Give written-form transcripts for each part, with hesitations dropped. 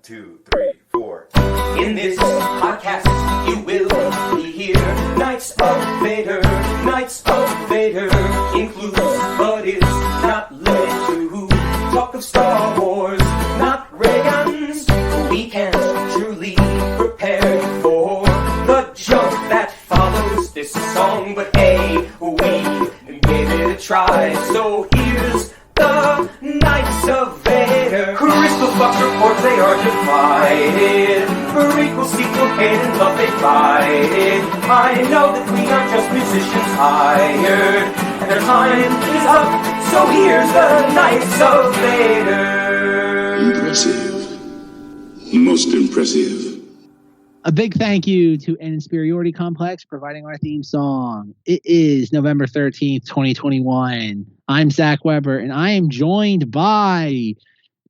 2, 3, 4. In this podcast, you will be here. Knights of Vader, Knights of Vader includes, but is not limited to, talk of Star Wars, not ray guns. We can't truly prepare for the junk that follows this song, but hey, we gave it a try. So here's the Knights of Vader. Crystal Fox reports they are divided. Prequel, sequel, canon, love they fighted. I know that we are just musicians hired, and their time is up. So here's the Knights of Vader. Impressive. Most impressive. A big thank you to An Insperiority Complex providing our theme song. It is November 13th, 2021. I'm Zach Weber, and I am joined by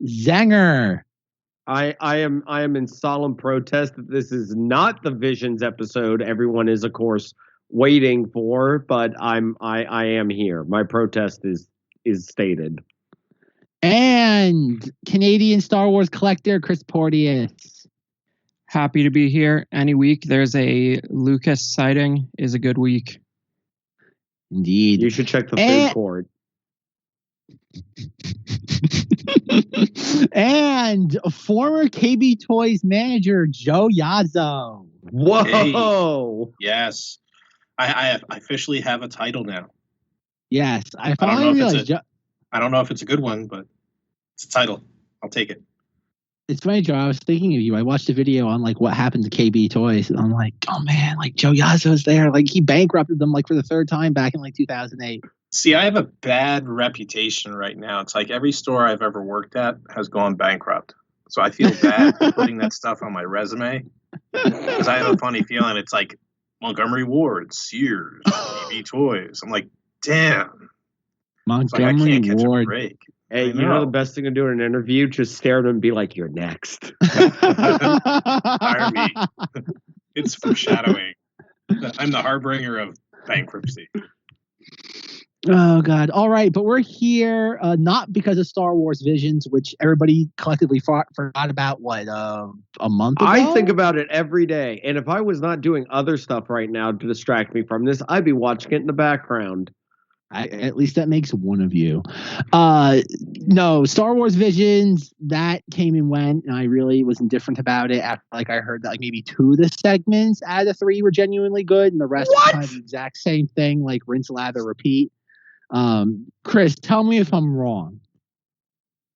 Zenger. I am in solemn protest that this is not the Visions episode everyone is, of course, waiting for, but I am here. My protest is stated. And Canadian Star Wars collector Chris Porteous. Happy to be here. Any week there's a Lucas sighting is a good week. Indeed. You should check the food court. And former KB Toys manager Joe Yazzo. Whoa! Hey. Yes, I officially have a title now. Yes, I finally realized. I don't know if it's a good one, but it's a title. I'll take it. It's funny, Joe. I was thinking of you. I watched a video on like what happened to KB Toys, and I'm like, oh man, like Joe Yazzo's there. Like he bankrupted them like for the third time back in like 2008. See, I have a bad reputation right now. It's like every store I've ever worked at has gone bankrupt. So I feel bad putting that stuff on my resume because I have a funny feeling. It's like Montgomery Ward, Sears, KB Toys. I'm like, damn. Montgomery like I can't catch Ward. a break. Hey, you know the best thing to do in an interview? Just stare at him and be like, you're next. Hire me. It's foreshadowing. I'm the harbinger of bankruptcy. Oh, God. All right. But we're here not because of Star Wars Visions, which everybody collectively forgot about, a month ago? I think about it every day. And if I was not doing other stuff right now to distract me from this, I'd be watching it in the background. At least that makes one of you. No, Star Wars Visions, that came and went, and I really was indifferent about it. After, I heard that maybe 2 of the segments out of the 3 were genuinely good, and the rest was kind of the exact same thing, like rinse, lather, repeat. Chris, tell me if I'm wrong.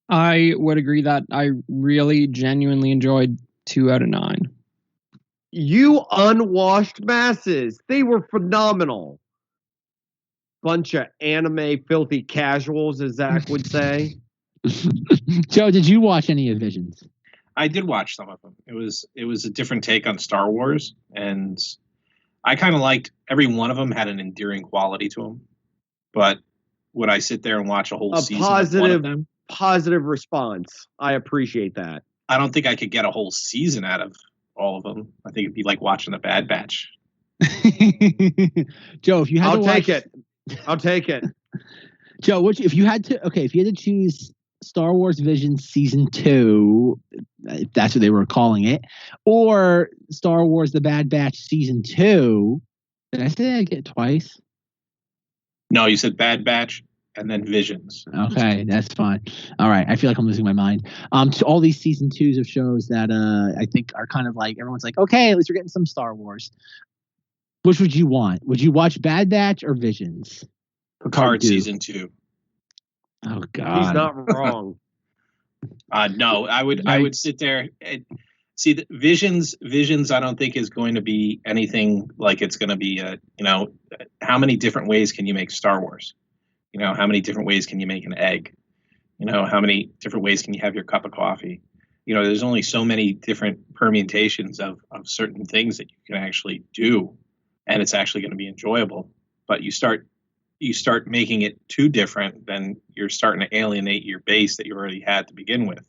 I would agree that I really genuinely enjoyed 2 out of 9. You unwashed masses. They were phenomenal. Bunch of anime filthy casuals, as Zach would say. Joe, did you watch any of Visions? I did watch some of them. It was a different take on Star Wars, and I kind of liked every one of them had an endearing quality to them. But would I sit there and watch a whole season of one of them? Positive response. I appreciate that. I don't think I could get a whole season out of all of them. I think it'd be like watching a Bad Batch. Joe, if you had I'll take it. Joe, if you had to choose Star Wars Vision Season 2, if that's what they were calling it, or Star Wars The Bad Batch Season 2, did I say I get it twice? No, you said Bad Batch and then Visions. Okay, that's fine. All right, I feel like I'm losing my mind. To all these Season 2s of shows that I think are kind of like, everyone's like, okay, at least we're getting some Star Wars. Which would you want? Would you watch Bad Batch or Visions? Picard Season 2. Oh God, he's not wrong. No, I would sit there and see the Visions. I don't think is going to be anything like it's going to be. How many different ways can you make Star Wars? How many different ways can you make an egg? How many different ways can you have your cup of coffee? There's only so many different permutations of certain things that you can actually do. And it's actually going to be enjoyable. But you start making it too different, then you're starting to alienate your base that you already had to begin with.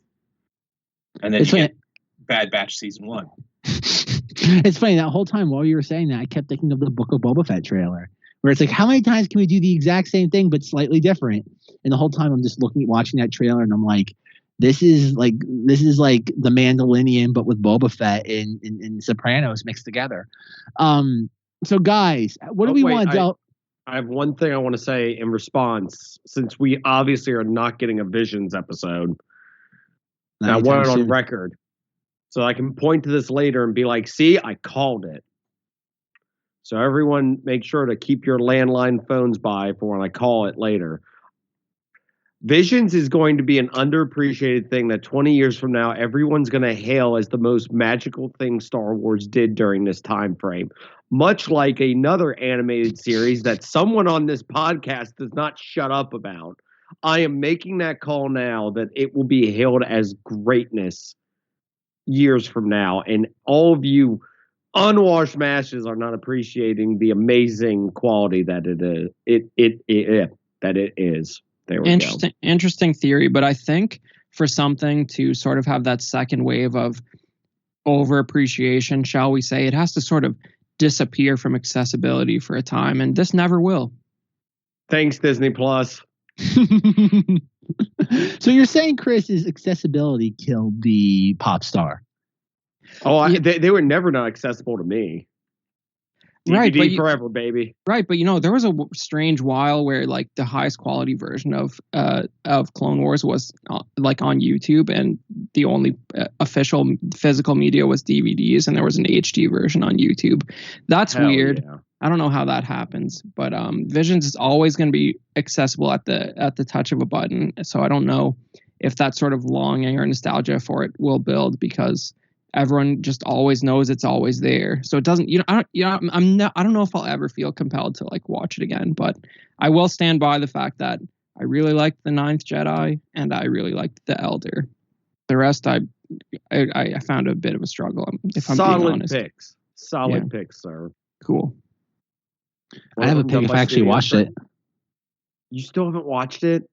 And then you get Bad Batch Season 1. It's funny, that whole time while you were saying that, I kept thinking of the Book of Boba Fett trailer, where it's like, how many times can we do the exact same thing but slightly different? And the whole time I'm just watching that trailer, and I'm like, This is like the Mandalorian, but with Boba Fett and Sopranos mixed together. So guys, what do we want to do? I have one thing I want to say in response, since we obviously are not getting a Visions episode. I want it on record, so I can point to this later and be like, "See, I called it." So everyone, make sure to keep your landline phones by for when I call it later. Visions is going to be an underappreciated thing that 20 years from now, everyone's going to hail as the most magical thing Star Wars did during this time frame. Much like another animated series that someone on this podcast does not shut up about. I am making that call now that it will be hailed as greatness years from now. And all of you unwashed masses are not appreciating the amazing quality that it is. There we go. Interesting theory, but I think for something to sort of have that second wave of overappreciation, shall we say, it has to sort of disappear from accessibility for a time, and this never will. Thanks, Disney Plus. So you're saying, Chris, is accessibility killed the pop star? Oh, they were never not accessible to me. DVD right, but forever, baby. Right, but there was a strange while where like the highest quality version of Clone Wars was like on YouTube, and the only official physical media was DVDs, and there was an HD version on YouTube. That's weird. Yeah. I don't know how that happens, but Visions is always going to be accessible at the touch of a button. So I don't know if that sort of longing or nostalgia for it will build, because everyone just always knows it's always there. So it doesn't, I don't know if I'll ever feel compelled to like watch it again, but I will stand by the fact that I really liked The Ninth Jedi and I really liked The Elder. The rest, I found a bit of a struggle, if I'm being honest. Solid picks, sir. Cool. I have a pick if I actually watched it. You still haven't watched it?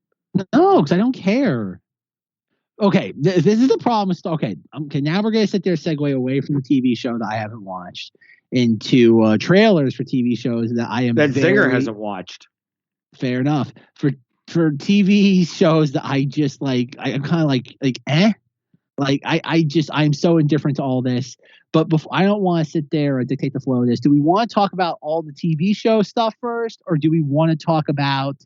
No, because I don't care. Okay, this is the problem. Okay, now we're going to sit there and segue away from the TV show that I haven't watched into trailers for TV shows that I am Zenger hasn't watched. Fair enough. For TV shows that I just like, I'm kind of like eh? Like, I'm so indifferent to all this. But before, I don't want to sit there and dictate the flow of this. Do we want to talk about all the TV show stuff first, or do we want to talk about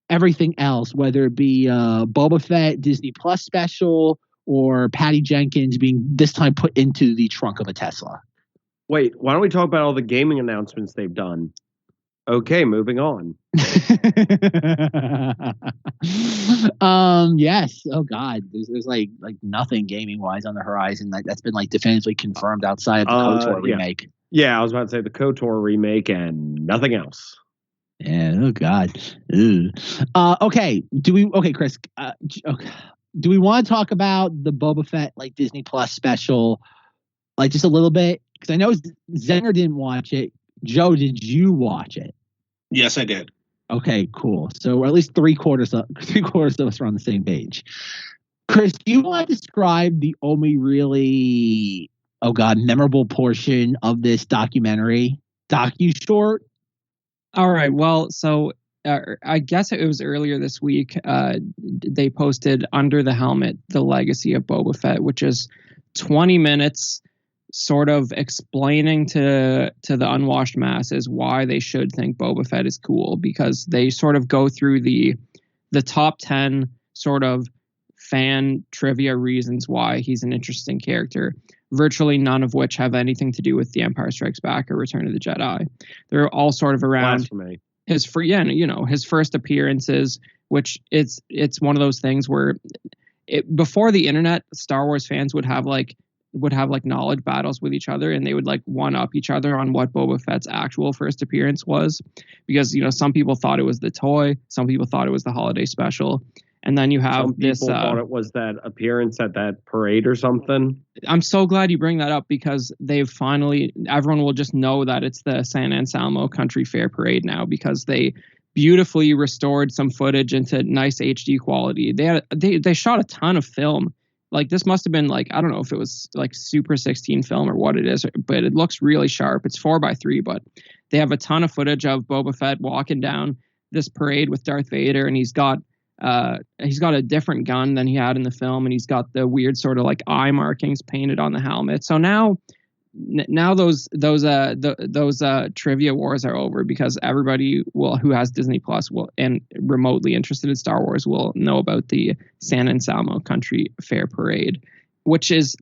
everything else, whether it be Boba Fett Disney Plus special or Patty Jenkins being this time put into the trunk of a Tesla? Wait, why don't we talk about all the gaming announcements they've done? Okay, moving on. Yes. Oh God, there's like nothing gaming wise on the horizon that's been like definitively confirmed outside of the KOTOR remake. Yeah, I was about to say the KOTOR remake and nothing else. Yeah. Oh God. Okay. Chris. Do we want to talk about the Boba Fett like Disney Plus special, like just a little bit? Because I know Zenger didn't watch it. Joe, did you watch it? Yes, I did. Okay, cool. So at least three quarters of us are on the same page. Chris, do you want to describe the only really memorable portion of this docu-short? All right. Well, so I guess it was earlier this week. They posted Under the Helmet, The Legacy of Boba Fett, which is 20 minutes sort of explaining to the unwashed masses why they should think Boba Fett is cool, because they sort of go through the top 10 sort of fan trivia reasons why he's an interesting character, virtually none of which have anything to do with The Empire Strikes Back or Return of the Jedi. They're all sort of around his first appearances, which it's one of those things where before the internet, Star Wars fans would have knowledge battles with each other, and they would like one up each other on what Boba Fett's actual first appearance was, because some people thought it was the toy, some people thought it was the holiday special, and then you have some people thought it was that appearance at that parade or something. I'm so glad you bring that up, because everyone will just know that it's the San Anselmo Country Fair parade now, because they beautifully restored some footage into nice HD quality. They shot a ton of film. Like, this must have been like, I don't know if it was like Super 16 film or what it is, but it looks really sharp. It's 4:3, but they have a ton of footage of Boba Fett walking down this parade with Darth Vader, and he's got he's got a different gun than he had in the film, and he's got the weird sort of like eye markings painted on the helmet. So now those trivia wars are over, because everybody who has Disney Plus and remotely interested in Star Wars will know about the San Anselmo Country Fair Parade, which is,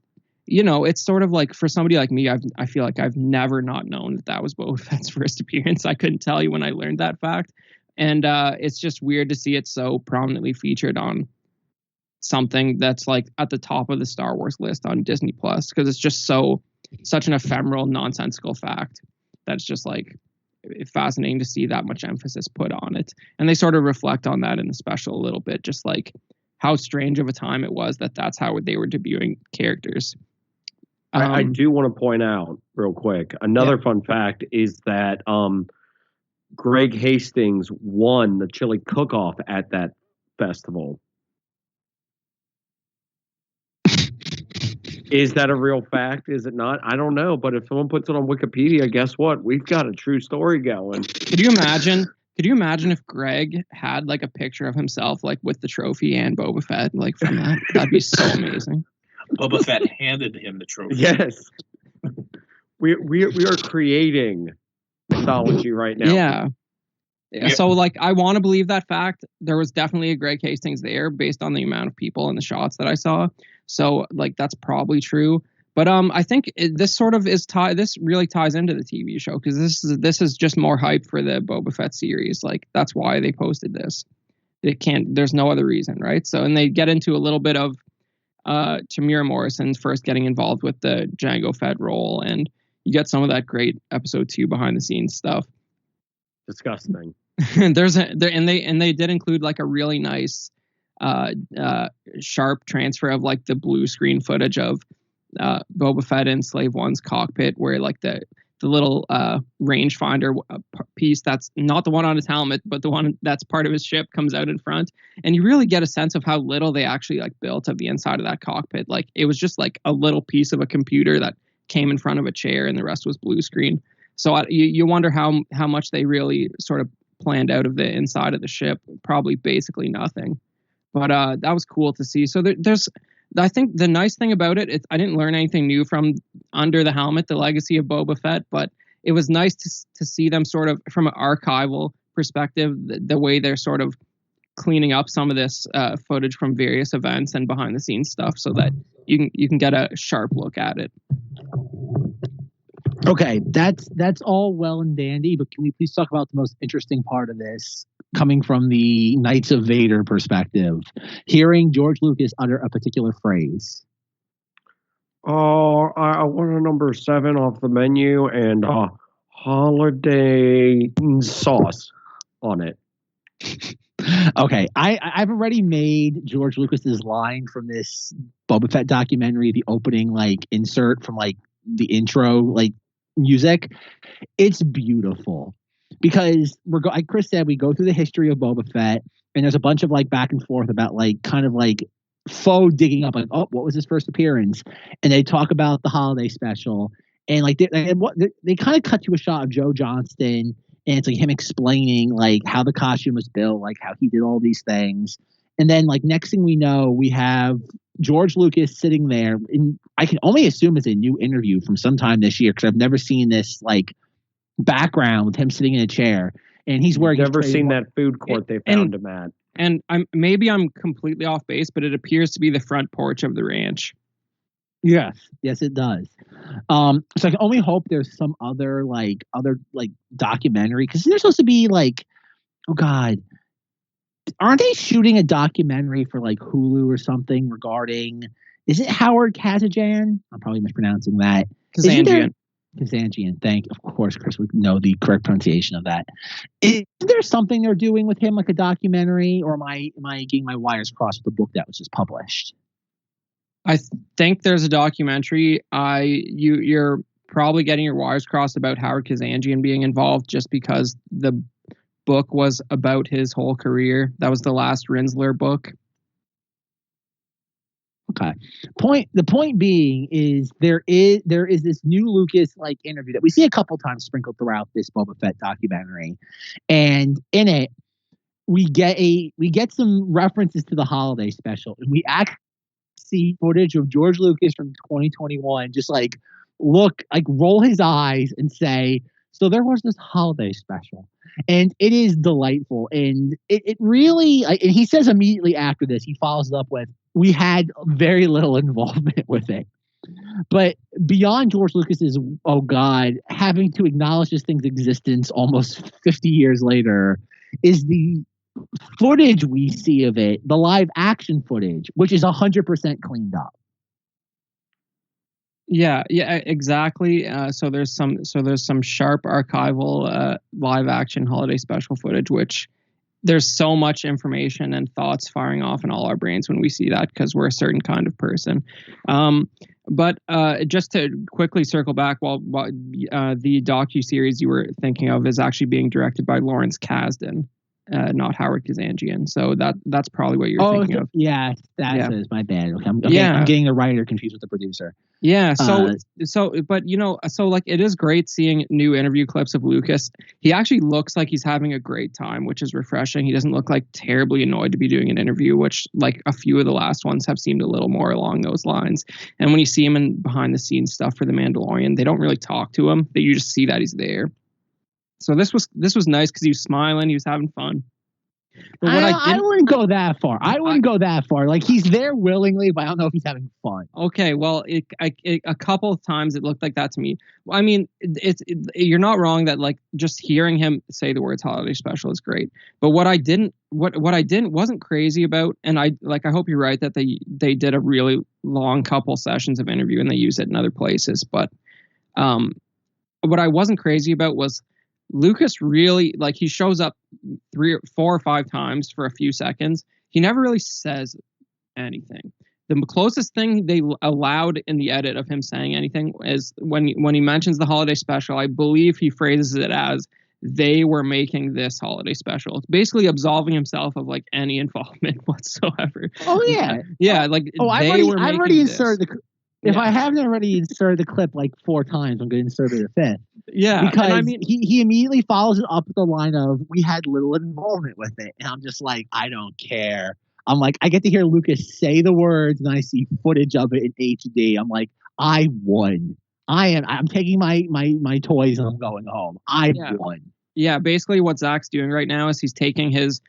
it's sort of like, for somebody like me, I feel like I've never not known that was Boba Fett's first appearance. I couldn't tell you when I learned that fact. And it's just weird to see it so prominently featured on something that's like at the top of the Star Wars list on Disney Plus, because it's just such an ephemeral, nonsensical fact that's just like fascinating to see that much emphasis put on it. And they sort of reflect on that in the special a little bit, just like how strange of a time it was that's how they were debuting characters. I do want to point out real quick, another fun fact is that Greg Hastings won the chili cook-off at that festival. Is that a real fact? Is it not? I don't know. But if someone puts it on Wikipedia, guess what? We've got a true story going. Could you imagine if Greg had like a picture of himself like with the trophy and Boba Fett like from that? That'd be so amazing. Boba Fett handed him the trophy. Yes. We are creating mythology right now. Yeah. So like I want to believe that fact. There was definitely a Greg Hastings there based on the amount of people and the shots that I saw. So like that's probably true. But I think this sort of is this really ties into the TV show, because this is just more hype for the Boba Fett series. Like that's why they posted this. There's no other reason, right? So, and they get into a little bit of Tamira Morrison's first getting involved with the Jango Fett role, and you get some of that great episode 2 behind the scenes stuff. Disgusting. And they did include like a really nice sharp transfer of like the blue screen footage of Boba Fett in Slave One's cockpit, where like the little rangefinder piece that's not the one on his helmet, but the one that's part of his ship comes out in front. And you really get a sense of how little they actually like built of the inside of that cockpit. Like it was just like a little piece of a computer that came in front of a chair, and the rest was blue screen. So you wonder how much they really sort of planned out of the inside of the ship. Probably basically nothing. But that was cool to see. So I think the nice thing about it, I didn't learn anything new from Under the Helmet, The Legacy of Boba Fett, but it was nice to see them sort of from an archival perspective, the way they're sort of cleaning up some of this footage from various events and behind the scenes stuff, so that you can get a sharp look at it. Okay, that's all well and dandy, but can we please talk about the most interesting part of this, coming from the Knights of Vader perspective, hearing George Lucas utter a particular phrase? Oh, I want a number 7 off the menu and holiday sauce on it. Okay, I've already made George Lucas's line from this Boba Fett documentary, the opening like insert from like the intro like music. It's beautiful, because like Chris said, we go through the history of Boba Fett, and there's a bunch of like back and forth about like kind of like faux digging up, like, oh, what was his first appearance, and they talk about the holiday special, and like they kind of cut to a shot of Joe Johnston, and it's like him explaining like how the costume was built, like how he did all these things, and then like next thing we know, we have George Lucas sitting there, and I can only assume it's a new interview from sometime this year, because I've never seen this like background with him sitting in a chair, and he's wearing. Never seen that food court they found him at. And I'm completely off base, but it appears to be the front porch of the ranch. Yes, it does. So I can only hope there's some other documentary, because there's supposed to be like, oh God, aren't they shooting a documentary for like Hulu or something regarding? Is it Howard Kazanjian? I'm probably mispronouncing that. Kazanjian. Of course, Chris would know the correct pronunciation of that. Is there something they're doing with him, like a documentary, or am I getting my wires crossed with the book that was just published? I think there's a documentary. You're probably getting your wires crossed about Howard Kazanjian being involved, just because the book was about his whole career. That was the last Rinsler book. Okay. The point being is there is this new Lucas like interview that we see a couple times sprinkled throughout this Boba Fett documentary, and in it we get some references to the holiday special, and we actually see footage of George Lucas from 2021 just like roll his eyes and say, so there was this holiday special, and it is delightful, and it really, and he says immediately after this, he follows it up with, we had very little involvement with it. But beyond George Lucas's, oh God, having to acknowledge this thing's existence almost 50 years later, is the footage we see of it, the live action footage, which is 100% cleaned up. Yeah, exactly. So there's some sharp archival live action holiday special footage, which there's so much information and thoughts firing off in all our brains when we see that, because we're a certain kind of person. But just to quickly circle back, while the docuseries you were thinking of is actually being directed by Lawrence Kasdan, not Howard Kazanjian. So that's probably what you're thinking of. Yeah, that is my bad. Okay, I'm getting the writer confused with the producer. Yeah, but like it is great seeing new interview clips of Lucas. He actually looks like he's having a great time, which is refreshing. He doesn't look like terribly annoyed to be doing an interview, which like a few of the last ones have seemed a little more along those lines. And when you see him in behind the scenes stuff for The Mandalorian, they don't really talk to him. You just see that he's there. So this was nice because he was smiling, he was having fun. But I wouldn't go that far. Like, he's there willingly, but I don't know if he's having fun. Okay, well, a couple of times it looked like that to me. I mean, you're not wrong that like just hearing him say the words holiday special is great. But what I wasn't crazy about, and I hope you're right that they did a really long couple sessions of interview and they use it in other places. But what I wasn't crazy about was Lucas really, like, he shows up 3 or 4 or 5 times for a few seconds. He never really says anything. The closest thing they allowed in the edit of him saying anything is when he mentions the holiday special. I believe he phrases it as, they were making this holiday special. It's basically absolving himself of like any involvement whatsoever. Oh yeah. Yeah, like I've already inserted if I haven't already inserted the clip like 4 times, I'm going to insert it a 5th. Yeah, because I mean, he immediately follows it up with the line of, we had little involvement with it. And I'm just like, I don't care. I'm like, I get to hear Lucas say the words and I see footage of it in HD. I'm like, I won. I'm taking my toys and I'm going home. I won. Yeah, basically what Zach's doing right now is he's taking his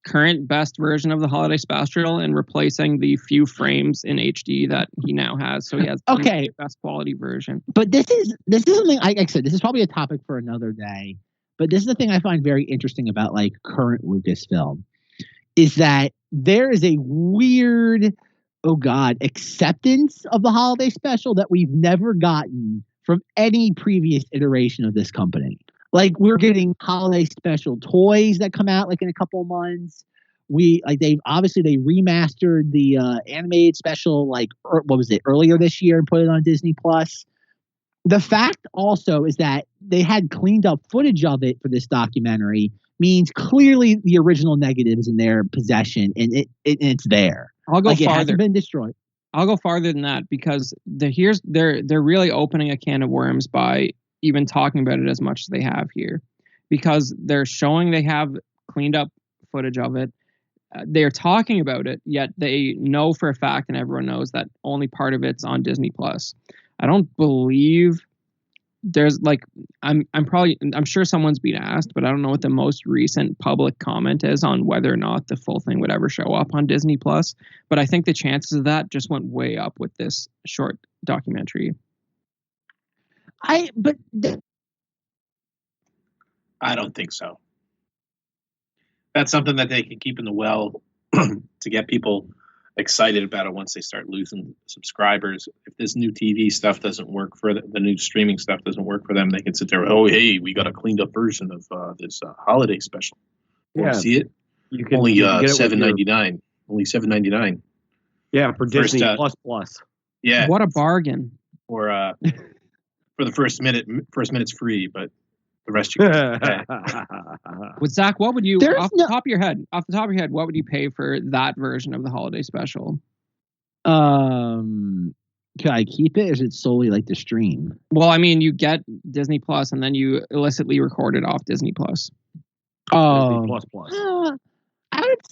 current best version of the holiday special and replacing the few frames in HD that he now has. So he has the best quality version. But this is something, like I said, this is probably a topic for another day. But this is the thing I find very interesting about like current Lucasfilm, is that there is a weird, acceptance of the holiday special that we've never gotten from any previous iteration of this company. Like, we're getting holiday special toys that come out like in a couple of months. They remastered the animated special, like, what was it, earlier this year, and put it on Disney Plus. The fact also is that they had cleaned up footage of it for this documentary, means clearly the original negative is in their possession, and it's there. I'll go farther. It hasn't been destroyed. I'll go farther than that, because they're really opening a can of worms by even talking about it as much as they have here, because they're showing they have cleaned up footage of it. They're talking about it, yet they know for a fact, and everyone knows, that only part of it's on Disney Plus. I don't believe there's like, I'm sure someone's been asked, but I don't know what the most recent public comment is on whether or not the full thing would ever show up on Disney Plus. But I think the chances of that just went way up with this short documentary. I don't think so. That's something that they can keep in the well to get people excited about it once they start losing subscribers. If this new TV stuff doesn't work for the new streaming stuff doesn't work for them, they can sit there, oh, hey, we got a cleaned up version of this holiday special. Yeah. See it? You can only $7.99. Only $7.99. Yeah, for Disney Plus. Yeah. What a bargain. Or for the first minute's free, but the rest you can pay. With Zach, what would you, off the top of your head, what would you pay for that version of the holiday special? Can I keep it, or is it solely like the stream? Well, I mean, you get Disney Plus and then you illicitly record it off Disney Plus. Oh, Disney Plus.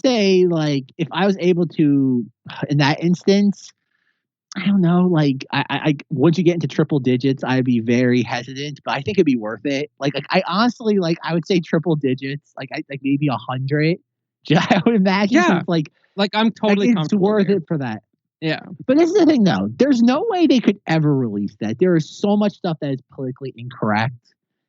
say, like, if I was able to, in that instance, I don't know, like, I once you get into triple digits, I'd be very hesitant, but I think it'd be worth it. Like I honestly, like, I would say triple digits, like maybe 100. I would imagine. Yeah. It's like I'm totally it's comfortable worth there. it for that. Yeah. But this is the thing, though. There's no way they could ever release that. There is so much stuff that is politically incorrect.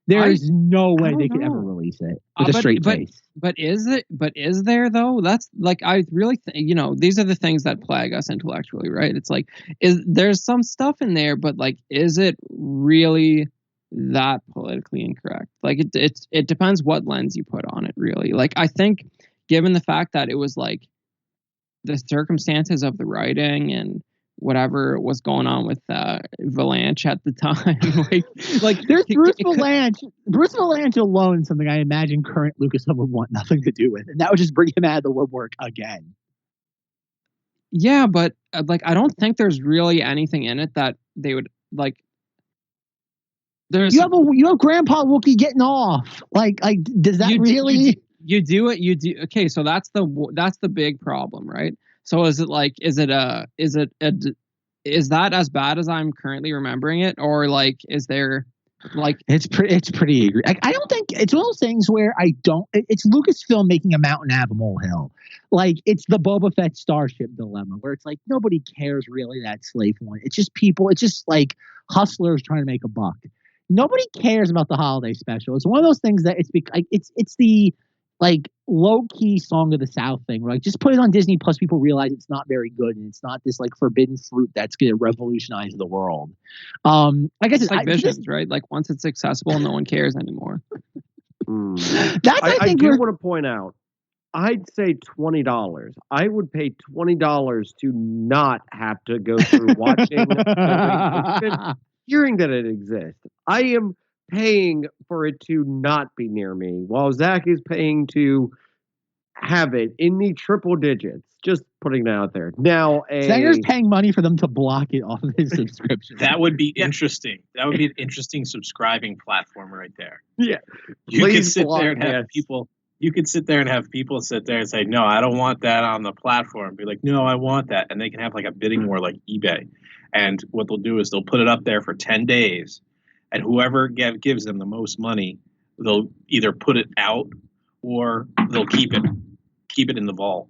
There is no way they could ever release it with a straight face. But is there though? That's like, I really these are the things that plague us intellectually, right? It's like, there's some stuff in there, but like, is it really that politically incorrect? Like, it depends what lens you put on it, really. Like, I think given the fact that it was like the circumstances of the writing and whatever was going on with Valanche at the time, like there's Bruce Valanche alone is something I imagine current Lucasfilm would want nothing to do with, and that would just bring him out of the woodwork again. Yeah, but like, I don't think there's really anything in it that they would like. You have Grandpa Wookiee getting off. Like does that really? You do it. You do. Okay, so that's the big problem, right? So is that as bad as I'm currently remembering it, or like, is there like it's pretty angry. I don't think it's one of those things where it's Lucasfilm making a mountain out of a molehill. Like, it's the Boba Fett Starship dilemma, where it's like nobody cares really that Slave One. It's just people. It's just like hustlers trying to make a buck. Nobody cares about the holiday special. It's one of those things that it's the like low-key Song of the South thing, right? Just put it on Disney Plus, people realize it's not very good, and it's not this like forbidden fruit that's going to revolutionize the world. I guess it's like Visions, right? Like, once it's accessible, no one cares anymore. I do want to point out, I'd say $20. I would pay $20 to not have to go through watching hearing that it exists. I am paying for it to not be near me, while Zach is paying to have it in the triple digits. Just putting it out there. Now, Zenger's paying money for them to block it off of his subscription. That would be interesting. That would be an interesting subscribing platform right there. Yeah, you could sit there and have people. You could sit there and have people sit there and say, "No, I don't want that on the platform." Be like, "No, I want that," and they can have like a bidding war, like eBay. And what they'll do is they'll put it up there for 10 days. And whoever gives them the most money, they'll either put it out or they'll keep it in the vault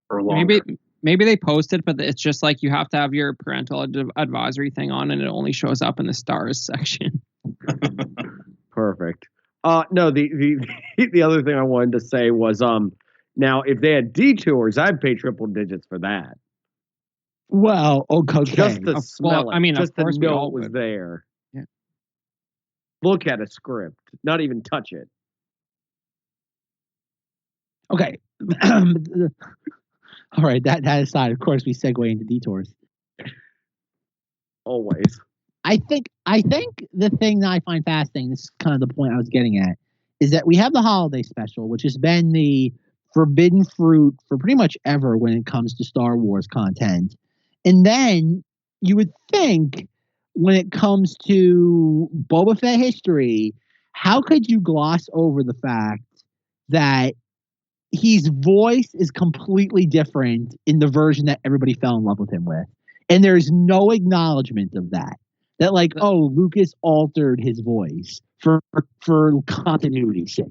for longer. Maybe they post it, but it's just like you have to have your parental advisory thing on, and it only shows up in the stars section. Perfect. No, the other thing I wanted to say was now if they had detours, I'd pay triple digits for that. Well, okay. Just to smell it. I mean, just of course to know it was there. Yeah. Look at a script, not even touch it. Okay. All right. That aside, of course, we segue into detours. Always. I think the thing that I find fascinating, this is kind of the point I was getting at, is that we have the holiday special, which has been the forbidden fruit for pretty much ever when it comes to Star Wars content. And then you would think when it comes to Boba Fett history, how could you gloss over the fact that his voice is completely different in the version that everybody fell in love with him with? And there's no acknowledgement of that. That like, oh, Lucas altered his voice for continuity's sake.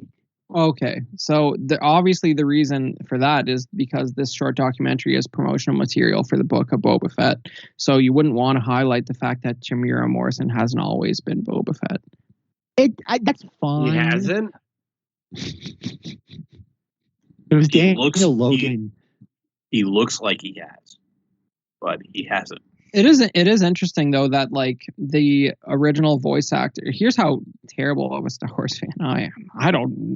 Okay, so obviously the reason for that is because this short documentary is promotional material for the book of Boba Fett. So you wouldn't want to highlight the fact that Temuera Morrison hasn't always been Boba Fett. That's fine. He hasn't? It was Daniel Logan. He looks like he has, but he hasn't. It is interesting though that like the original voice actor. Here's how terrible of a Star Wars fan I am.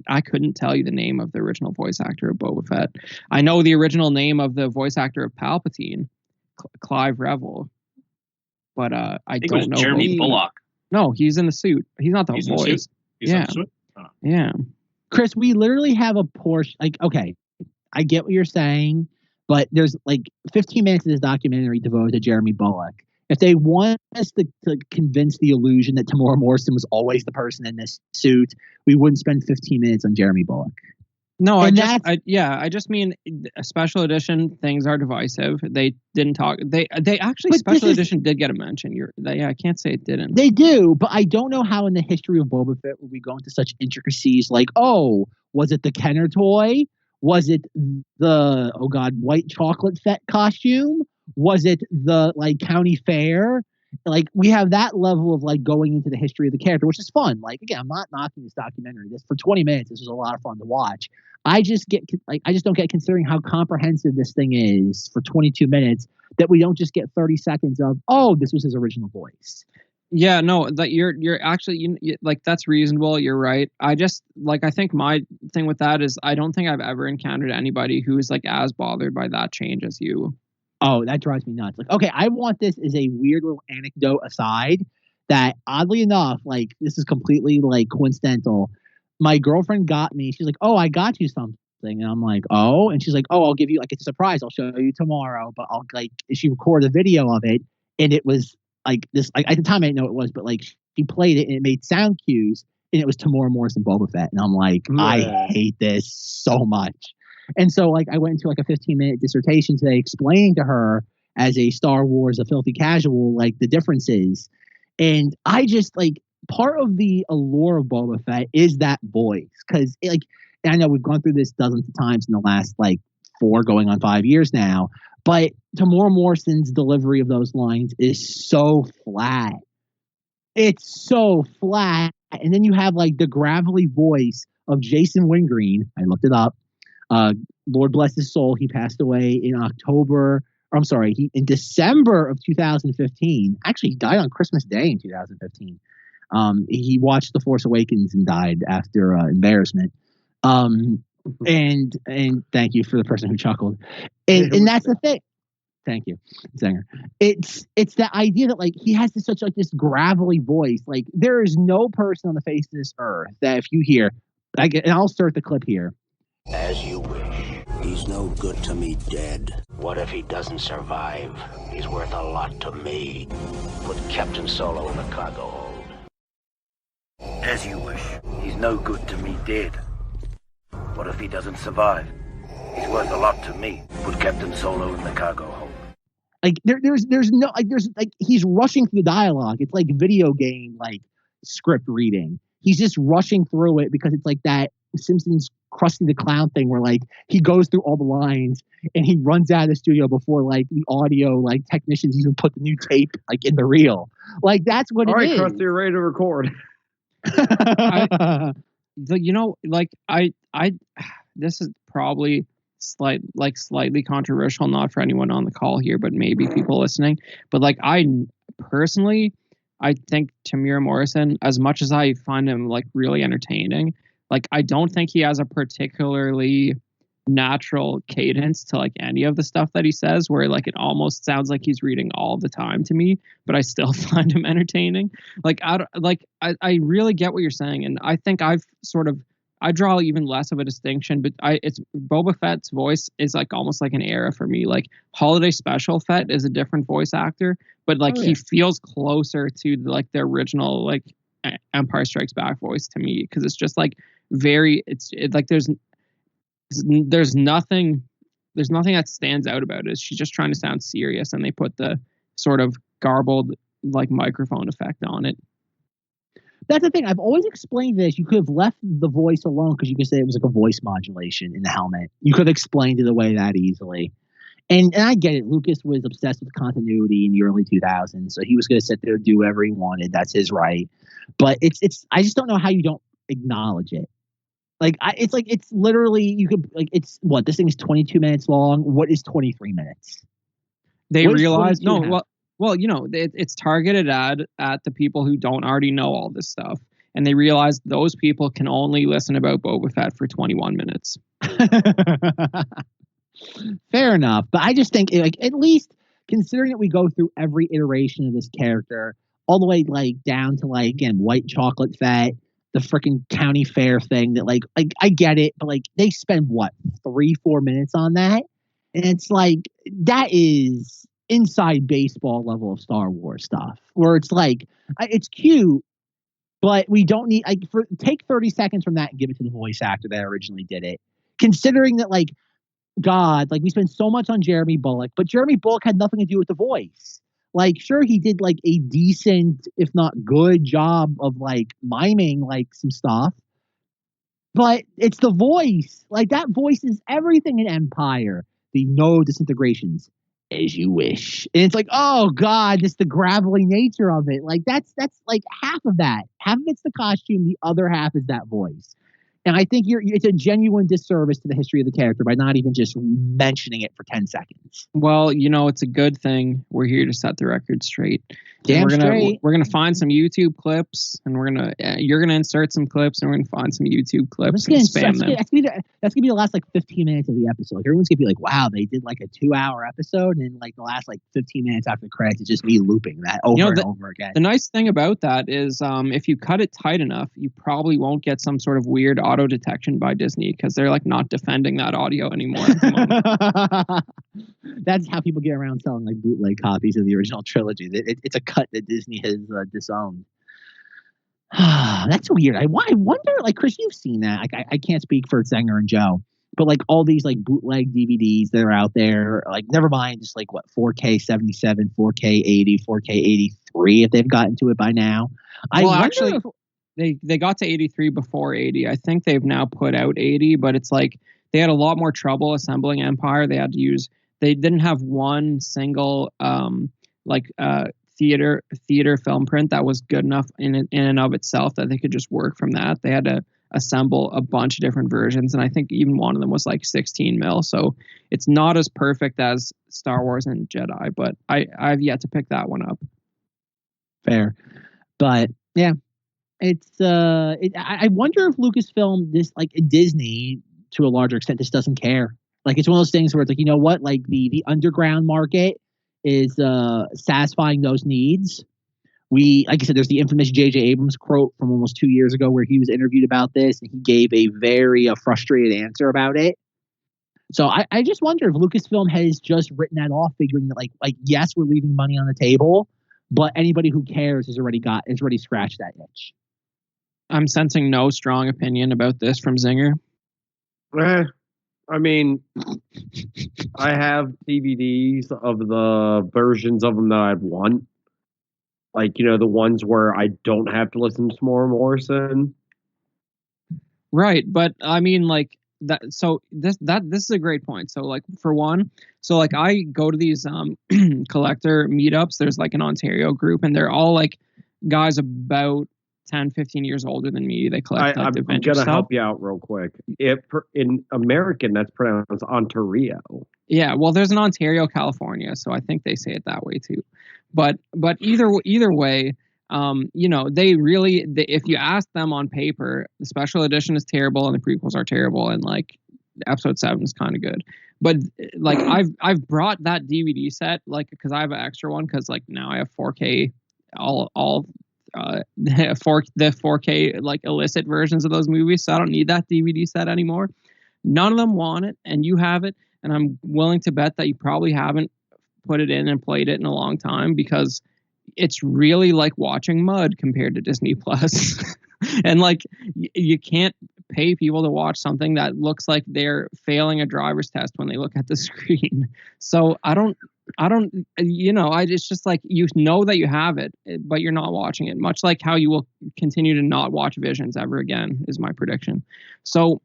I couldn't tell you the name of the original voice actor of Boba Fett. I know the original name of the voice actor of Palpatine, Clive Revel, but I don't know. Jeremy Bullock. No, he's in the suit. He's not the voice. He's in the suit? Oh. Yeah. Chris, we literally have a portion. Like, okay, I get what you're saying. But there's like 15 minutes of this documentary devoted to Jeremy Bullock. If they want us to convince the illusion that Temuera Morrison was always the person in this suit, we wouldn't spend 15 minutes on Jeremy Bullock. No, And I just mean a special edition things are divisive. They didn't talk. They actually But special edition did get a mention. I can't say it didn't. They do, but I don't know how in the history of Boba Fett would we go into such intricacies like, oh, was it the Kenner toy? Was it the white chocolate Fett costume? Was it the like county fair? Like we have that level of like going into the history of the character, which is fun. Like again, I'm not knocking this documentary. This for 20 minutes, this was a lot of fun to watch. I just don't get considering how comprehensive this thing is for 22 minutes that we don't just get 30 seconds of, oh, this was his original voice. Yeah, no, that you're actually like that's reasonable. You're right. I just like I think my thing with that is I don't think I've ever encountered anybody who is like as bothered by that change as you. Oh, that drives me nuts. Like, okay, I want this as a weird little anecdote aside that oddly enough, like this is completely like coincidental. My girlfriend got me. She's like, "Oh, I got you something," and I'm like, "Oh," and she's like, "Oh, I'll give you like it's a surprise. I'll show you tomorrow." But I'll like she recorded a video of it, and it was like this. Like at the time, I didn't know it was, but like she played it and it made sound cues, and it was Tamora Morrison Boba Fett, and I'm like, I hate this so much. And so like I went into like a 15-minute dissertation today explaining to her as a Star Wars, a filthy casual, like the differences. And I just like part of the allure of Boba Fett is that voice. Cause like, and I know we've gone through this dozens of times in the last like 4 going on 5 years now, but Tamora Morrison's delivery of those lines is so flat. It's so flat. And then you have like the gravelly voice of Jason Wingreen. I looked it up. Lord bless his soul. He passed away in in December of 2015. Actually, he died on Christmas Day in 2015. He watched The Force Awakens and died after embarrassment. And thank you for the person who chuckled. And that's the thing. Thank you, Zenger. It's the idea that like he has this gravelly voice. Like there is no person on the face of this earth that if you hear, and I'll start the clip here. As you wish. He's no good to me dead. What if he doesn't survive? He's worth a lot to me. Put Captain Solo in the cargo hold. As you wish. He's no good to me dead. What if he doesn't survive? He's worth a lot to me. Put Captain Solo in the cargo hold. Like there's he's rushing through the dialogue. It's like video game like script reading. He's just rushing through it because it's like that Simpsons Krusty the Clown thing where like he goes through all the lines and he runs out of the studio before like the audio like technicians even put the new tape like in the reel. Like that's what all it right, is. Krusty, you're ready to record. This is probably slightly controversial, not for anyone on the call here, but maybe people listening. But like I think Tamora Morrison, as much as I find him like really entertaining, like I don't think he has a particularly natural cadence to like any of the stuff that he says, where like it almost sounds like he's reading all the time to me, but I still find him entertaining. Like I really get what you're saying, and I think I draw even less of a distinction, but it's Boba Fett's voice is like almost like an era for me. Like Holiday Special Fett is a different voice actor, but like he feels closer to like the original like Empire Strikes Back voice to me, because it's just like there's nothing that stands out about it. She's just trying to sound serious, and they put the sort of garbled like microphone effect on it. That's the thing. I've always explained this. You could have left the voice alone because you could say it was like a voice modulation in the helmet. You could have explained it away that easily. And I get it. Lucas was obsessed with continuity in the early 2000s, so he was going to sit there and do whatever he wanted. That's his right. But it's I just don't know how you don't acknowledge it. It's literally you could like it's what this thing is 22 minutes long. What is 23 minutes? They realize Well, you know, it's targeted at the people who don't already know all this stuff. And they realize those people can only listen about Boba Fett for 21 minutes. Fair enough. But I just think, like, at least considering that we go through every iteration of this character, all the way, like, down to, like, again, white chocolate Fett, the freaking county fair thing that, like, I get it, but, like, they spend, 3-4 minutes on that? And it's like, that is inside baseball level of Star Wars stuff, where it's like it's cute, but we don't need take 30 seconds from that and give it to the voice actor that originally did it. considering that, like, God, like, we spend so much on Jeremy Bulloch, but Jeremy Bulloch had nothing to do with the voice. Like, sure, he did like a decent, if not good, job of like miming like some stuff, but it's the voice. Like, that voice is everything in Empire. The no disintegrations, as you wish. And it's like, oh God, just the gravelly nature of it. Like, that's like half of that. Half of it's the costume, the other half is that voice. And I think it's a genuine disservice to the history of the character by not even just mentioning it for 10 seconds. Well, it's a good thing we're here to set the record straight. Damn straight. We're gonna find some YouTube clips, and you're gonna insert some clips, and we're gonna find some YouTube clips and spam them. That's gonna be the last like 15 minutes of the episode. Like, everyone's gonna be like, "Wow, they did like a 2-hour episode, and like the last like 15 minutes after the credits is just me looping that over and over again." The nice thing about that is, if you cut it tight enough, you probably won't get some sort of weird auto detection by Disney, because they're like not defending that audio anymore at the moment. That's how people get around selling like bootleg copies of the original trilogy. It's a cut that Disney has disowned. That's weird. I wonder, like, Chris, you've seen that. Like, I can't speak for Zenger and Joe, but like all these like bootleg DVDs that are out there, like, never mind just like what 4K 77, 4K 80, 4K 83 if they've gotten to it by now. They got to 83 before 80. I think they've now put out 80, but it's like they had a lot more trouble assembling Empire. They didn't have one single theater film print that was good enough in and of itself that they could just work from that. They had to assemble a bunch of different versions, and I think even one of them was like 16 mil. So it's not as perfect as Star Wars and Jedi, but I've yet to pick that one up. Fair, but yeah. It's I wonder if Lucasfilm, this, like, Disney to a larger extent, just doesn't care. Like, it's one of those things where it's like, you know what, like the underground market is satisfying those needs. Like I said, there's the infamous J.J. Abrams quote from almost 2 years ago where he was interviewed about this, and he gave a very frustrated answer about it. So I just wonder if Lucasfilm has just written that off, figuring that like yes, we're leaving money on the table, but anybody who cares has already scratched that itch. I'm sensing no strong opinion about this from Zenger. I mean, I have DVDs of the versions of them that I'd want. Like, the ones where I don't have to listen to Morrison. Right, but I mean, like, that. So this is a great point. So, like, for one, so like I go to these collector meetups. There's like an Ontario group, and they're all like guys about 10, 15 years older than me. They collect like, I'm going to help you out real quick. In American, that's pronounced Ontario. Yeah, well, there's an Ontario, California, so I think they say it that way too. But either way, they really, if you ask them on paper, the special edition is terrible and the prequels are terrible, and like episode 7 is kind of good. But like I've brought that DVD set, like, because I have an extra one, because like now I have 4K the 4K like illicit versions of those movies, so I don't need that DVD set anymore. None of them want it, and you have it, and I'm willing to bet that you probably haven't put it in and played it in a long time, because it's really like watching mud compared to Disney Plus. And like you can't pay people to watch something that looks like they're failing a driver's test when they look at the screen. So I don't, it's just like, that you have it, but you're not watching it, much like how you will continue to not watch Visions ever again, is my prediction. So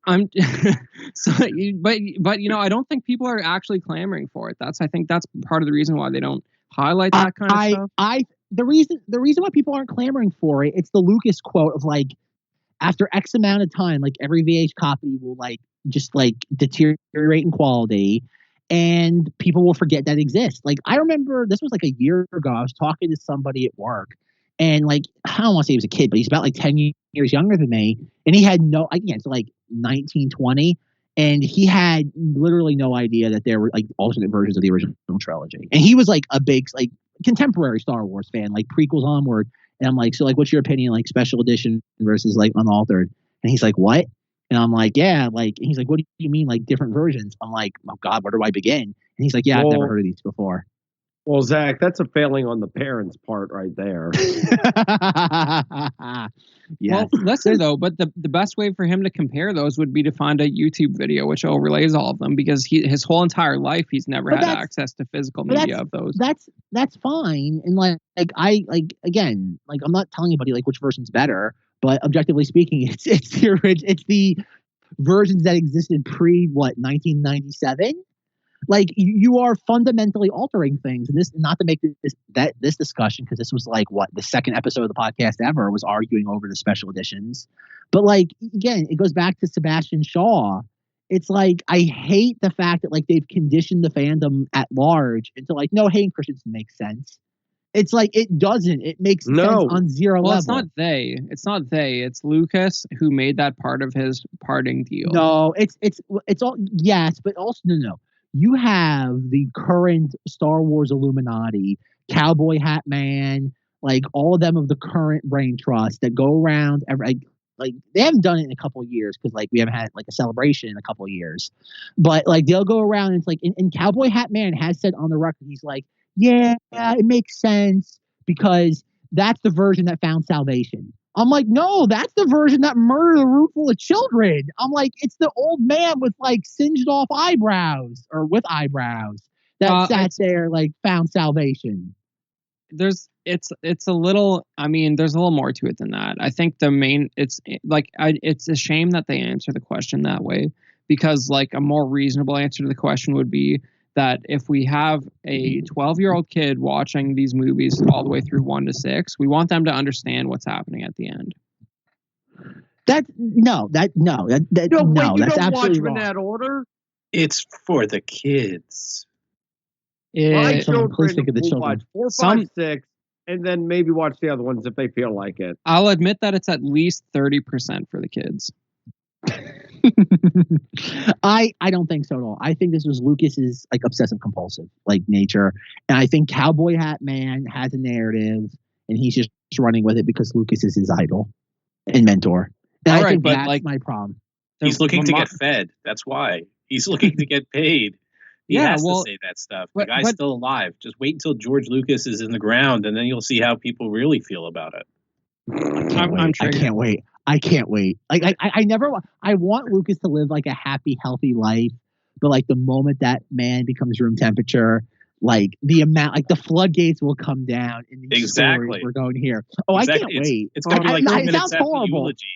I don't think people are actually clamoring for it. I think that's part of the reason why they don't highlight that kind of stuff. The reason why people aren't clamoring for it, it's the Lucas quote of like, after X amount of time, like every VH copy will like just like deteriorate in quality, and people will forget that exists. Like, I remember this was like a year ago. I was talking to somebody at work, and like, I don't want to say he was a kid, but he's about like 10 years younger than me, and he had so like 19, 20, and he had literally no idea that there were like alternate versions of the original trilogy. And he was like a big like contemporary Star Wars fan, like prequels onward. And I'm like, so like, what's your opinion, like special edition versus like unaltered? And he's like, what? And I'm like, yeah, like, and he's like, what do you mean, like different versions? I'm like, oh God, where do I begin? And he's like, yeah, I've never heard of these before. Well, Zach, that's a failing on the parents' part right there. Well, listen though, but the best way for him to compare those would be to find a YouTube video which overlays all of them, because his whole entire life he's never had access to physical media of those. That's fine, and again, I'm not telling anybody which version's better, but objectively speaking, it's the versions that existed pre 1997. You are fundamentally altering things, and this, not to make this discussion, because this was the second episode of the podcast ever was arguing over the special editions, but again, it goes back to Sebastian Shaw. It's I hate the fact that they've conditioned the fandom at large into no, Hayden Christensen makes sense. It's it doesn't. It makes sense on zero level. It's not they. It's Lucas who made that part of his parting deal. No, it's all, yes, but also no. You have the current Star Wars Illuminati, Cowboy Hat Man, all of them of the current brain trust that go around they haven't done it in a couple of years because we haven't had a celebration in a couple of years, but they'll go around and it's and Cowboy Hat Man has said on the record, he's yeah, it makes sense because that's the version that found salvation. I'm no, that's the version that murdered a room full of children. I'm it's the old man with singed off eyebrows or with eyebrows that sat there found salvation. There's a little, there's a little more to it than that. I think the main, it's a shame that they answer the question that way, because a more reasonable answer to the question would be that if we have a 12-year-old kid watching these movies all the way through 1 to 6, we want them to understand what's happening at the end. That's absolutely wrong. In that order. It's for the kids. My children will watch 4, 5, 6, and then maybe watch the other ones if they feel like it. I'll admit that it's at least 30% for the kids. I don't think so at all. I think this was Lucas's obsessive compulsive nature, and I think Cowboy Hat Man has a narrative, and he's just running with it because Lucas is his idol and mentor. And I think that's my problem. He's looking to get fed. That's why he's looking to get paid. He has to say that stuff. The guy's still alive. Just wait until George Lucas is in the ground, and then you'll see how people really feel about it. I can't wait. I can't wait. I want Lucas to live a happy, healthy life, but the moment that man becomes room temperature, the amount, the floodgates will come down in these stories we're going here. Oh, exactly. I can't wait. It's going to be 2 minutes after the eulogy.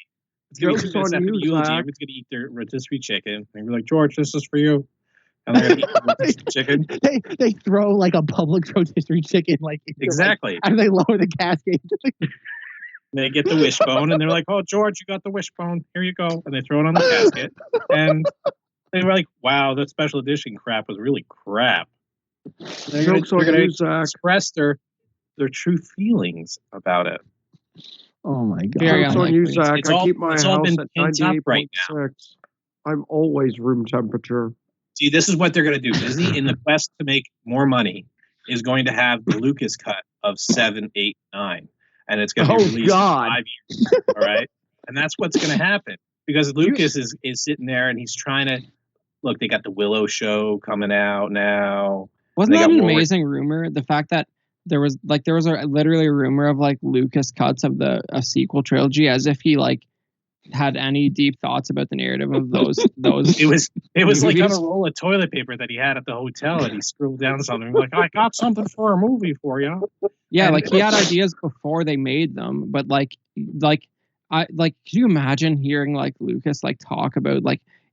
It's going to be 2 minutes after the eulogy. Zach. Everyone's going to eat their rotisserie chicken. And be like, George, this is for you. And they're going to eat the rotisserie chicken. They throw a public rotisserie chicken exactly. And they lower the cascade. They get the wishbone, and they're like, "Oh, George, you got the wishbone. Here you go." And they throw it on the casket, and they were like, "Wow, that special edition crap was really crap." They're going to express their true feelings about it. Oh my God! Jokes on you, Zach. I keep my house at 98.6. Right now. I'm always room temperature. See, this is what they're going to do. Disney, in the quest to make more money, is going to have the Lucas cut of 7, 8, 9. And it's going to be released in 5 years. All right. And that's what's going to happen, because Lucas is sitting there and he's trying to look. They got the Willow show coming out now. Wasn't that an amazing rumor? The fact that there was literally a rumor of Lucas cuts of a sequel trilogy, as if he had any deep thoughts about the narrative of those. It was movies. On a roll of toilet paper that he had at the hotel, and he scribbled down something I got something for a movie for you. Yeah, he had ideas before they made them, but could you imagine hearing Lucas talk about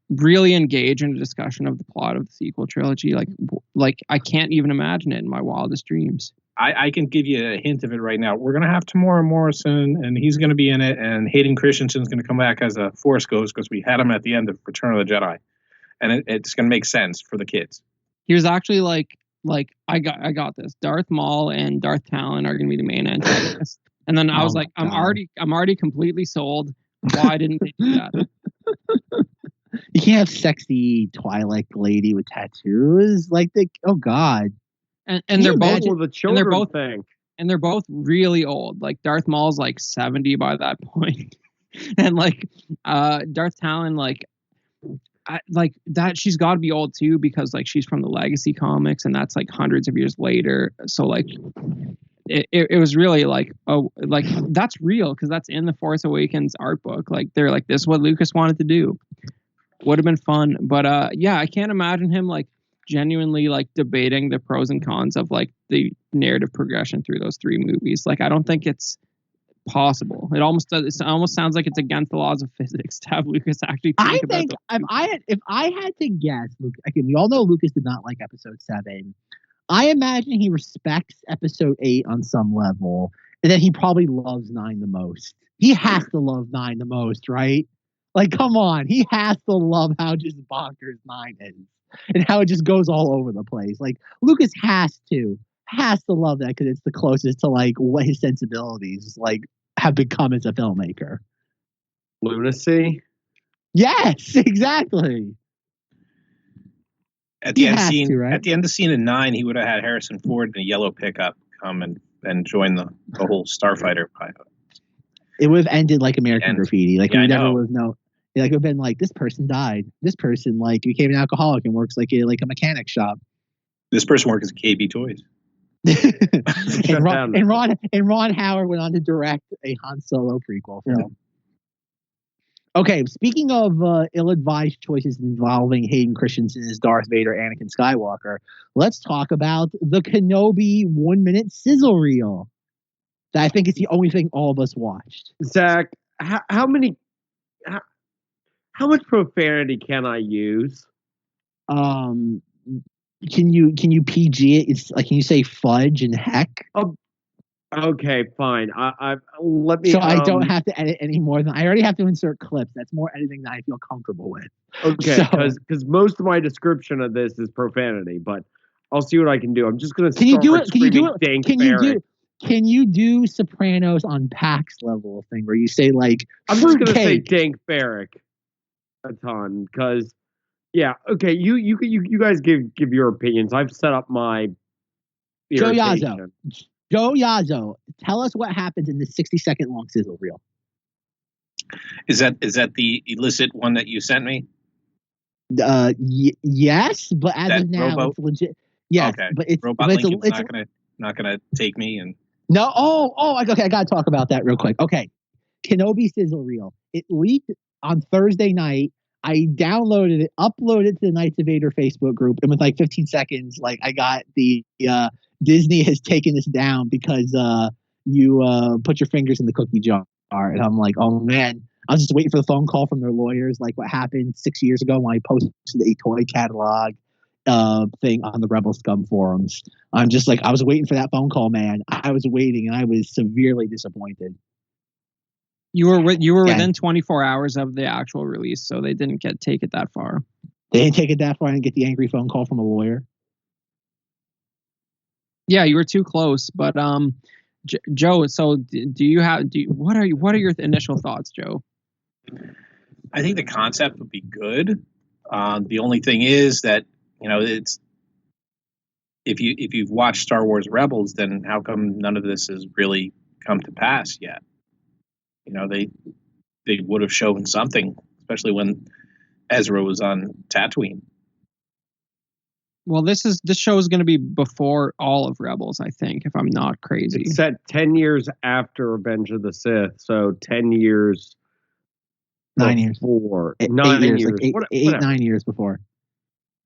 really engage in a discussion of the plot of the sequel trilogy? I can't even imagine it in my wildest dreams. I can give you a hint of it right now. We're going to have Tamora Morrison, and he's going to be in it, and Hayden Christensen's going to come back as a Force Ghost, because we had him at the end of Return of the Jedi, and it's going to make sense for the kids. Here's actually I got this. Darth Maul and Darth Talon are going to be the main antagonists, and then I was I'm already completely sold. Why didn't they do that? You can't have sexy Twilight lady with tattoos oh God. And they're both the children thing. And they're both really old. Darth Maul's 70 by that point. And Darth Talon like that she's got to be old too, because like she's from the Legacy comics, and that's like hundreds of years later. So like it was really like, oh, like that's real, because that's in the Force Awakens art book. Like they're like, this is what Lucas wanted to do. Would have been fun, but yeah, I can't imagine him like genuinely like debating the pros and cons of like the narrative progression through those three movies. Like I don't think it's possible. It almost sounds like it's against the laws of physics to have Lucas actually think about think if I had to guess, Luke, again, we all know Lucas did not like episode 7. I imagine he respects episode 8 on some level, and then he probably loves 9 the most. He has to love 9 the most, right? Like, come on, he has to love how just bonkers 9 is, and how it just goes all over the place. Like Lucas has to love that, because it's the closest to like what his sensibilities like have become as a filmmaker. Lunacy. Yes, exactly. At the end of scene in 9, he would have had Harrison Ford in a yellow pickup come and join the whole Starfighter pilot. It would have ended like American Graffiti. Like we never would have known. Like it would have been like, this person died. This person like became an alcoholic and works like a mechanic shop. This person works at KB Toys. and Ron Howard went on to direct a Han Solo prequel film. Yeah. Okay, speaking of ill-advised choices involving Hayden Christensen as Darth Vader, Anakin Skywalker, let's talk about the Kenobi 1-minute sizzle reel. That I think is the only thing all of us watched. Zach, how much profanity can I use? Can you PG it? It's like, can you say fudge and heck? Oh, okay, fine. I let me. So I don't have to edit any more than I already have to insert clips. That's more editing that I feel comfortable with. Okay, because most of my description of this is profanity, but I'll see what I can do. I'm just gonna. Can you do it? Can you do Sopranos on PAX level thing where you say like? I'm just gonna say Dank Barrack a ton, because yeah, okay. You guys give your opinions. I've set up my. Joe Yazzo, tell us what happens in the 60-second long sizzle reel. Is that the illicit one that you sent me? Yes, but as of now, it's legit. Yes, okay. But it's Robot Lincoln's not gonna take me and. No. Okay. I gotta talk about that real quick. Okay, Kenobi sizzle reel. It leaked on Thursday night. I downloaded it, uploaded it to the Knights of Vader Facebook group, and with like 15 seconds, like I got the Disney has taken this down because you put your fingers in the cookie jar, and I'm like, oh man, I was just waiting for the phone call from their lawyers, like what happened 6 years ago when I posted a toy catalog thing on the Rebel Scum forums. I'm just like, I was waiting for that phone call, man. I was waiting, and I was severely disappointed. You were within 24 hours of the actual release, so they didn't take it that far. They didn't take it that far and get the angry phone call from a lawyer. Yeah, you were too close. But Joe, so what are your initial thoughts, Joe? I think the concept would be good. The only thing is that it's if you've watched Star Wars Rebels, then how come none of this has really come to pass yet? They would have shown something, especially when Ezra was on Tatooine. Well, this show is going to be before all of Rebels, I think, if I'm not crazy. It's set 10 years after Revenge of the Sith, so 10 years. 9 years. Before. 9 years. Like 9 years before.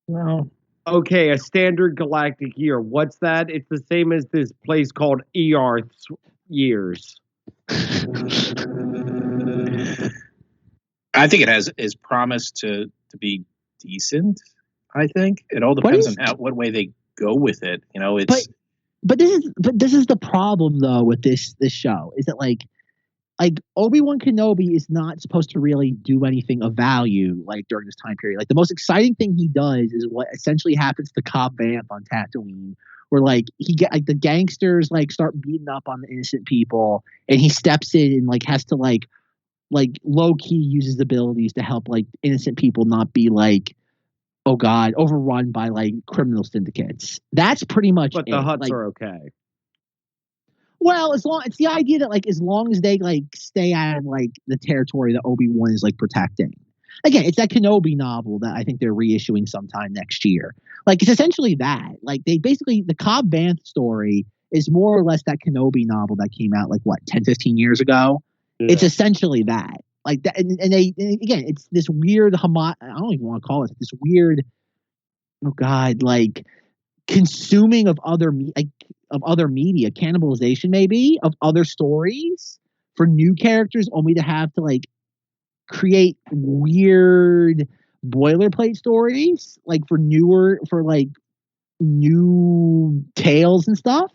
No. Okay, a standard galactic year. What's that? It's the same as this place called Earth's years. I think it has promise to be decent. I think it all depends on what way they go with it. It's. But this is the problem though with this show, is that like Obi-Wan Kenobi is not supposed to really do anything of value like during this time period. Like the most exciting thing he does is what essentially happens to Cobb Vanth on Tatooine, where like he get like the gangsters like start beating up on the innocent people, and he steps in and like has to like low key uses abilities to help like innocent people not be like, oh god, overrun by like criminal syndicates. That's pretty much But the Hutts are okay. Well, it's the idea that like as long as they like stay out of like the territory that Obi-Wan is like protecting. again, it's that Kenobi novel that I think they're reissuing sometime next year. Like, it's essentially that. Like, they basically, the Cobb Vanth story is more or less that Kenobi novel that came out, like, what, 10, 15 years ago? Yeah. It's essentially that. Like, that, and again, it's this weird, I don't even want to call it, this weird, oh, God, like, consuming of other media, cannibalization, maybe, of other stories for new characters, only to have to, like, create weird boilerplate stories like for new tales and stuff.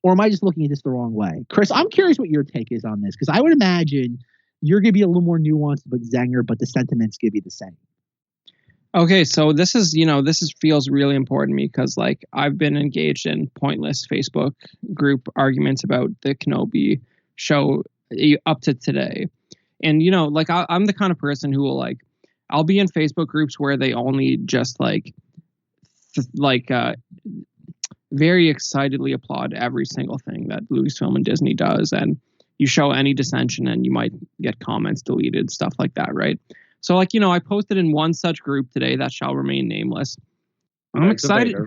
Or am I just looking at this the wrong way? Chris, I'm curious what your take is on this, because I would imagine you're going to be a little more nuanced but Zenger, but the sentiments give you the same. Okay, so this feels really important to me because, like, I've been engaged in pointless Facebook group arguments about the Kenobi show up to today. And, like, I'm the kind of person who will, like, I'll be in Facebook groups where they only just, very excitedly applaud every single thing that Lucasfilm and Disney does. And you show any dissension and you might get comments deleted, stuff like that, right? So, like, I posted in one such group today that shall remain nameless. I'm excited.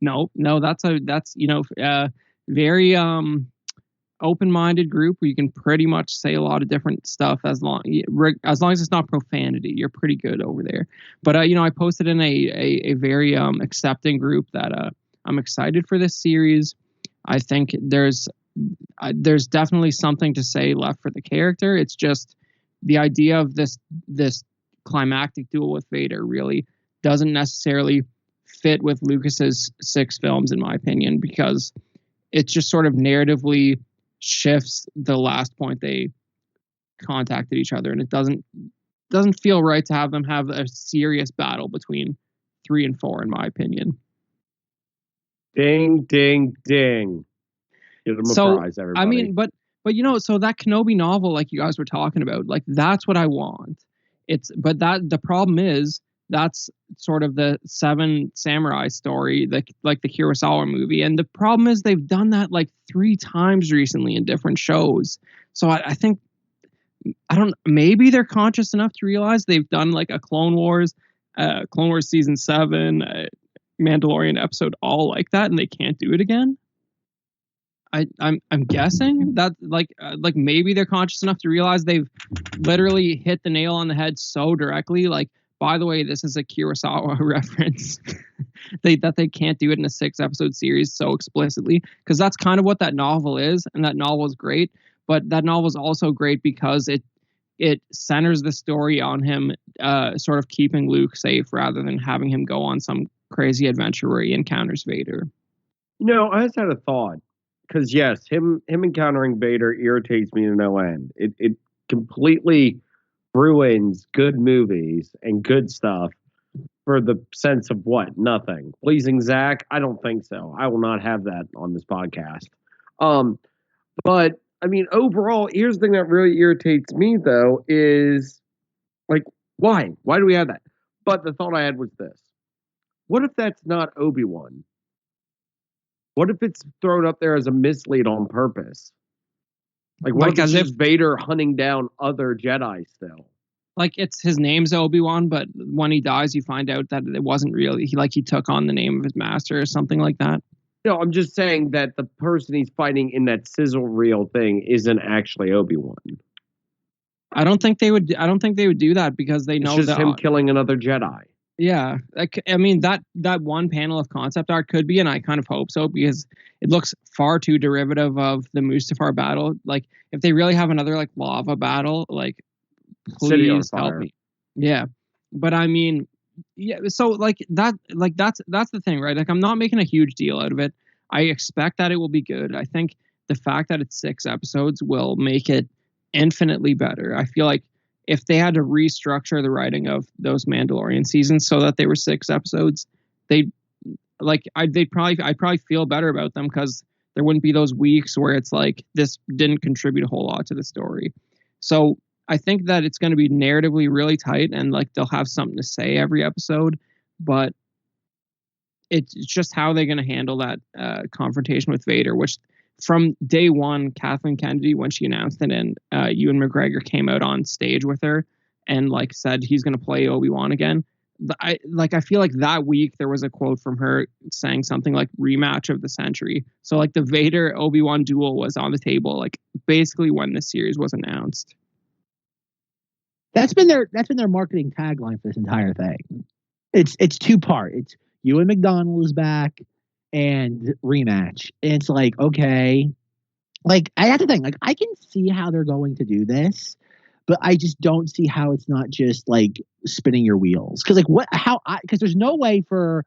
No, that's very open-minded group where you can pretty much say a lot of different stuff as long as it's not profanity. You're pretty good over there. But I posted in a very accepting group that I'm excited for this series. I think there's definitely something to say left for the character. It's just the idea of this climactic duel with Vader really doesn't necessarily fit with Lucas's 6 films, in my opinion, because it just sort of narratively shifts the last point they contacted each other, and it doesn't feel right to have them have a serious battle between 3 and 4, in my opinion. Ding, ding, ding. Give them a prize, everybody. I mean, but so that Kenobi novel, like you guys were talking about, like, that's what I want. But the problem is that's sort of the 7 Samurai story, like the Kurosawa movie. And the problem is they've done that like 3 times recently in different shows. So I think, maybe they're conscious enough to realize they've done like a Clone Wars season 7, Mandalorian episode, all like that, and they can't do it again. I'm guessing that like maybe they're conscious enough to realize they've literally hit the nail on the head so directly. Like, by the way, this is a Kurosawa reference. that they can't do it in a 6-episode series so explicitly, because that's kind of what that novel is, and that novel is great. But that novel is also great because it centers the story on him sort of keeping Luke safe rather than having him go on some crazy adventure where he encounters Vader. I just had a thought. Because, yes, him encountering Vader irritates me to no end. It completely ruins good movies and good stuff for the sense of what? Nothing. Pleasing Zach? I don't think so. I will not have that on this podcast. But, I mean, overall, here's the thing that really irritates me, though, is, like, why? Why do we have that? But the thought I had was this. What if that's not Obi-Wan? What if it's thrown up there as a mislead on purpose? Like, what if it's just Vader hunting down other Jedi still? Like, it's his name's Obi-Wan, but when he dies, you find out that it wasn't really. He took on the name of his master or something like that. No, I'm just saying that the person he's fighting in that sizzle reel thing isn't actually Obi-Wan. I don't think they would do that because they know it's just him killing another Jedi. Yeah, I mean, that one panel of concept art could be, and I kind of hope so, because it looks far too derivative of the Mustafar battle. Like, if they really have another like lava battle, like, please help me. Yeah, but I mean, yeah. So that's the thing, right? Like, I'm not making a huge deal out of it. I expect that it will be good. I think the fact that it's 6 episodes will make it infinitely better. I feel like if they had to restructure the writing of those Mandalorian seasons so that they were 6 episodes, I'd probably feel better about them, because there wouldn't be those weeks where it's like this didn't contribute a whole lot to the story. So I think that it's going to be narratively really tight, and like they'll have something to say every episode, but it's just how they're going to handle that confrontation with Vader, which from day one, Kathleen Kennedy, when she announced it and Ewan McGregor came out on stage with her, and like said he's going to play Obi-Wan again. I feel like that week there was a quote from her saying something like rematch of the century. So like the Vader Obi-Wan duel was on the table like basically when this series was announced. That's been their marketing tagline for this entire thing. It's two-part. It's Ewan McDonald is back and rematch. And it's like, okay, like I have to think, like I can see how they're going to do this, but I just don't see how it's not just like spinning your wheels. Because like because there's no way for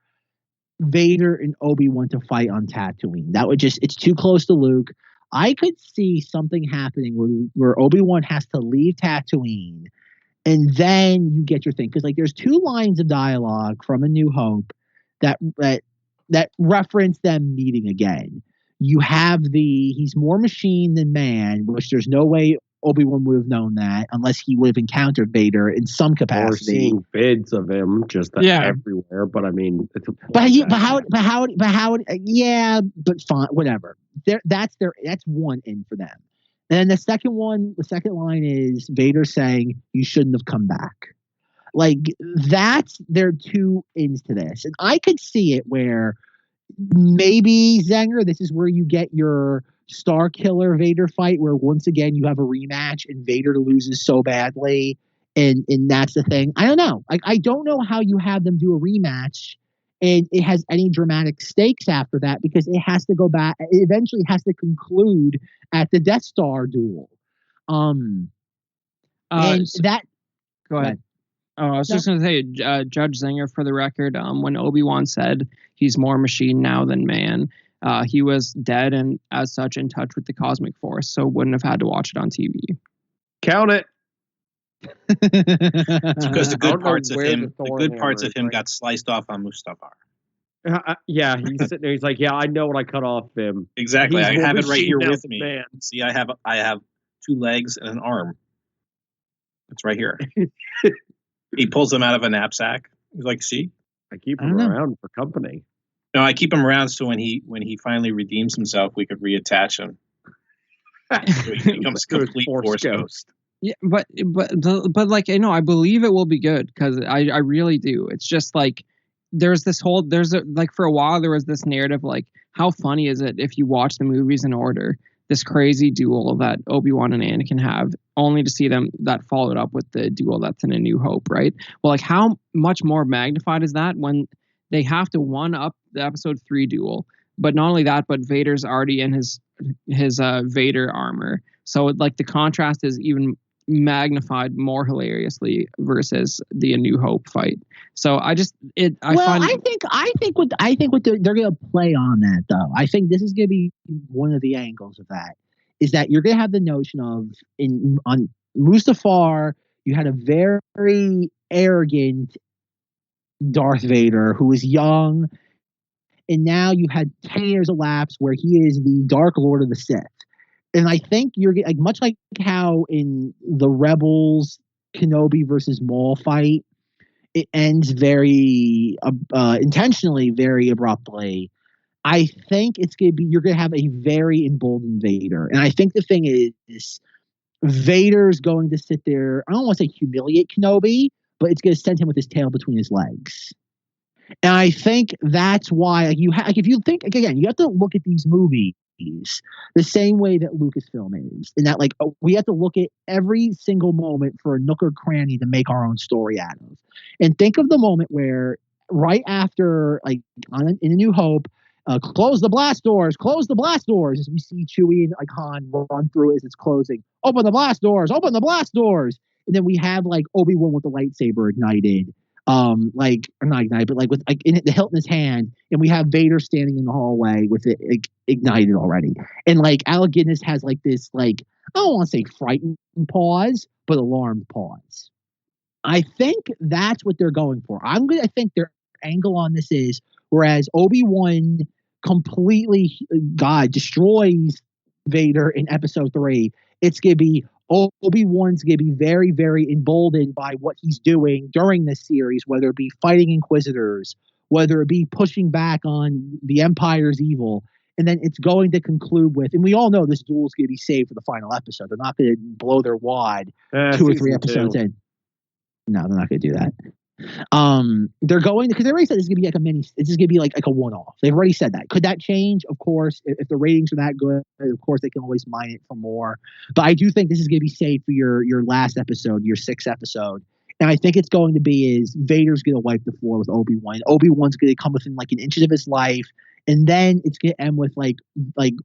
Vader and Obi-Wan to fight on Tatooine. That would it's too close to Luke. I could see something happening where Obi-Wan has to leave Tatooine, and then you get your thing. Because like there's two lines of dialogue from A New Hope that reference them meeting again. You have he's more machine than man, which there's no way Obi-Wan would have known that unless he would have encountered Vader in some capacity. Or seeing vids of him just everywhere. But I mean, it's but fine, whatever. That's one in for them. And then the second line is Vader saying, "You shouldn't have come back." Like that's their two ins to this, and I could see it where maybe Zenger, this is where you get your Star Killer Vader fight, where once again you have a rematch and Vader loses so badly, and that's the thing. I don't know. Like I don't know how you have them do a rematch and it has any dramatic stakes after that, because it has to go back. It eventually has to conclude at the Death Star duel. Go ahead. Oh, I was just going to say, Judge Zenger, for the record, when Obi-Wan said he's more machine now than man, he was dead and as such in touch with the cosmic force, so wouldn't have had to watch it on TV. Count it. It's because the good parts of him got sliced off on Mustafar. Yeah, he's sitting there. He's like, "Yeah, I know what I cut off him." Exactly. I have it right here with me. Man. See, I have 2 legs and an arm. It's right here. He pulls them out of a knapsack. He's like, "See, I keep him around for company." No, I keep him around so when he finally redeems himself, we could reattach him. So he becomes a complete force ghost. Yeah, but like, you know, I believe it will be good, because I really do. It's just like for a while there was this narrative like, how funny is it if you watch the movies in order, this crazy duel that Obi-Wan and Anakin have, only to see them that followed up with the duel that's in A New Hope, right? Well, like how much more magnified is that when they have to one up the episode 3 duel? But not only that, but Vader's already in his Vader armor, so like the contrast is even magnified more hilariously versus the A New Hope fight. So I think what they're going to play on that, though. I think this is going to be one of the angles of that, is that you're going to have the notion of on Mustafar, you had a very arrogant Darth Vader who was young, and now you had 10 years elapsed where he is the Dark Lord of the Sith. And I think you're like, much like how in the Rebels Kenobi versus Maul fight, it ends very intentionally, very abruptly. I think you're going to have a very emboldened Vader. And I think the thing is, Vader's going to sit there, I don't want to say humiliate Kenobi, but it's going to send him with his tail between his legs. And I think that's why if you think, again, you have to look at these movies the same way that Lucasfilm is, in that like we have to look at every single moment for a nook or cranny to make our own story out of. And think of the moment where right after, like in A New Hope, close the blast doors, as we see Chewie and Han run through as it's closing. Open the blast doors. And then we have like Obi-Wan with the lightsaber ignited. Or not ignited, but like with like in the hilt in his hand, and we have Vader standing in the hallway with it ignited already. And like Alec Guinness has like this, like, I don't want to say frightened pause, but alarmed pause. I think that's what they're going for. I think their angle on this is, whereas Obi-Wan completely destroys Vader in episode 3, it's gonna be Obi-Wan's going to be very, very emboldened by what he's doing during this series, whether it be fighting Inquisitors, whether it be pushing back on the Empire's evil. And then it's going to conclude with, and we all know this duel is going to be saved for the final episode. They're not going to blow their wad 2 or 3 episodes in. No, they're not going to do that. They're going because they already said this is going to be like a mini. It's just going to be like a one-off. They've already said that. Could that change? Of course, if the ratings are that good, of course they can always mine it for more. But I do think this is going to be saved for your last episode, your 6th episode. And I think it's going to be is Vader's going to wipe the floor with Obi-Wan. Obi-Wan's going to come within like an inches of his life, and then it's going to end with like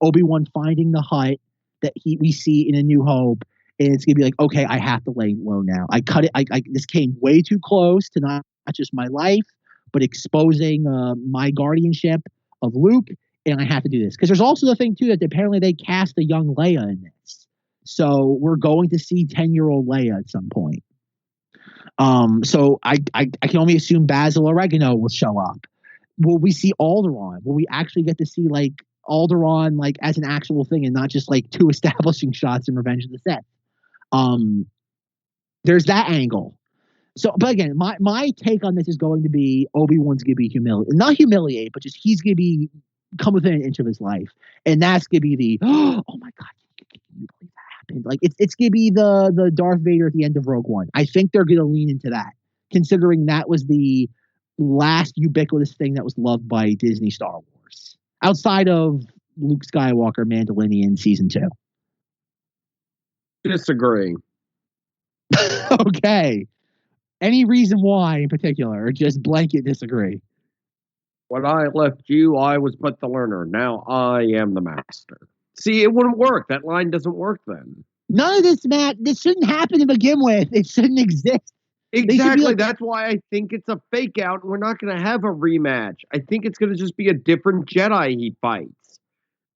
Obi-Wan finding the hut that we see in A New Hope. And it's gonna be like, okay, I have to lay low now. I cut it. This came way too close to not just my life, but exposing my guardianship of Luke, and I have to do this because there's also the thing too that apparently they cast a young Leia in this, so we're going to see 10-year-old Leia at some point. So I can only assume Basil Oregano will show up. Will we see Alderaan? Will we actually get to see like Alderaan like as an actual thing and not just like 2 establishing shots in Revenge of the Sith? There's that angle. So, but again, my take on this is going to be Obi-Wan's going to be not humiliated, but just he's going to be come within an inch of his life, and that's going to be the oh my god, can you believe that happened? Like it's going to be the Darth Vader at the end of Rogue One. I think they're going to lean into that, considering that was the last ubiquitous thing that was loved by Disney Star Wars outside of Luke Skywalker Mandalorian season 2. Disagreeing. Okay. Any reason why in particular, or just blanket disagree? When I left you, I was but the learner. Now I am the master. See, it wouldn't work. That line doesn't work then. None of this, Matt. This shouldn't happen to begin with. It shouldn't exist. Exactly. Like, that's why I think it's a fake out, and we're not going to have a rematch. I think it's going to just be a different Jedi he fights.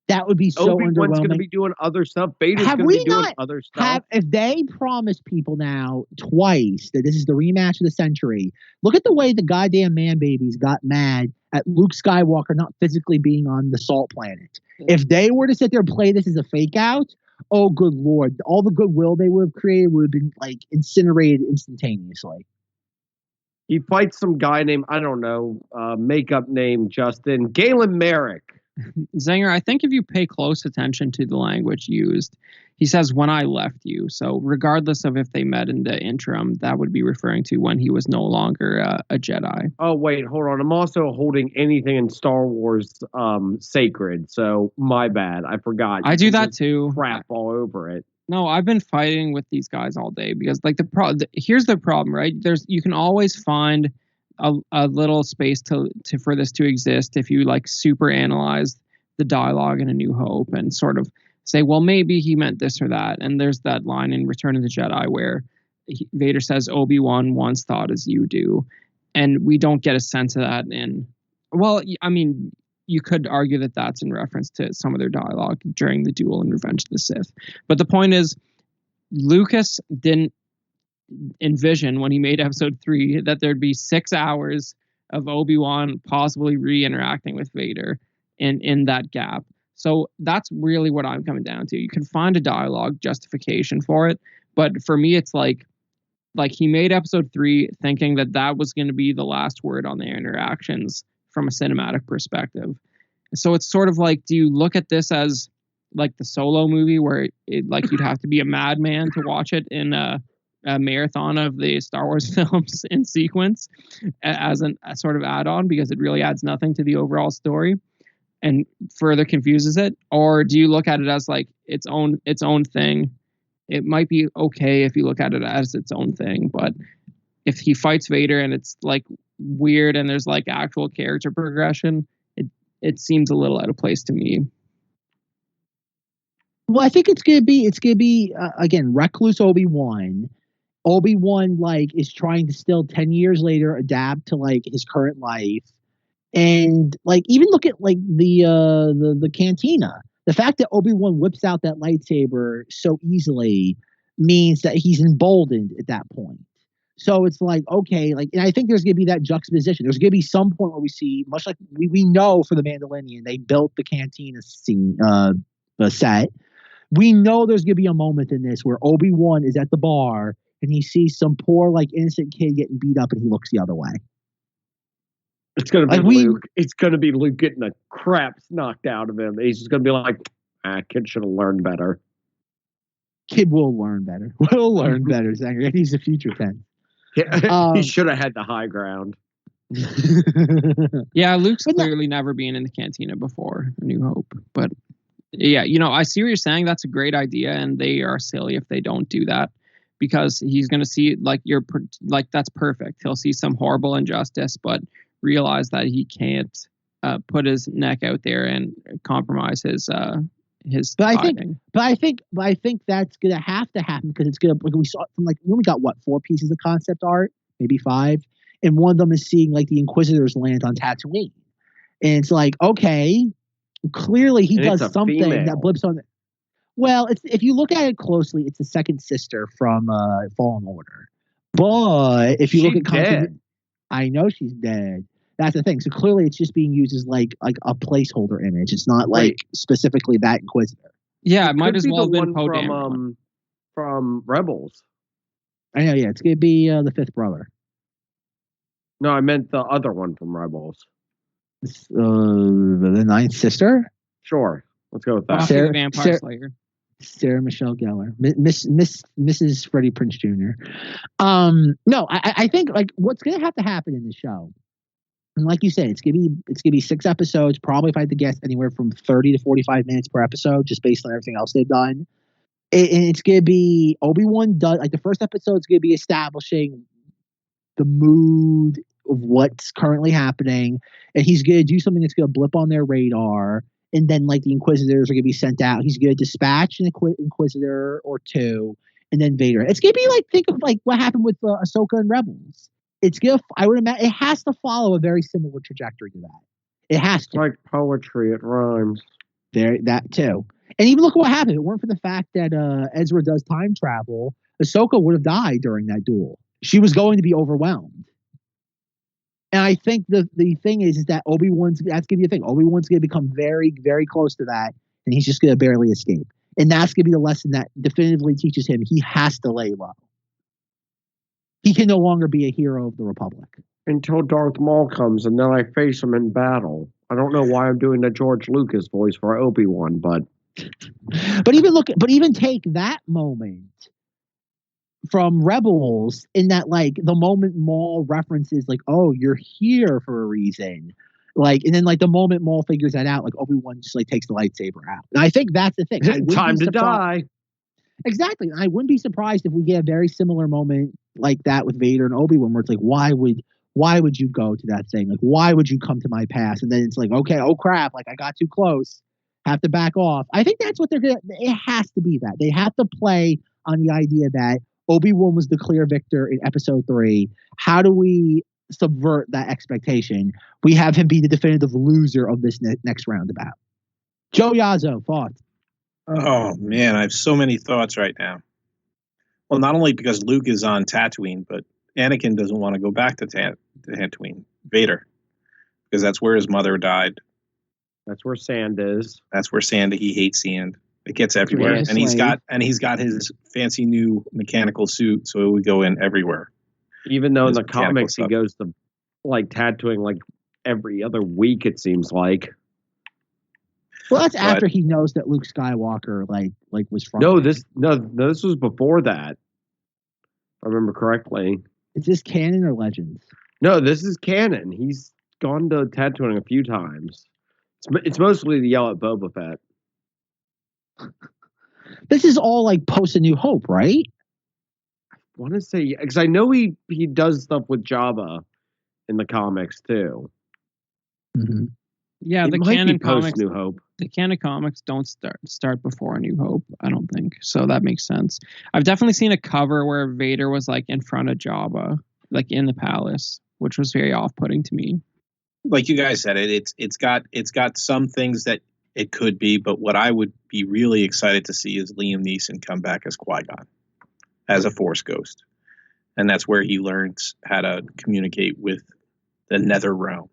That would be so underwhelming. Obi-Wan's going to be doing other stuff. Vader's going to be doing other stuff. If they promise people now twice that this is the rematch of the century, look at the way the goddamn man babies got mad at Luke Skywalker not physically being on the salt planet. If they were to sit there and play this as a fake out, oh good lord, all the goodwill they would have created would have been like incinerated instantaneously. He fights some guy named, I don't know, makeup name Justin, Galen Merrick. Zenger, I think if you pay close attention to the language used, he says, when I left you. So regardless of if they met in the interim, that would be referring to when he was no longer a Jedi. Oh, wait, hold on. I'm also holding anything in Star Wars sacred. So my bad. I forgot. I do that too. Crap all over it. No, I've been fighting with these guys all day because like here's the problem, right? You can always find a little space for this to exist if you like super analyze the dialogue in A New Hope and sort of say, well, maybe he meant this or that. And there's that line in Return of the Jedi where Vader says, Obi-Wan once thought as you do. And we don't get a sense of that well, I mean, you could argue that that's in reference to some of their dialogue during the duel in Revenge of the Sith. But the point is, Lucas didn't envision when he made episode 3 that there'd be 6 hours of Obi-Wan possibly re-interacting with Vader in that gap. So that's really what I'm coming down to. You can find a dialogue justification for it, but for me it's like he made episode 3 thinking that was going to be the last word on their interactions from a cinematic perspective. So it's sort of like, do you look at this as like the Solo movie where like you'd have to be a madman to watch it in a marathon of the Star Wars films in sequence as a sort of add-on because it really adds nothing to the overall story and further confuses it? Or do you look at it as like its own thing? It might be okay if you look at it as its own thing, but if he fights Vader and it's like weird and there's like actual character progression, it seems a little out of place to me. Well, I think it's gonna be again, recluse Obi-Wan. Obi-Wan like is trying to still 10 years later adapt to like his current life, and like even look at like the cantina. The fact that Obi-Wan whips out that lightsaber so easily means that he's emboldened at that point. So it's like, okay, like, and I think there's going to be that juxtaposition. There's going to be some point where we see, much like we know for the Mandalorian, they built the cantina scene, the set. We know there's going to be a moment in this where Obi-Wan is at the bar and he sees some poor, like, innocent kid getting beat up and he looks the other way. It's going to be Luke. It's going to be Luke getting the crap knocked out of him. He's just going to be like, kid should have learned better. Kid will learn better. Will learn better, Zenger. He's a future tense. He should have had the high ground. Yeah, Luke's clearly never been in the cantina before A New Hope. But yeah, I see what you're saying. That's a great idea, and they are silly if they don't do that, because he's going to see that's perfect. He'll see some horrible injustice, but realize that he can't put his neck out there and compromise his. But I think that's gonna have to happen, because it's gonna. We saw it from we only got 4 pieces of concept art, maybe 5, and one of them is seeing the Inquisitors land on Tatooine, and it's okay, clearly he does something that blips on. Well, if you look at it closely, it's the second sister from Fallen Order, but if you look at I know she's dead. That's the thing. So clearly, it's just being used as a placeholder image. It's not specifically that Inquisitor. Yeah, it might as well have been Poe Dameron from Rebels. I know. Yeah, it's gonna be the 5th brother. No, I meant the other one from Rebels. The 9th sister. Sure, let's go with that. Sarah, Vampire Slayer. Sarah Michelle Gellar, Mrs. Freddie Prinze Jr. No, I think what's gonna have to happen in the show. And like you said, it's gonna be 6 episodes. Probably, if I had to guess, anywhere from 30 to 45 minutes per episode, just based on everything else they've done. And it's gonna be Obi-Wan does the first episode's gonna be establishing the mood of what's currently happening, and he's gonna do something that's gonna blip on their radar. And then the Inquisitors are gonna be sent out. He's gonna dispatch an Inquisitor or 2, and then Vader. It's gonna be think of what happened with Ahsoka and Rebels. It's gonna. I would imagine it has to follow a very similar trajectory to that. It has to. Like poetry, it rhymes. That too. And even look at what happened. If it weren't for the fact that Ezra does time travel, Ahsoka would have died during that duel. She was going to be overwhelmed. And I think the thing is that Obi-Wan's. That's gonna be the thing. Obi-Wan's gonna become very, very close to that, and he's just gonna barely escape. And that's gonna be the lesson that definitively teaches him he has to lay low. He can no longer be a hero of the Republic. Until Darth Maul comes, and then I face him in battle. I don't know why I'm doing the George Lucas voice for Obi-Wan, but even take that moment from Rebels, in that the moment Maul references oh, you're here for a reason. And then the moment Maul figures that out, Obi-Wan just takes the lightsaber out. And I think that's the thing. Time to die. Exactly. And I wouldn't be surprised if we get a very similar moment like that with Vader and Obi-Wan, where it's why would you go to that thing? Why would you come to my pass? And then it's okay, oh crap, I got too close. Have to back off. I think that's what they're gonna. It has to be that. They have to play on the idea that Obi-Wan was the clear victor in episode 3. How do we subvert that expectation? We have him be the definitive loser of this next roundabout. Joe Yazzo, thoughts? Oh man, I have so many thoughts right now. Well, not only because Luke is on Tatooine, but Anakin doesn't want to go back to Tatooine. Vader, because that's where his mother died. That's where sand is. That's where sand. He hates sand. It gets everywhere, and he's got his fancy new mechanical suit, so it would go in everywhere. Even though in the comics he goes to Tatooine every other week, it seems like. Well, that's after he knows that Luke Skywalker was from. No, this was before that. If I remember correctly. Is this canon or Legends? No, this is canon. He's gone to Tatooine a few times. It's mostly the yell at Boba Fett. This is all post A New Hope, right? I want to say, because I know he does stuff with Jabba in the comics too. Mm-hmm. Yeah, it the might canon be post comics. New Hope. The canon comics don't start before A New Hope, I don't think. So that makes sense. I've definitely seen a cover where Vader was in front of Jabba, in the palace, which was very off-putting to me. Like you guys said, it's got some things that it could be, but what I would be really excited to see is Liam Neeson come back as Qui-Gon, as a Force ghost, and that's where he learns how to communicate with the Nether Realm.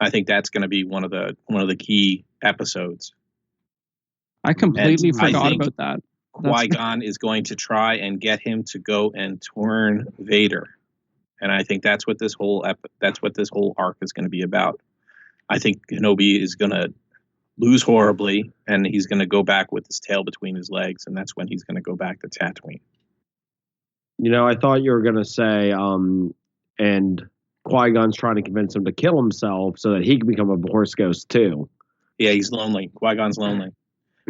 I think that's going to be one of the key episodes. I completely forgot about that. Qui-Gon is going to try and get him to go and turn Vader, and I think that's what this whole arc is going to be about. I think Kenobi is going to lose horribly, and he's going to go back with his tail between his legs, and that's when he's going to go back to Tatooine. I thought you were gonna say, and Qui-Gon's trying to convince him to kill himself so that he can become a Force ghost too. Yeah, he's lonely. Qui-Gon's lonely.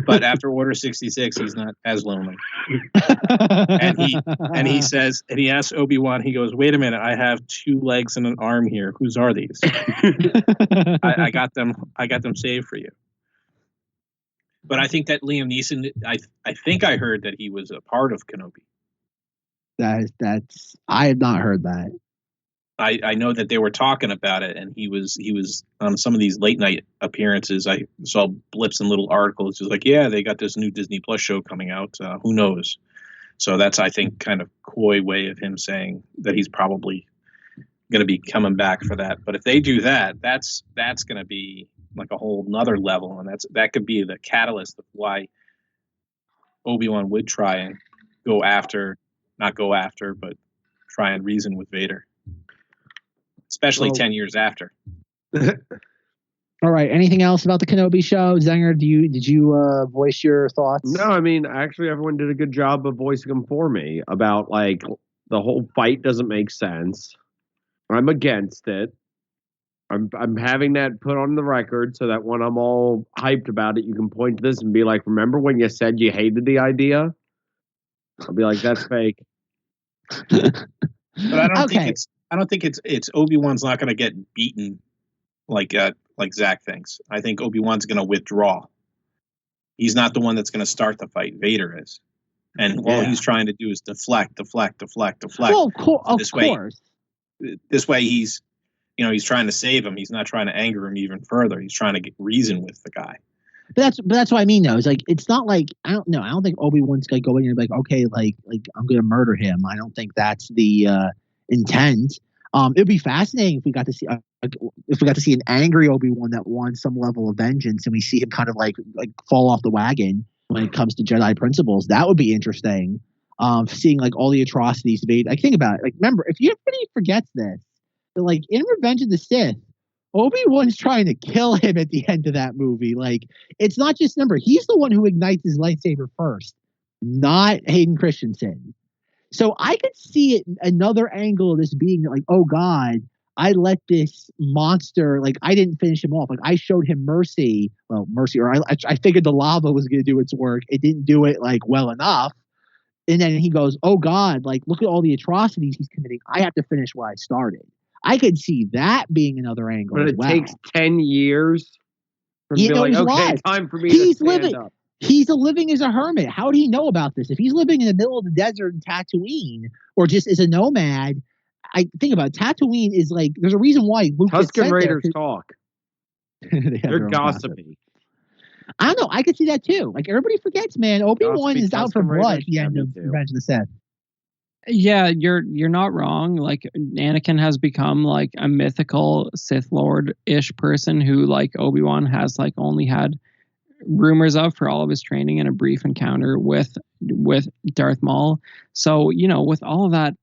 But after Order 66, he's not as lonely. and he says, and he asks Obi-Wan, he goes, "Wait a minute, I have 2 legs and an arm here. Whose are these?" I got them saved for you. But I think that Liam Neeson, I think I heard that he was a part of Kenobi. I have not heard that. I know that they were talking about it, and he was on some of these late night appearances. I saw blips and little articles. Just like, yeah, they got this new Disney Plus show coming out. Who knows? So that's, I think, kind of coy way of him saying that he's probably going to be coming back for that. But if they do that, that's going to be like a whole nother level, and that could be the catalyst of why Obi-Wan would try and not go after, but try and reason with Vader. Especially 10 years after. All right. Anything else about the Kenobi show? Zenger, did you voice your thoughts? No, I mean, actually, everyone did a good job of voicing them for me about, like, the whole fight doesn't make sense. I'm against it. I'm having that put on the record so that when I'm all hyped about it, you can point to this and be like, remember when you said you hated the idea? I'll be like, that's fake. But I don't think it's Obi-Wan's not going to get beaten like Zach thinks. I think Obi-Wan's going to withdraw. He's not the one that's going to start the fight. Vader is. And all he's trying to do is deflect. Well, of course. This way he's trying to save him. He's not trying to anger him even further. He's trying to reason with the guy. But that's what I mean, though. It's like, it's not like, I don't know. I don't think Obi-Wan's going to go in and be like, okay, like I'm going to murder him. I don't think that's the intent. It'd be fascinating if we got to see an angry Obi-Wan that wants some level of vengeance, and we see him kind of like fall off the wagon when it comes to Jedi principles. That would be interesting. Seeing like all the atrocities Vader. Like, think about it. Like, remember, if everybody forgets this, that like in Revenge of the Sith, Obi-Wan's trying to kill him at the end of that movie. Like, it's not just he's the one who ignites his lightsaber first, not Hayden Christensen. So I could see it another angle of this being like, oh God, I let this monster, like I didn't finish him off. Like I showed him mercy, or I figured the lava was going to do its work. It didn't do it like well enough. And then he goes, oh God, like look at all the atrocities he's committing. I have to finish what I started. I could see that being another angle. But as it well. takes 10 years for him to be like, okay, alive. Time for me to stand up. He's living as a hermit. How do he know about this? If he's living in the middle of the desert in Tatooine, or just as a nomad, I think about it, Tatooine is like, there's a reason why Luke Tusken Raiders talk. They're gossipy. I don't know. I could see that too. Like everybody forgets, man. Obi-Wan is out for blood at the end of Revenge of the Sith. Yeah, you're not wrong. Like Anakin has become like a mythical Sith Lord-ish person who like Obi-Wan has like only had rumors of for all of his training and a brief encounter with Darth Maul. So, with all of that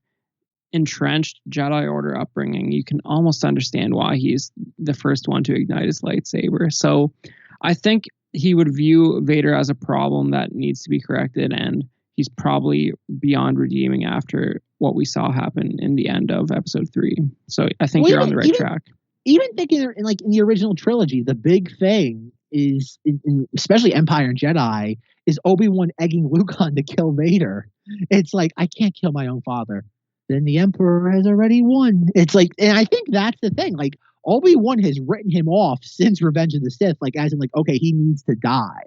entrenched Jedi Order upbringing, you can almost understand why he's the first one to ignite his lightsaber. So I think he would view Vader as a problem that needs to be corrected, and he's probably beyond redeeming after what we saw happen in the end of Episode 3. So I think you're on the right track. Even thinking in the original trilogy, the big thing is, especially Empire and Jedi, is Obi-Wan egging Luke on to kill Vader. It's like, I can't kill my own father. Then the Emperor has already won. It's like, and I think that's the thing. Like, Obi-Wan has written him off since Revenge of the Sith, like, as in, like, okay, he needs to die.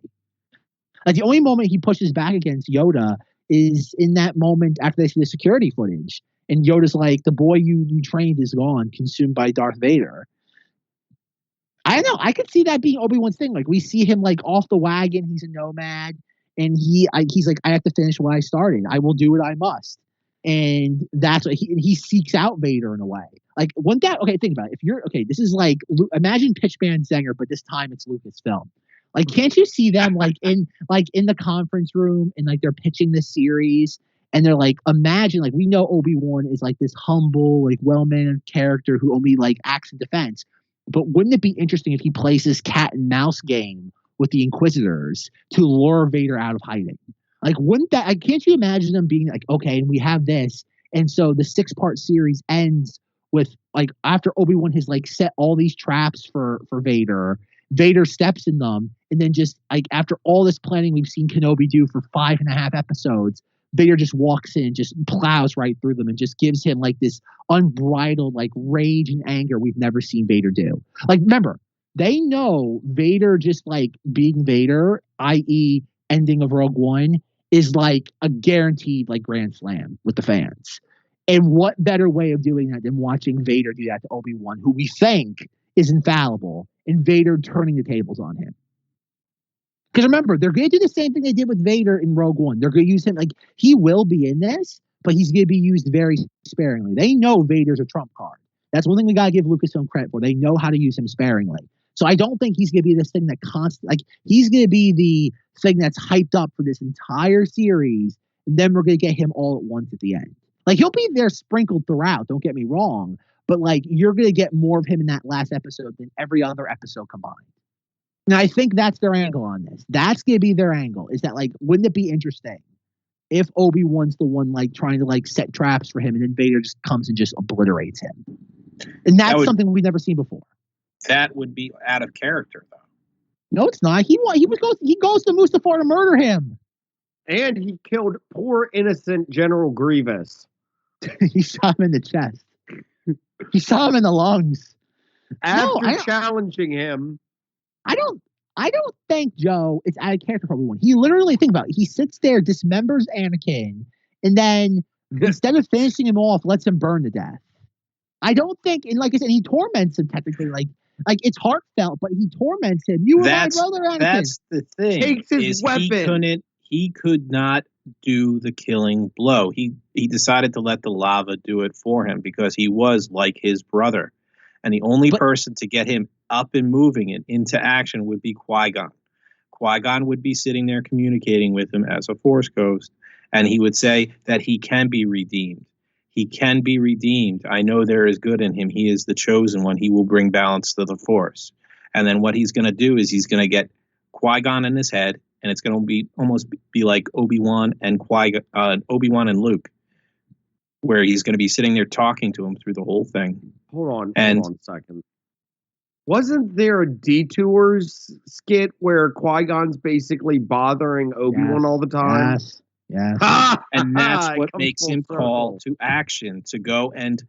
Like, the only moment he pushes back against Yoda is in that moment after they see the security footage. And Yoda's like, the boy you trained is gone, consumed by Darth Vader. I don't know. I could see that being Obi-Wan's thing. Like, we see him like off the wagon. He's a nomad, and he's like, I have to finish what I started. I will do what I must, and that's what he seeks out Vader in a way. Like, one that think about it. If you're this is like, imagine Pitchman Zenger, but this time it's Lucasfilm. Like, can't you see them like in the conference room and like they're pitching this series, and they're like, imagine, like, we know Obi-Wan is like this humble, like well-mannered character who only like acts in defense. But wouldn't it be interesting if he plays this cat and mouse game with the Inquisitors to lure Vader out of hiding? Like, wouldn't that? Can't you imagine them being like, okay, and we have this, And so the 6-part series ends with like after Obi-Wan has like set all these traps for Vader, Vader steps in them, and then just like after all this planning we've seen Kenobi do for 5.5 episodes, Vader just walks in, just plows right through them, and just gives him like this unbridled like rage and anger we've never seen Vader do. Like, remember, they know Vader just like being Vader, i.e., ending of Rogue One, is like a guaranteed like grand slam with the fans. And what better way of doing that than watching Vader do that to Obi-Wan, who we think is infallible, and Vader turning the tables on him. Because remember, they're going to do the same thing they did with Vader in Rogue One. They're going to use him like he will be in this, but he's going to be used very sparingly. They know Vader's a trump card. That's one thing we got to give Lucasfilm credit for. They know how to use him sparingly. So I don't think he's going to be this thing that he's going to be the thing that's hyped up for this entire series, and then we're going to get him all at once at the end. Like, he'll be there sprinkled throughout, don't get me wrong, but like you're going to get more of him in that last episode than every other episode combined. And I think that's their angle on this. That's going to be their angle, is that like, wouldn't it be interesting if Obi-Wan's the one like trying to like set traps for him, and then Vader just comes and just obliterates him? And that's something we've never seen before. That would be out of character, though. No, it's not. He goes to Mustafar to murder him. And he killed poor innocent General Grievous. He shot him in the chest. He shot him in the lungs. After challenging him. I don't think, Joe, it's out of character for Obi-Wan. He literally, think about it, he sits there, dismembers Anakin, and then instead of finishing him off, lets him burn to death. I don't think, and like I said, he torments him technically, like it's heartfelt, but he torments him. You were my brother, Anakin. That's the thing. Takes his weapon. He could not do the killing blow. He decided to let the lava do it for him because he was like his brother. And the only person to get him up and moving and into action would be Qui-Gon. Qui-Gon would be sitting there communicating with him as a Force ghost, and he would say that he can be redeemed. He can be redeemed. I know there is good in him. He is the chosen one. He will bring balance to the Force. And then what he's going to do is he's going to get Qui-Gon in his head, and it's going to be almost be like Obi-Wan and Obi-Wan and Luke, where he's going to be sitting there talking to him through the whole thing. Hold on a second. Wasn't there a Detours skit where Qui-Gon's basically bothering Obi-Wan all the time? Yes. And that's what makes him call to action, to go and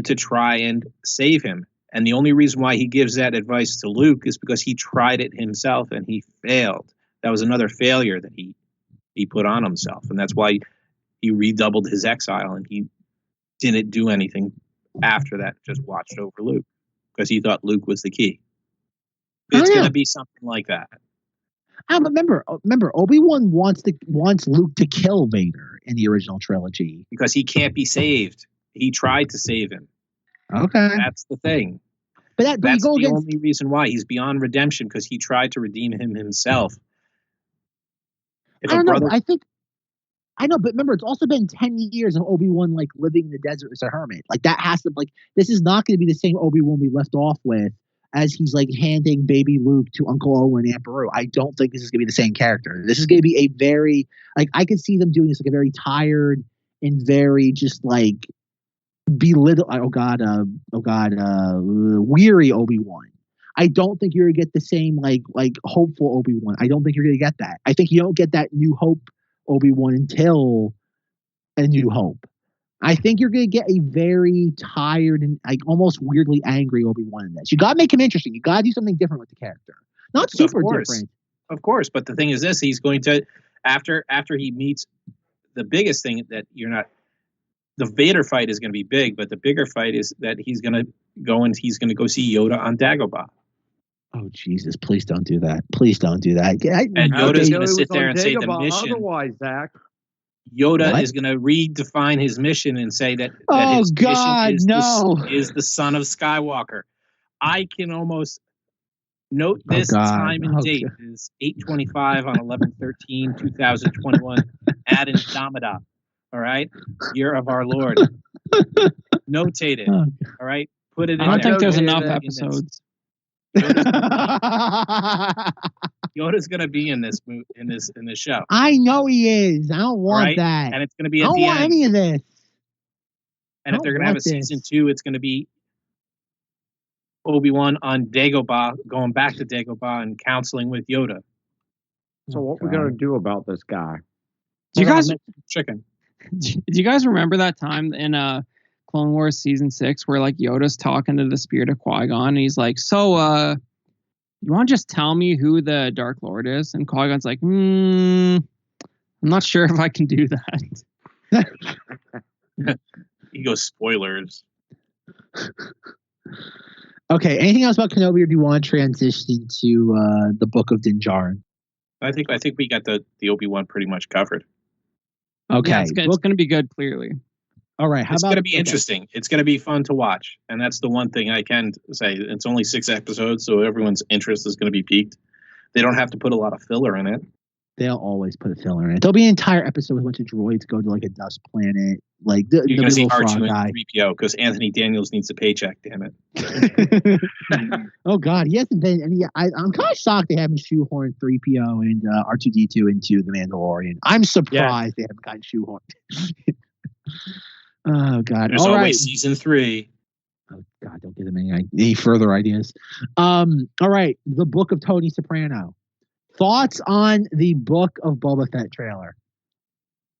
to try and save him. And the only reason why he gives that advice to Luke is because he tried it himself and he failed. That was another failure that he put on himself. And that's why he redoubled his exile, and he didn't do anything after that, just watched over Luke because he thought Luke was the key. It's going to be something like that. But remember, Obi-Wan wants Luke to kill Vader in the original trilogy because he can't be saved. He tried to save him. Okay, that's the thing. But that's the only reason why he's beyond redemption, because he tried to redeem him himself. I know, but remember, it's also been 10 years of Obi-Wan like living in the desert as a hermit. Like that has to this is not going to be the same Obi-Wan we left off with as he's like handing baby Luke to Uncle Owen and Aunt Beru. I don't think this is going to be the same character. This is going to be a very I could see them doing this like a very tired and very just like belittle. Weary Obi-Wan. I don't think you're going to get the same like hopeful Obi-Wan. I don't think you're going to get that. I think you don't get that New Hope Obi-Wan until A New Hope. I think you're going to get a very tired and like almost weirdly angry Obi-Wan in this. You got to make him interesting. You got to do something different with the character. Not super different. Of course, but the thing is this, he's going to, after he meets the biggest thing that the Vader fight is going to be big, but the bigger fight is that he's going to go see Yoda on Dagobah. Oh, Jesus, please don't do that. Please don't do that. And Yoda's going to sit there and say the mission. Otherwise, Zach. Yoda is going to redefine his mission and say that his mission is the son of Skywalker. I can almost note this time and date is 8/25 on 11/13/2021 Ad Inspiriority. All right, year of our Lord. Notate it. All right, put it in. I don't think there's enough episodes. Yoda's gonna be in this show. I know he is. I don't want right? that. And it's gonna be I at don't the want end. any of this. And if they're gonna have a season 2, it's gonna be Obi-Wan on Dagobah, going back to Dagobah and counseling with Yoda. So what we're gonna do about this guy? Do you guys chicken? Do you guys remember that time in Clone Wars season 6 where like Yoda's talking to the spirit of Qui-Gon and he's like, "So, you want to just tell me who the Dark Lord is?" And Qui-Gon's like, I'm not sure if I can do that. He goes, spoilers. Okay, anything else about Kenobi, or do you want to transition to the Book of Din Djarin? I think we got the Obi-Wan pretty much covered. Okay, yeah, it's going to be good. Clearly, all right. It's going to be interesting. It's going to be fun to watch, and that's the one thing I can say. It's only 6 episodes, so everyone's interest is going to be piqued. They don't have to put a lot of filler in it. They'll always put a filler in it. There'll be an entire episode with a bunch of droids go to like a dust planet, like the You're going to see little R2 frog guy. and 3PO because Anthony Daniels needs a paycheck. Damn it! Oh God, he hasn't been. And I'm kind of shocked they haven't shoehorned 3PO and R2D2 into the Mandalorian. I'm surprised they haven't gotten shoehorned. Oh God, there's always season 3. Oh God, don't give them any further ideas. All right, the Book of Tony Soprano. Thoughts on the Book of Boba Fett trailer?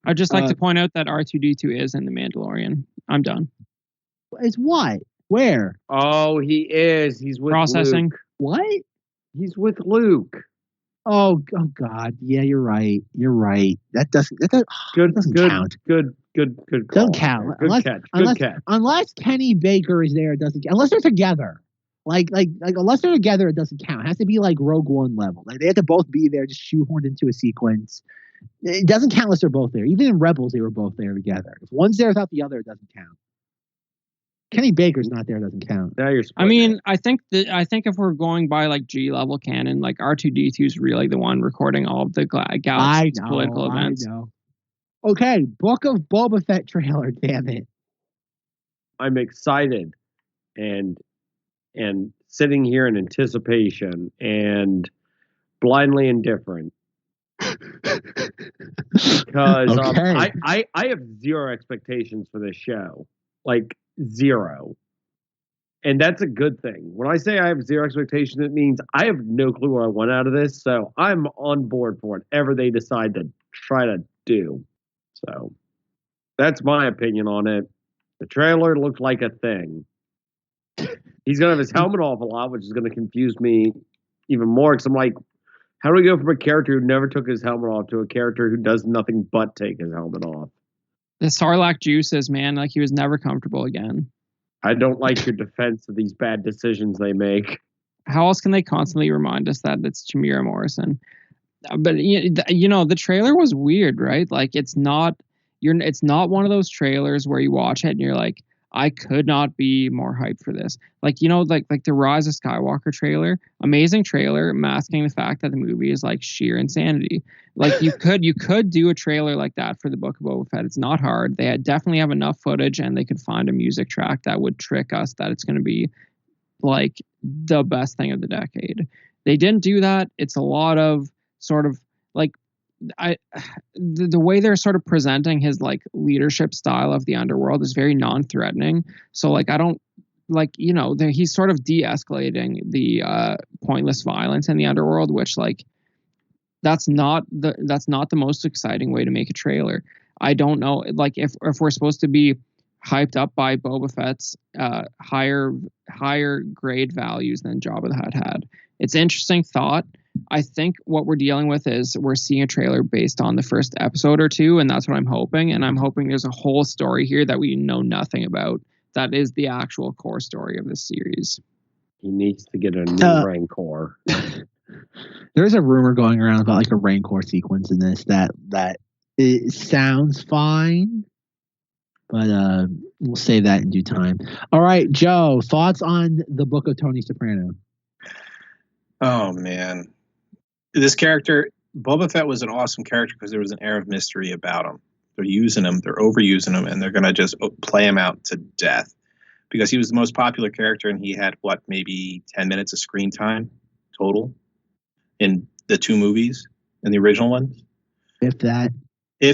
I'd just like to point out that R2D2 is in the Mandalorian. I'm done. Is what? Where? Oh, he is. He's with processing. Luke. What? He's with Luke. Oh God. Yeah, you're right. That doesn't count. Good call. Doesn't count. Good catch. Unless Kenny Baker is there, it doesn't count. Unless they're together. Like unless they're together, it doesn't count. It has to be like Rogue One level. Like they have to both be there, just shoehorned into a sequence. It doesn't count unless they're both there. Even in Rebels, they were both there together. If one's there without the other, it doesn't count. Kenny Baker's not there, it doesn't count. Now you're. I mean, I think if we're going by like G level canon, like R2D2 is really the one recording all of the galaxy's political events. I know. Okay, Book of Boba Fett trailer. Damn it! I'm excited and sitting here in anticipation and blindly indifferent because I have zero expectations for this show, like zero, and that's a good thing. When I say I have zero expectations, it means I have no clue what I want out of this, so I'm on board for whatever they decide to try to do. So that's my opinion on it. The trailer looked like a thing. He's going to have his helmet off a lot, which is going to confuse me even more because I'm like, how do we go from a character who never took his helmet off to a character who does nothing but take his helmet off? The Sarlacc juices, man, like he was never comfortable again. I don't like your defense of these bad decisions they make. How else can they constantly remind us that it's Tamira Morrison? But you know, the trailer was weird, right? Like it's not one of those trailers where you watch it and you're like, I could not be more hyped for this. Like, you know, like the Rise of Skywalker trailer, amazing trailer, masking the fact that the movie is like sheer insanity. Like you could do a trailer like that for the Book of Boba Fett. It's not hard. They definitely have enough footage, and they could find a music track that would trick us that it's going to be like the best thing of the decade. They didn't do that. It's a lot of sort of like the way they're sort of presenting his like leadership style of the underworld is very non-threatening. So like I don't like, you know, he's sort of de-escalating the pointless violence in the underworld, which like that's not the most exciting way to make a trailer. I don't know, like if we're supposed to be hyped up by Boba Fett's higher grade values than Jabba the Hutt had. It's an interesting thought. I think what we're dealing with is we're seeing a trailer based on the first episode or two, and that's what I'm hoping. And I'm hoping there's a whole story here that we know nothing about. That is the actual core story of this series. He needs to get a new Rancor. There's a rumor going around about like a Rancor sequence in this that it sounds fine, but we'll say that in due time. All right, Joe, thoughts on the Book of Tony Soprano? Oh man, this character Boba Fett was an awesome character because there was an air of mystery about him. They're using him, they're overusing him, and they're gonna just play him out to death because he was the most popular character and he had maybe 10 minutes of screen time total in the 2 movies and the original ones. If that.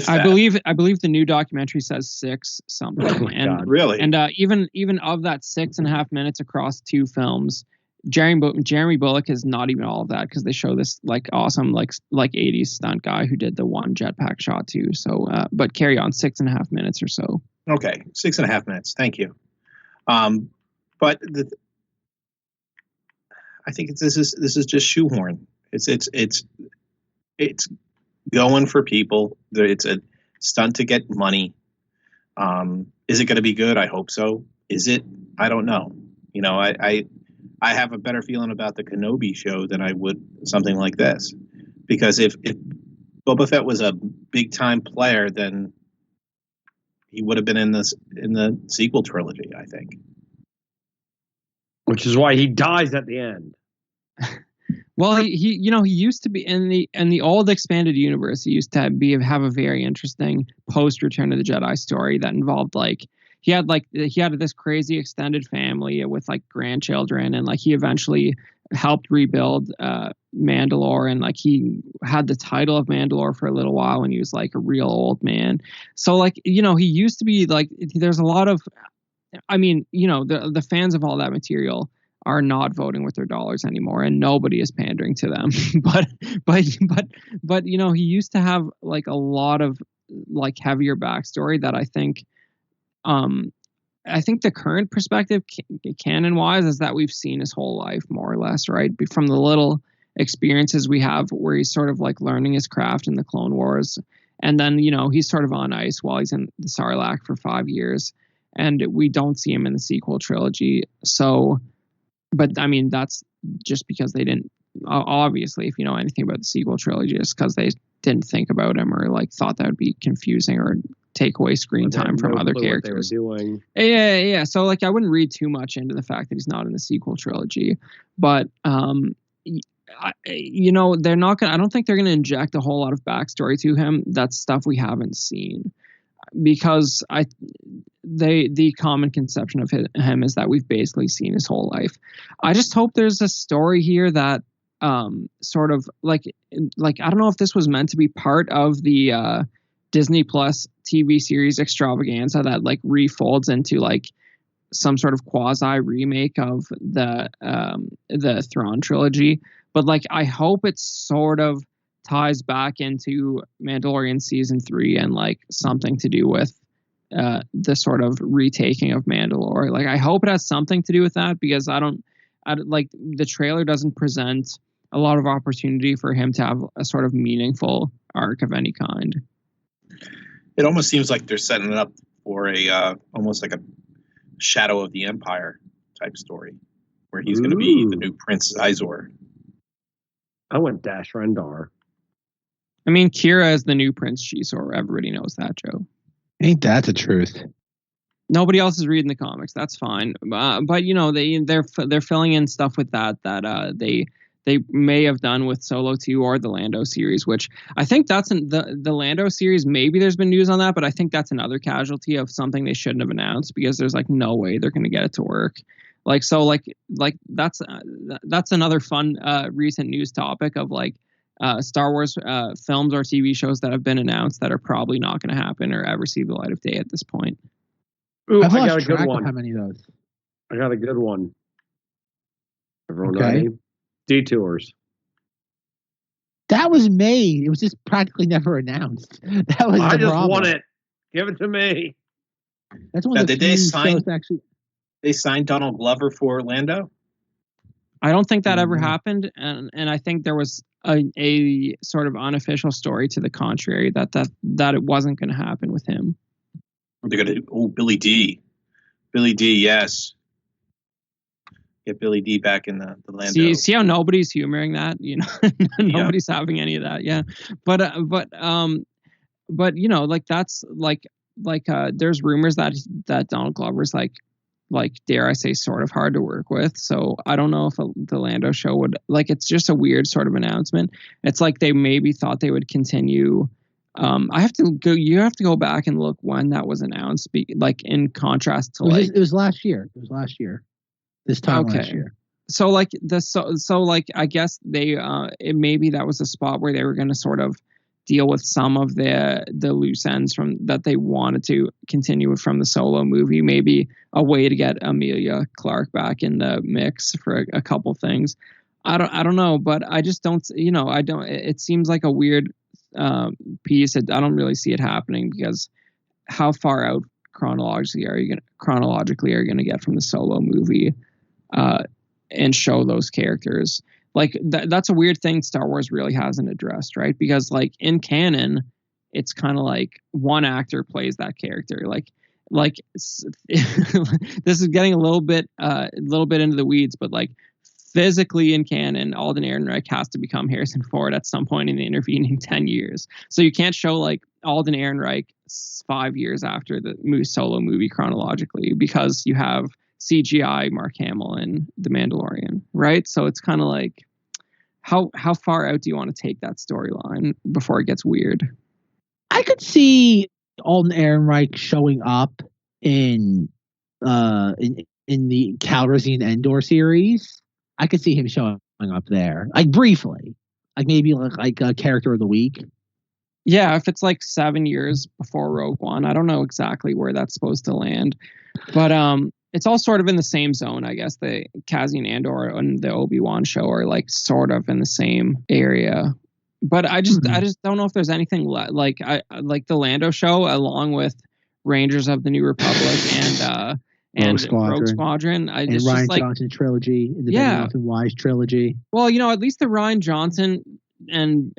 I believe the new documentary says 6 something. Oh my God. Really? And even of that 6.5 minutes across 2 films, Jeremy Bulloch is not even all of that, because they show this like awesome like 80s stunt guy who did the one jetpack shot too. So but carry on, 6.5 minutes or so. Okay, 6.5 minutes. Thank you. But I think this is just shoehorn. It's going for people. It's a stunt to get money. Is it going to be good? I hope so. Is it? I don't know. You know, I have a better feeling about the Kenobi show than I would something like this, because if Boba Fett was a big time player, then he would have been in the sequel trilogy, I think. Which is why he dies at the end. Well, he used to be in the old expanded universe. He used to have a very interesting post Return of the Jedi story that involved he had this crazy extended family with like grandchildren, and like he eventually helped rebuild Mandalore, and like he had the title of Mandalore for a little while when he was like a real old man. So like, you know, he used to be like, there's a lot of, I mean, you know, the fans of all that material are not voting with their dollars anymore, and nobody is pandering to them. but you know, he used to have like a lot of like heavier backstory that I think the current perspective canon wise is that we've seen his whole life more or less, right? From the little experiences we have where he's sort of like learning his craft in the Clone Wars, and then, you know, he's sort of on ice while he's in the Sarlacc for 5 years, and we don't see him in the sequel trilogy. So, but I mean, that's just because they didn't, obviously, if you know anything about the sequel trilogy, it's because they didn't think about him or like thought that would be confusing or take away screen time from other characters. What they were doing. Yeah. So like, I wouldn't read too much into the fact that he's not in the sequel trilogy, but you know, they're not gonna. I don't think they're gonna inject a whole lot of backstory to him. That's stuff we haven't seen, because the common conception of him is that we've basically seen his whole life. I just hope there's a story here that sort of like I don't know if this was meant to be part of the Disney Plus TV series extravaganza that like refolds into like some sort of quasi remake of the Thrawn trilogy, but like I hope it sort of ties back into Mandalorian season 3 and like something to do with the sort of retaking of Mandalore. Like I hope it has something to do with that, because I like the trailer doesn't present a lot of opportunity for him to have a sort of meaningful arc of any kind. It almost seems like they're setting it up for a almost like a Shadow of the Empire type story, where he's going to be the new Prince Izor. I went Dash Rendar. I mean, Kira is the new Prince Shisor. Everybody knows that, Joe. Ain't that the truth? Nobody else is reading the comics. That's fine. But you know, they're filling in stuff with that they may have done with Solo 2 or the Lando series, which I think that's the Lando series. Maybe there's been news on that, but I think that's another casualty of something they shouldn't have announced, because there's like no way they're going to get it to work. Like, so like that's another fun recent news topic of like Star Wars films or TV shows that have been announced that are probably not going to happen or ever see the light of day at this point. Ooh, I've I got lost a good track one. of how many of those. I got a good one. Everyone Okay. ready? Detours. That was made. It was just practically never announced. That was I the just problem. want it. Give it to me. That's one Now, of the did they few sign- shows actually. They signed Donald Glover for Orlando. I don't think that ever Mhm. happened, and I think there was a sort of unofficial story to the contrary that it wasn't going to happen with him. They're going to Billy D. Billy D. Yes. Get Billy D back in the Lando. See how nobody's humoring that, you know. Nobody's having any of that, yeah. But you know, like that's like there's rumors that Donald Glover's like dare I say sort of hard to work with. So I don't know if the Lando show would, like, it's just a weird sort of announcement. It's like they maybe thought they would continue. You have to go back and look when that was announced, like in contrast to It was last year. It was last year. This time last year. So like I guess they maybe that was a spot where they were going to sort of deal with some of the loose ends from that they wanted to continue with from the Solo movie. Maybe a way to get Emilia Clarke back in the mix for a couple things. I don't know, but I just don't. It seems like a weird piece. I don't really see it happening because how far out chronologically are you going to get from the Solo movie? And show those characters. Like that's a weird thing Star Wars really hasn't addressed, right? Because like in canon, it's kind of like one actor plays that character. Like this is getting a little bit into the weeds, but like physically in canon, Alden Ehrenreich has to become Harrison Ford at some point in the intervening 10 years. So you can't show like Alden Ehrenreich 5 years after the Solo movie chronologically because you have CGI Mark Hamill and The Mandalorian, right? So it's kind of like, how far out do you want to take that storyline before it gets weird? I could see Alden Ehrenreich showing up in the Calrissian Endor series. I could see him showing up there, like briefly, like maybe like a character of the week. Yeah, if it's like 7 years before Rogue One, I don't know exactly where that's supposed to land, but it's all sort of in the same zone, I guess. The Cassian Andor and the Obi-Wan show are like sort of in the same area. But I just don't know if there's anything like the Lando show along with Rangers of the New Republic and Rogue Squadron. And Rian Johnson trilogy, and the Benioff and Weiss trilogy. Well, at least the Rian Johnson and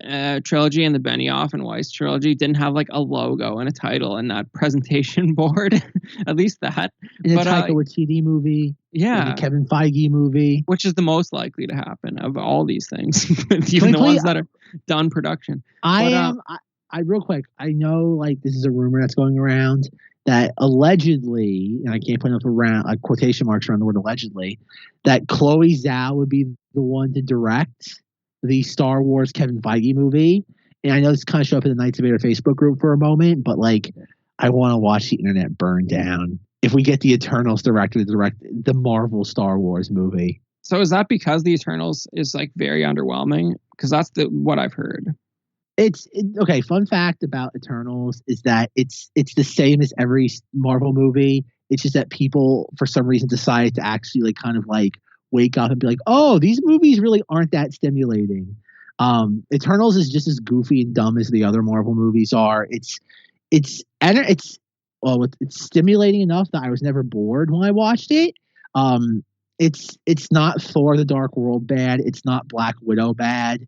trilogy and the Benioff and Weiss trilogy didn't have like a logo and a title in that presentation board. At least that. And the Taika Waititi movie. Yeah. And the Kevin Feige movie. Which is the most likely to happen of all these things. Even the ones that are done production. I real quick, I know like this is a rumor that's going around that allegedly, and I can't put enough around quotation marks around the word allegedly, that Chloe Zhao would be the one to direct the Star Wars Kevin Feige movie. And I know this kind of showed up in the Knights of Vader Facebook group for a moment, but like, I want to watch the internet burn down if we get the Eternals director to direct the Marvel Star Wars movie. So is that because the Eternals is like very underwhelming? Because that's what I've heard. Okay. Fun fact about Eternals is that it's the same as every Marvel movie. It's just that people for some reason decided to actually like kind of like wake up and be like, oh, these movies really aren't that stimulating. Eternals is just as goofy and dumb as the other Marvel movies are. It's stimulating enough that I was never bored when I watched it. It's not Thor: The Dark World bad. It's not Black Widow bad.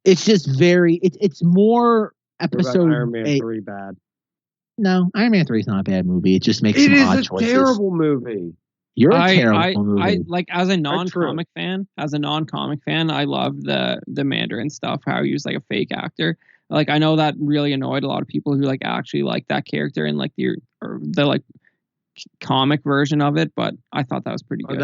It's just it's more episode Iron Man 3 bad. No, Iron Man 3 is not a bad movie. It just makes some odd choices. It is a terrible movie. You're a terrible movie. I like as a non-comic fan, I love the Mandarin stuff, how he was like a fake actor. Like I know that really annoyed a lot of people who like actually like that character in like the like comic version of it, but I thought that was pretty good.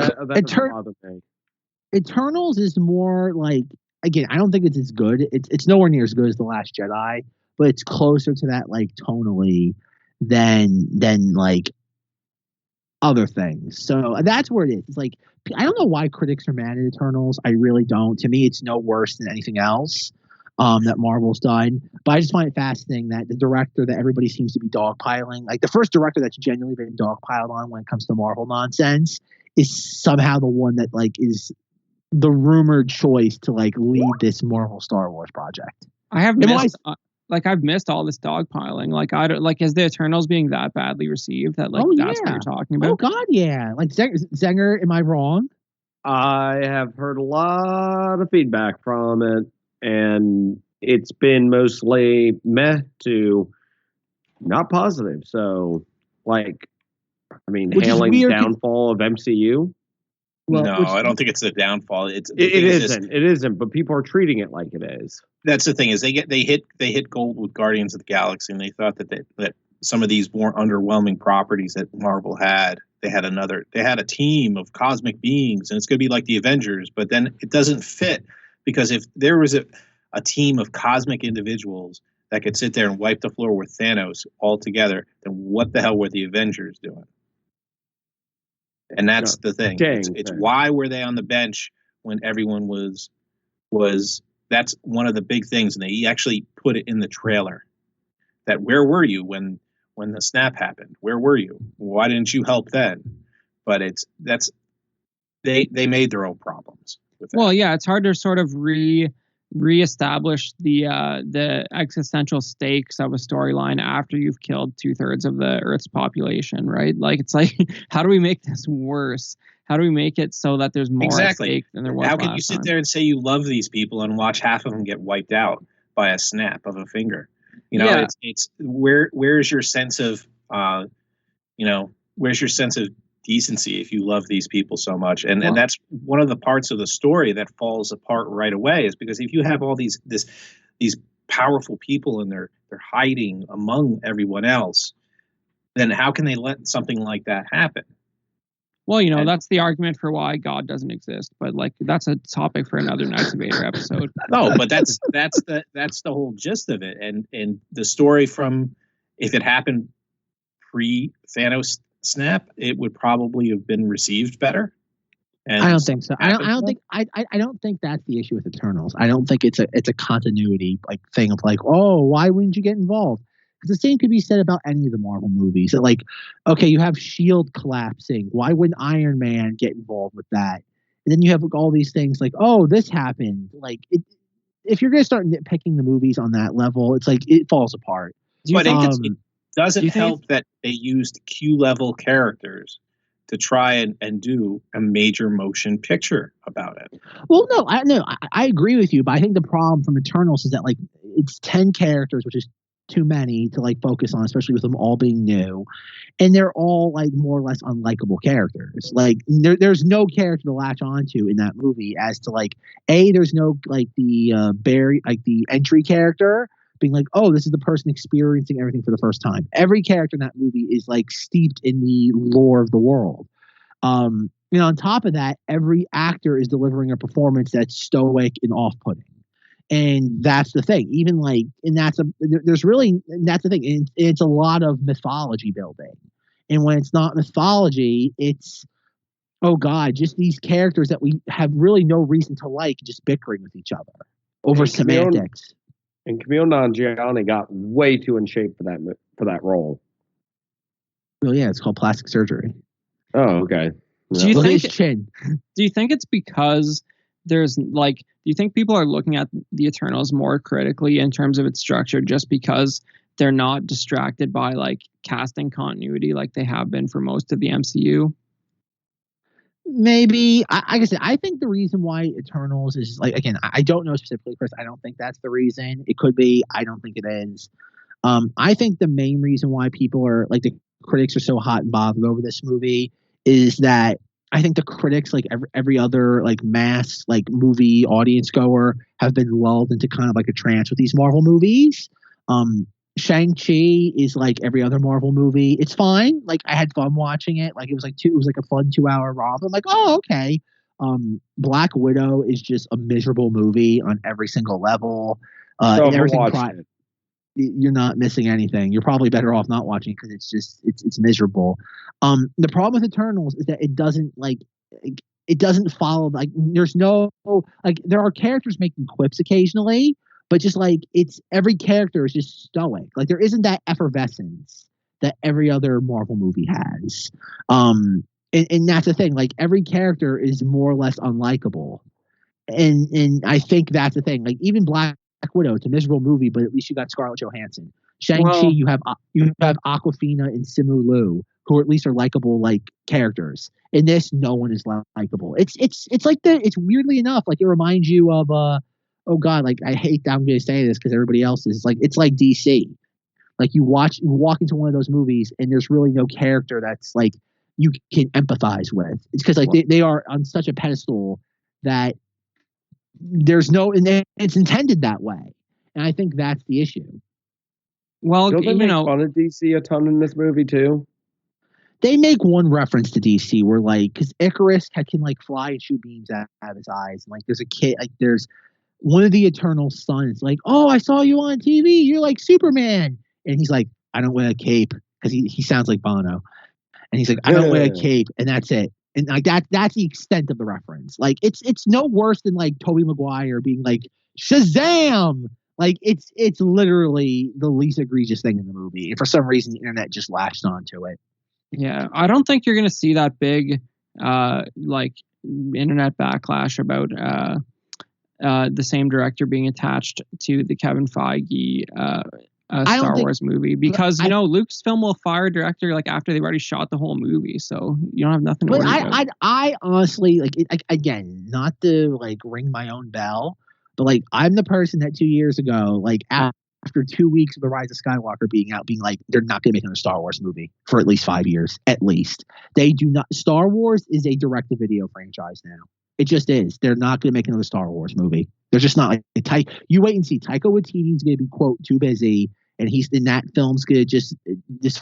Eternals is more like, again, I don't think it's as good. It's nowhere near as good as The Last Jedi, but it's closer to that like tonally than like other things. So that's where it is. It's like, I don't know why critics are mad at Eternals. I really don't. To me, it's no worse than anything else that Marvel's done. But I just find it fascinating that the director that everybody seems to be dogpiling, like the first director that's genuinely been dogpiled on when it comes to Marvel nonsense, is somehow the one that like is the rumored choice to like lead this Marvel Star Wars project. I've missed all this dogpiling. Like I don't like, is the Eternals being that badly received that like that's what you're talking about? Oh God, yeah. Like Zenger, am I wrong? I have heard a lot of feedback from it, and it's been mostly meh to not positive. So, like, I mean, hailing the downfall of MCU. Well, no, I don't think it's the downfall. It isn't. But people are treating it like it is. That's the thing, is they hit gold with Guardians of the Galaxy, and they thought that some of these more underwhelming properties that Marvel had, they had a team of cosmic beings, and it's going to be like the Avengers. But then it doesn't fit, because if there was a team of cosmic individuals that could sit there and wipe the floor with Thanos all together, then what the hell were the Avengers doing? And that's the thing. It's why were they on the bench when everyone was that's one of the big things, and they actually put it in the trailer. That where were you when the snap happened? Where were you? Why didn't you help then? But they made their own problems with that. Well, yeah, it's hard to sort of reestablish the existential stakes of a storyline after you've killed 2/3 of the Earth's population, right? Like, it's like, how do we make this worse? How do we make it so that there's more at stake than there was? How can you sit there and say you love these people and watch half of them get wiped out by a snap of a finger? You know, it's where's your sense of where's your sense of decency if you love these people so much? And that's one of the parts of the story that falls apart right away, is because if you have all these powerful people and they're hiding among everyone else, then how can they let something like that happen? Well, that's the argument for why God doesn't exist, but like that's a topic for another Knights of Vader episode. No, but that's the whole gist of it, and the story from, if it happened pre-Thanos snap, it would probably have been received better. And I don't think so. I don't think that's the issue with Eternals. I don't think it's a continuity like thing of like, oh, why wouldn't you get involved? Because the same could be said about any of the Marvel movies. That, like, okay, you have S.H.I.E.L.D. collapsing. Why wouldn't Iron Man get involved with that? And then you have all these things like, oh, this happened. Like, if you're going to start nitpicking the movies on that level, it's like it falls apart. But it doesn't help that they used Q-level characters to try and do a major motion picture about it. Well, no, I agree with you, but I think the problem from Eternals is that, like, it's 10 characters, which is too many to like focus on, especially with them all being new, and they're all like more or less unlikable characters. Like there's no character to latch onto in that movie as to like there's no like the Barry, like the entry character being like, oh, this is the person experiencing everything for the first time. Every character in that movie is like steeped in the lore of the world. On top of that, every actor is delivering a performance that's stoic and off-putting. And that's the thing. Even like, and that's the thing. And it's a lot of mythology building. And when it's not mythology, it's, oh God, just these characters that we have really no reason to like, just bickering with each other over semantics. And Camille Nanjiani got way too in shape for that role. Well, yeah, it's called plastic surgery. Oh, okay. Do you think it's because there's like, do you think people are looking at the Eternals more critically in terms of its structure just because they're not distracted by like casting continuity like they have been for most of the MCU? Maybe. Like I said, I think the reason why Eternals is like, again, I don't know specifically, Chris. I don't think that's the reason. It could be. I don't think it is. I think the main reason why people are like, the critics are so hot and bothered over this movie is that I think the critics, like every other like mass like movie audience goer, have been lulled into kind of like a trance with these Marvel movies. Shang-Chi is like every other Marvel movie. It's fine. Like I had fun watching it. Like it was like a fun 2-hour romp. I'm like, oh, okay. Black Widow is just a miserable movie on every single level. And everything. You're not missing anything. You're probably better off not watching it because it's miserable. The problem with Eternals is that it doesn't follow, like there's no, like there are characters making quips occasionally, but just like it's every character is just stoic. Like there isn't that effervescence that every other Marvel movie has. And that's the thing. Like every character is more or less unlikable. And I think that's the thing. Like even Black Widow, it's a miserable movie, but at least you got Scarlett Johansson. Shang-Chi, you have Awkwafina and Simu Liu, who at least are likable like characters. In this, no one is likable. It's like it's weirdly enough, like it reminds you of oh God, like I hate that I'm going to say this because everybody else is like, it's like DC. Like you walk into one of those movies and there's really no character that's like you can empathize with. It's because like they are on such a pedestal that there's no, and it's intended that way. And I think that's the issue. Well, don't they make fun of DC a ton in this movie too? They make one reference to DC where like, because Icarus can like fly and shoot beams out of his eyes. And like there's a kid, like there's one of the Eternal sons like, oh, I saw you on TV. You're like Superman. And he's like, I don't wear a cape, because he sounds like Bono. And he's like, I don't wear a cape. And that's it. And like that's the extent of the reference. Like it's no worse than like Tobey Maguire being like Shazam. Like it's literally the least egregious thing in the movie. And for some reason the internet just latched onto it. Yeah, I don't think you're going to see that big like internet backlash about the same director being attached to the Kevin Feige Star Wars movie, because Lucasfilm will fire a director like after they've already shot the whole movie, so you don't have nothing to worry about. I honestly again, not to like ring my own bell, but like I'm the person that 2 years ago, like after 2 weeks of The Rise of Skywalker being out, being like they're not going to make another Star Wars movie for at least 5 years, at least. They do not. Star Wars is a direct-to-video franchise now. It just is. They're not going to make another Star Wars movie. They're just not. Like, you wait and see. Taika Waititi's going to be, quote, too busy, and he's in that film's going to just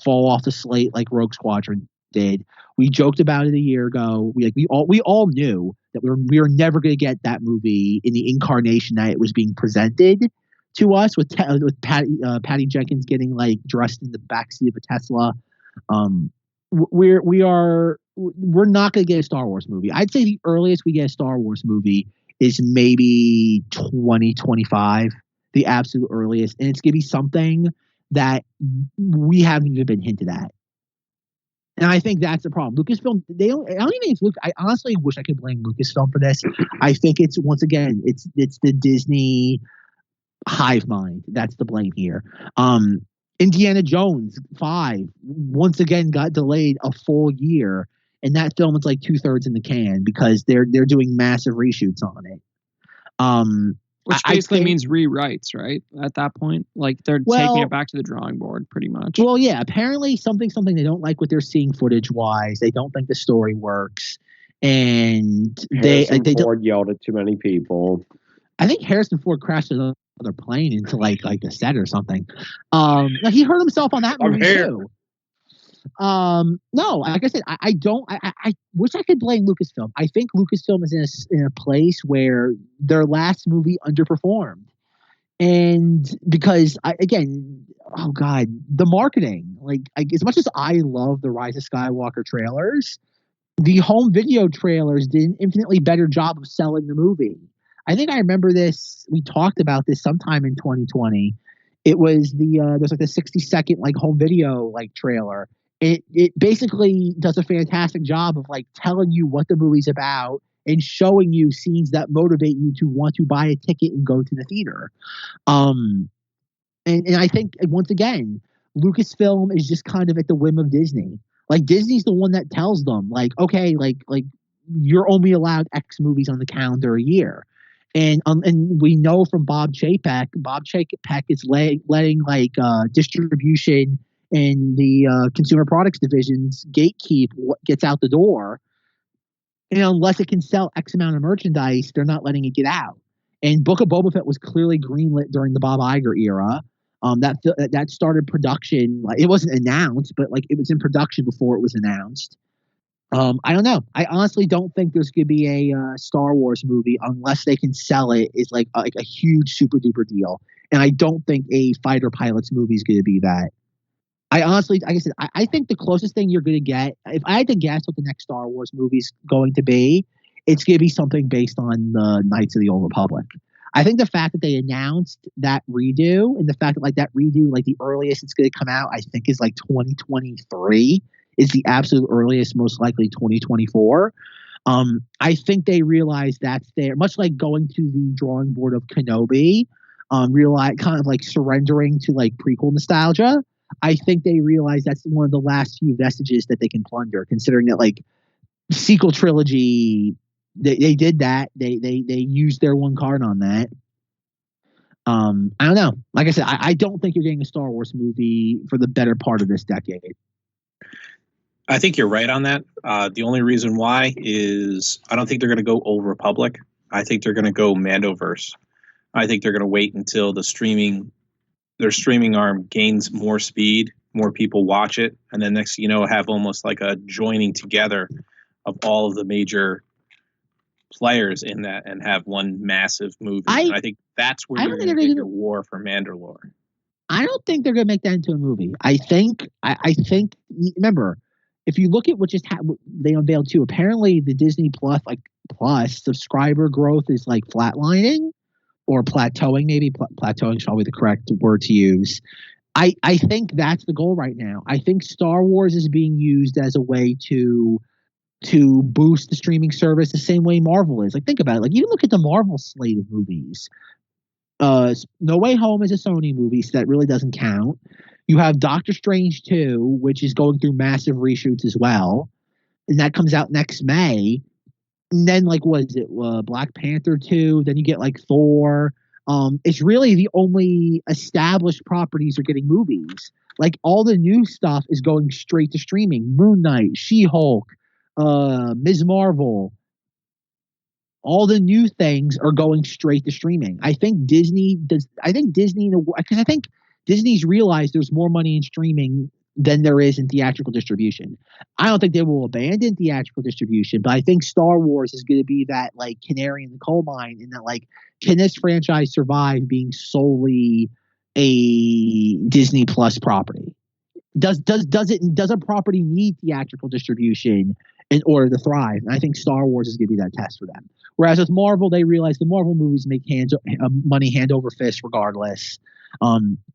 fall off the slate like Rogue Squadron did. We joked about it a year ago. We all knew that we were never going to get that movie in the incarnation that it was being presented to us, with Patty Jenkins getting like dressed in the backseat of a Tesla. We're not going to get a Star Wars movie. I'd say the earliest we get a Star Wars movie is maybe 2025, the absolute earliest, and it's going to be something that we haven't even been hinted at. And I think that's the problem. Lucasfilm, I don't even think it's Luke. I honestly wish I could blame Lucasfilm for this. I think it's, once again, it's the Disney hive mind that's the blame here. Indiana Jones 5 once again got delayed a full year, and that film is like 2/3 in the can because they're doing massive reshoots on it. Which basically means rewrites, right? At that point, like they're taking it back to the drawing board, pretty much. Well, yeah. Apparently, something they don't like what they're seeing footage wise. They don't think the story works, and Harrison Ford yelled at too many people. I think Harrison Ford crashed another plane into like a set or something. He hurt himself on that movie too. No, like I said, I wish I could blame Lucasfilm. I think Lucasfilm is in a place where their last movie underperformed, and because oh god, the marketing. Like as much as I love the Rise of Skywalker trailers, the home video trailers did an infinitely better job of selling the movie. I think I remember this. We talked about this sometime in 2020. It was there's like the 60-second like home video like trailer. It basically does a fantastic job of like telling you what the movie's about and showing you scenes that motivate you to want to buy a ticket and go to the theater. And I think once again, Lucasfilm is just kind of at the whim of Disney. Like Disney's the one that tells them like, okay, like you're only allowed X movies on the calendar a year. And we know from Bob Chapek is letting like distribution and the consumer products divisions gatekeep what gets out the door. And unless it can sell X amount of merchandise, they're not letting it get out. And Book of Boba Fett was clearly greenlit during the Bob Iger era. That started production. Like, it wasn't announced, but like it was in production before it was announced. I don't know. I honestly don't think there's going to be a Star Wars movie unless they can sell it as like a huge super duper deal. And I don't think a fighter pilots movie is going to be that. I honestly, like I said, I think the closest thing you're going to get, if I had to guess what the next Star Wars movie is going to be, it's going to be something based on the Knights of the Old Republic. I think the fact that they announced that redo, and the fact that like that redo, like the earliest it's going to come out, I think is like 2023. Is the absolute earliest, most likely 2024. I think they realize that's there, much like going to the drawing board of Kenobi, realize kind of like surrendering to like prequel nostalgia. I think they realize that's one of the last few vestiges that they can plunder, considering that like sequel trilogy, they did that. They used their one card on that. I don't know. Like I said, I don't think you're getting a Star Wars movie for the better part of this decade. I think you're right on that. The only reason why is I don't think they're going to go Old Republic. I think they're going to go Mandoverse. I think they're going to wait until their streaming arm gains more speed, more people watch it, and then next thing you know, have almost like a joining together of all of the major players in that and have one massive movie. I think that's where you're going to get your war for Mandalore. I don't think they're going to make that into a movie. I think remember, if you look at what just what they unveiled too, apparently the Disney Plus subscriber growth is like flatlining or plateauing. Maybe plateauing is probably the correct word to use. I think that's the goal right now. I think Star Wars is being used as a way to boost the streaming service the same way Marvel is. Like, think about it. Like, you look at the Marvel slate of movies. No Way Home is a Sony movie, so that really doesn't count. You have Doctor Strange 2, which is going through massive reshoots as well, and that comes out next May. And then, like, what is it? Black Panther 2. Then you get like Thor. It's really the only established properties are getting movies. Like, all the new stuff is going straight to streaming. Moon Knight, She-Hulk, Ms. Marvel. All the new things are going straight to streaming. I think Disney, because I think Disney's realized there's more money in streaming than there is in theatrical distribution. I don't think they will abandon theatrical distribution, but I think Star Wars is going to be that, like, canary in the coal mine, in that, like, can this franchise survive being solely a Disney Plus property? Does a property need theatrical distribution in order to thrive? And I think Star Wars is going to be that test for them. Whereas with Marvel, they realize the Marvel movies make money hand over fist regardless.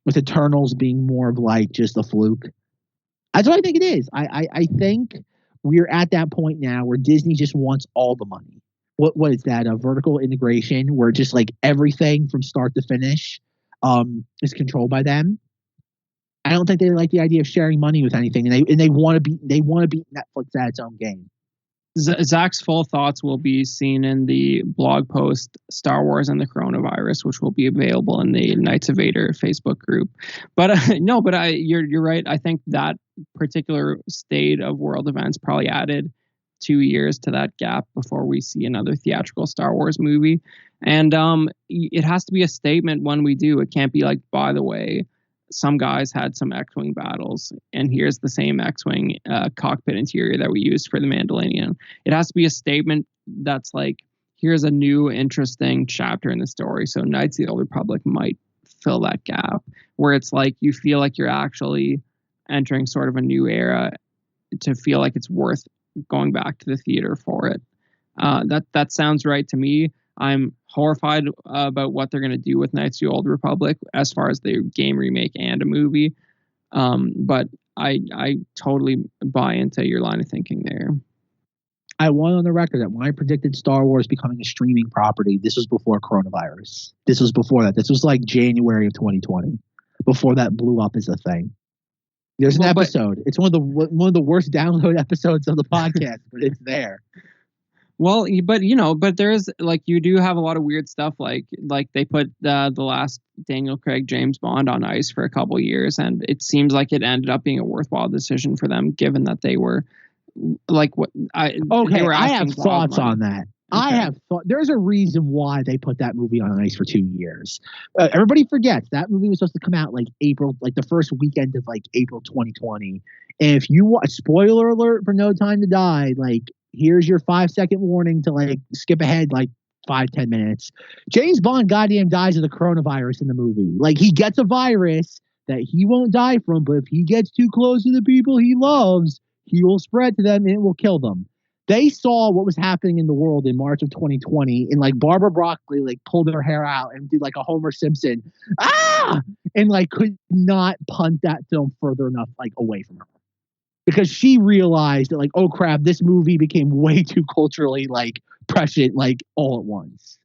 With Eternals being more of like just a fluke. That's what I think it is. I think we're at that point now where Disney just wants all the money. What is that? A vertical integration where just like everything from start to finish is controlled by them. I don't think they like the idea of sharing money with anything, and they want to beat Netflix at its own game. Zach's full thoughts will be seen in the blog post Star Wars and the Coronavirus, which will be available in the Knights of Vader Facebook group. But you're right. I think that particular state of world events probably added 2 years to that gap before we see another theatrical Star Wars movie. And it has to be a statement when we do. It can't be like, by the way, some guys had some X-Wing battles, and here's the same X-Wing cockpit interior that we used for the Mandalorian. It has to be a statement that's like, here's a new, interesting chapter in the story. So Knights of the Old Republic might fill that gap, where it's like you feel like you're actually entering sort of a new era to feel like it's worth going back to the theater for it. That sounds right to me. I'm horrified about what they're going to do with Knights of the Old Republic as far as the game remake and a movie. But I totally buy into your line of thinking there. I want on the record that when I predicted Star Wars becoming a streaming property, this was before coronavirus. This was before that. This was like January of 2020, before that blew up as a thing. There's an episode. It's one of the worst download episodes of the podcast, but it's there. Well, but there's like, you do have a lot of weird stuff like they put the last Daniel Craig James Bond on ice for a couple of years, and it seems like it ended up being a worthwhile decision for them, given that they were like I have thoughts on that. Okay. There's a reason why they put that movie on ice for 2 years. Everybody forgets that movie was supposed to come out like April, like the first weekend of like April 2020. And if you watch, spoiler alert for No Time to Die, like, here's your 5-second warning to like skip ahead like 5-10 minutes. James Bond goddamn dies of the coronavirus in the movie. Like, he gets a virus that he won't die from, but if he gets too close to the people he loves, he will spread to them and it will kill them. They saw what was happening in the world in March of 2020, and like Barbara Broccoli like pulled her hair out and did like a Homer Simpson, and like could not punt that film further enough like away from her. Because she realized that, like, oh crap, this movie became way too culturally like prescient, like all at once.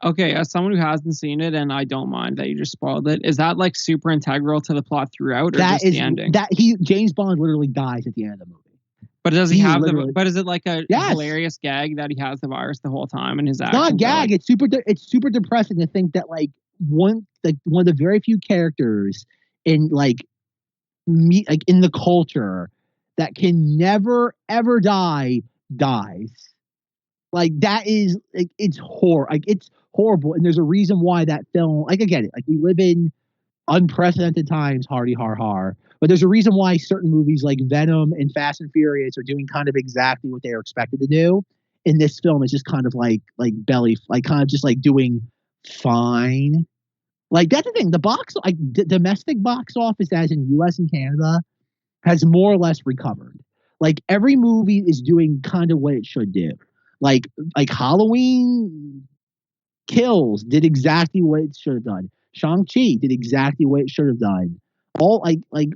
Okay, as someone who hasn't seen it, and I don't mind that you just spoiled it, is that like super integral to the plot throughout, or just the ending? James Bond literally dies at the end of the movie. But does he have but is it like a hilarious gag that he has the virus the whole time and his actions? It's not a gag. Like, it's super depressing to think that like one of the very few characters in like in the culture that can never ever dies. Like, that is like, it's horrible, and there's a reason why that film, like, I get it, like, we live in unprecedented times, hardy har har, but there's a reason why certain movies like Venom and Fast and Furious are doing kind of exactly what they are expected to do. In this film, it's just kind of like belly, like kind of just like doing fine. Like, that's the thing. The domestic box office, as in U.S. and Canada, has more or less recovered. Like every movie is doing kind of what it should do. Like Halloween Kills did exactly what it should have done. Shang-Chi did exactly what it should have done. All like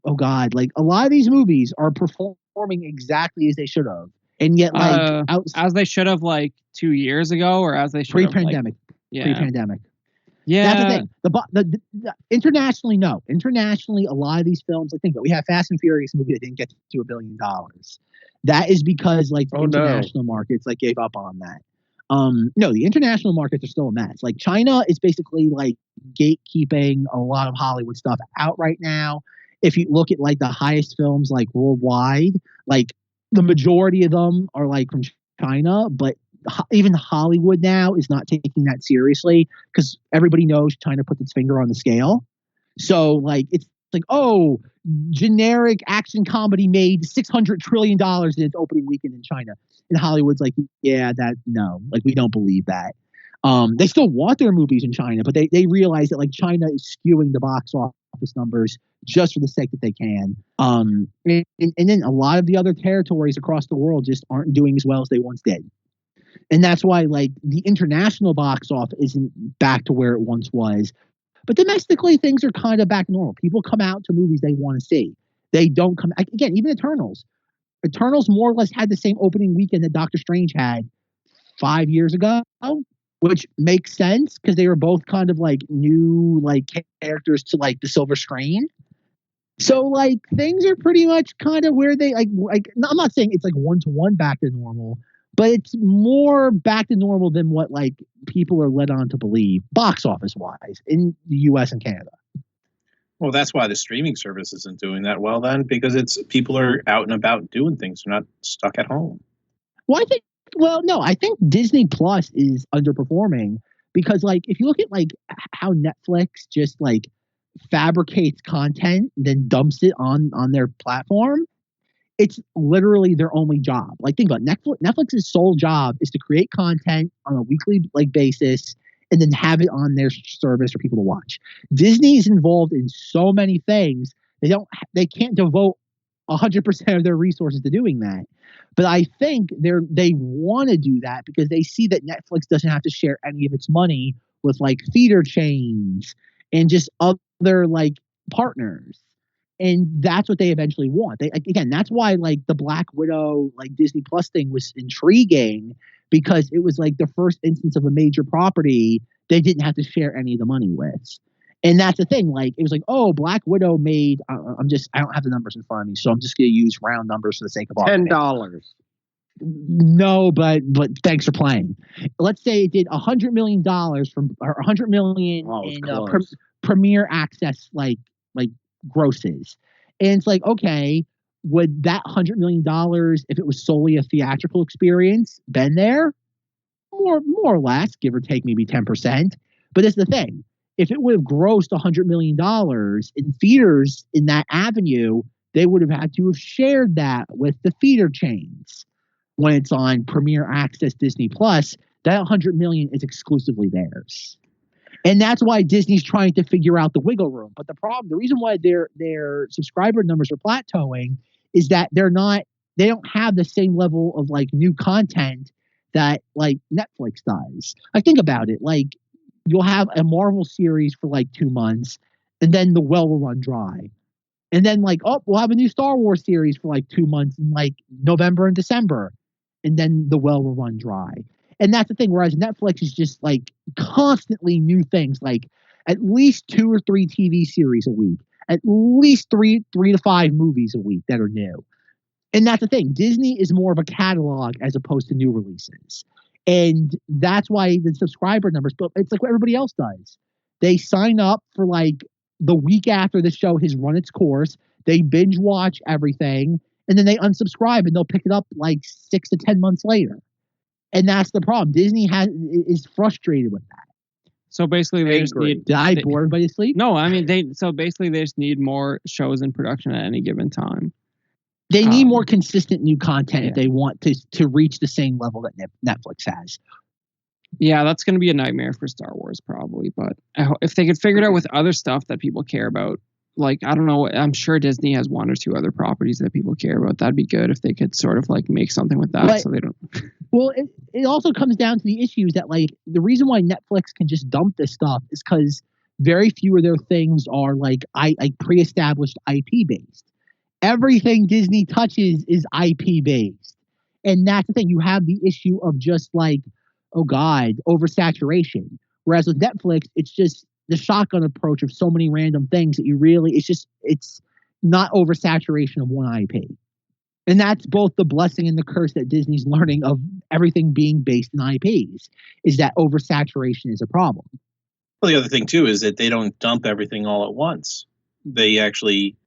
oh god, like a lot of these movies are performing exactly as they should have. And yet as they should have like 2 years ago, or as they should have pre-pandemic. Pre-pandemic. Yeah. That's the thing. The internationally, no. Internationally, a lot of these films, I think, but we have Fast and Furious movie that didn't get to $1 billion. That is because like the international markets like gave up on that. No, the international markets are still a mess. Like China is basically like gatekeeping a lot of Hollywood stuff out right now. If you look at like the highest films like worldwide, like the majority of them are like from China, but even Hollywood now is not taking that seriously because everybody knows China puts its finger on the scale. So like it's like, oh, generic action comedy made $600 trillion in its opening weekend in China. And Hollywood's like, yeah, no, like we don't believe that. They still want their movies in China, but they realize that like China is skewing the box office numbers just for the sake that they can. And then a lot of the other territories across the world just aren't doing as well as they once did. And that's why like the international box office isn't back to where it once was. But domestically, things are kind of back normal. People come out to movies they want to see. They don't come again. Even Eternals. Eternals more or less had the same opening weekend that Doctor Strange had 5 years ago, which makes sense because they were both kind of like new like characters to like the silver screen. So like things are pretty much kind of where they like. I'm not saying it's like 1-to-1 back to normal, but it's more back to normal than what like people are led on to believe, box office wise, in the U.S. and Canada. Well, that's why the streaming service isn't doing that well then, because it's people are out and about doing things. They're not stuck at home. No, I think Disney Plus is underperforming because like if you look at like how Netflix just like fabricates content, then dumps it on their platform. It's literally their only job. Like think about it. Netflix's sole job is to create content on a weekly like basis and then have it on their service for people to watch. Disney is involved in so many things. They can't devote 100% of their resources to doing that. But I think they want to do that because they see that Netflix doesn't have to share any of its money with like theater chains and just other like partners. And that's what they eventually want. That's why like the Black Widow like Disney Plus thing was intriguing because it was like the first instance of a major property they didn't have to share any of the money with. And that's the thing. Like it was like, oh, Black Widow made. I don't have the numbers in front of me, so I'm just going to use round numbers for the sake of $10. No, but thanks for playing. Let's say it did $100 million from or $100 million in Premier Access like grosses. And it's like, okay, would that $100 million, if it was solely a theatrical experience, been there? More or less, give or take maybe 10%. But that's the thing. If it would have grossed $100 million in theaters in that avenue, they would have had to have shared that with the theater chains. When it's on Premier Access Disney Plus, that $100 million is exclusively theirs. And that's why Disney's trying to figure out the wiggle room. But the reason why their subscriber numbers are plateauing is that they don't have the same level of like new content that like Netflix does. Like think about it. Like you'll have a Marvel series for like 2 months and then the well will run dry. And then like, oh, we'll have a new Star Wars series for like 2 months in like November and December. And then the well will run dry. And that's the thing. Whereas Netflix is just like constantly new things, like at least 2 or 3 TV series a week, at least three to 5 movies a week that are new. And that's the thing. Disney is more of a catalog as opposed to new releases. And that's why the subscriber numbers, but it's like what everybody else does. They sign up for like the week after the show has run its course. They binge watch everything and then they unsubscribe and they'll pick it up like 6 to 10 months later. And that's the problem. Disney is frustrated with that. So basically, they just need. Did I bore everybody to sleep? No, I mean they just need more shows in production at any given time. They need more consistent new content if they want to reach the same level that Netflix has. Yeah, that's going to be a nightmare for Star Wars probably. But if they could figure it out with other stuff that people care about, like, I don't know, I'm sure Disney has one or two other properties that people care about. That'd be good if they could sort of like make something with that, so they don't. Well, it also comes down to the issues that, like, the reason why Netflix can just dump this stuff is because very few of their things are like pre-established IP based. Everything Disney touches is IP based, and that's the thing. You have the issue of just like, oh god, oversaturation. Whereas with Netflix, it's just the shotgun approach of so many random things that it's not oversaturation of one IP. And that's both the blessing and the curse that Disney's learning of everything being based in IPs, is that oversaturation is a problem. Well, the other thing too is that they don't dump everything all at once. They actually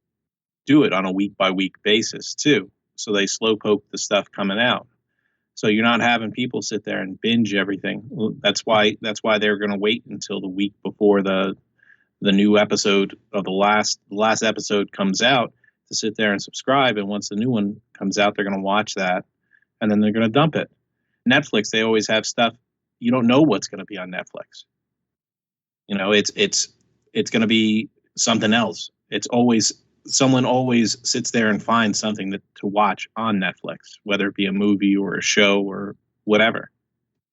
do it on a week by week basis too. So they slow poke the stuff coming out. So you're not having people sit there and binge everything. Well, that's why they're going to wait until the week before the new episode of the last episode comes out to sit there and subscribe. And once the new one comes out, they're going to watch that, and then they're going to dump it. Netflix, they always have stuff you don't know what's going to be on Netflix. You know, it's going to be something else. It's always someone always sits there and finds something to watch on Netflix, whether it be a movie or a show or whatever.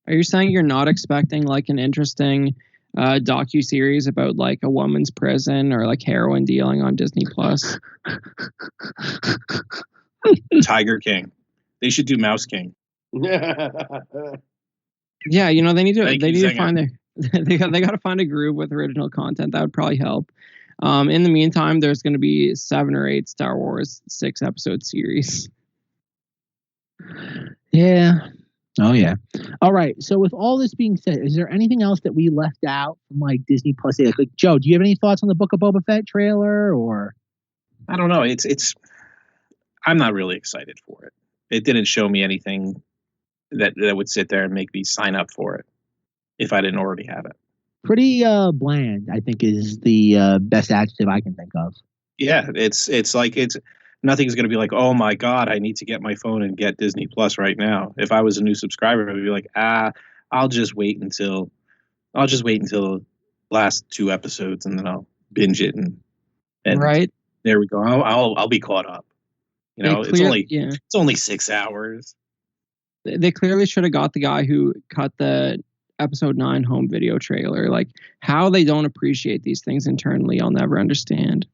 Are you saying you're not expecting like an interesting docu-series about like a woman's prison or like heroin dealing on Disney Plus? Tiger King. They should do Mouse King. Yeah, you know, they need to find their they got to find a groove with original content. That would probably help. In the meantime, there's going to be 7 or 8 Star Wars 6-episode series. Yeah. Oh, yeah. All right. So with all this being said, is there anything else that we left out from like Disney Plus? Like, Joe, do you have any thoughts on the Book of Boba Fett trailer? Or I don't know. It's I'm not really excited for it. It didn't show me anything that would sit there and make me sign up for it if I didn't already have it. Pretty bland, I think, is the best adjective I can think of. Yeah, it's nothing's going to be like, oh my god, I need to get my phone and get Disney Plus right now. If I was a new subscriber, I'd be like, I'll just wait until the last 2 episodes and then I'll binge it and right there we go. I'll be caught up. You know, it's only 6 hours. They clearly should have got the guy who cut the episode 9 home video trailer. Like, how they don't appreciate these things internally, I'll never understand.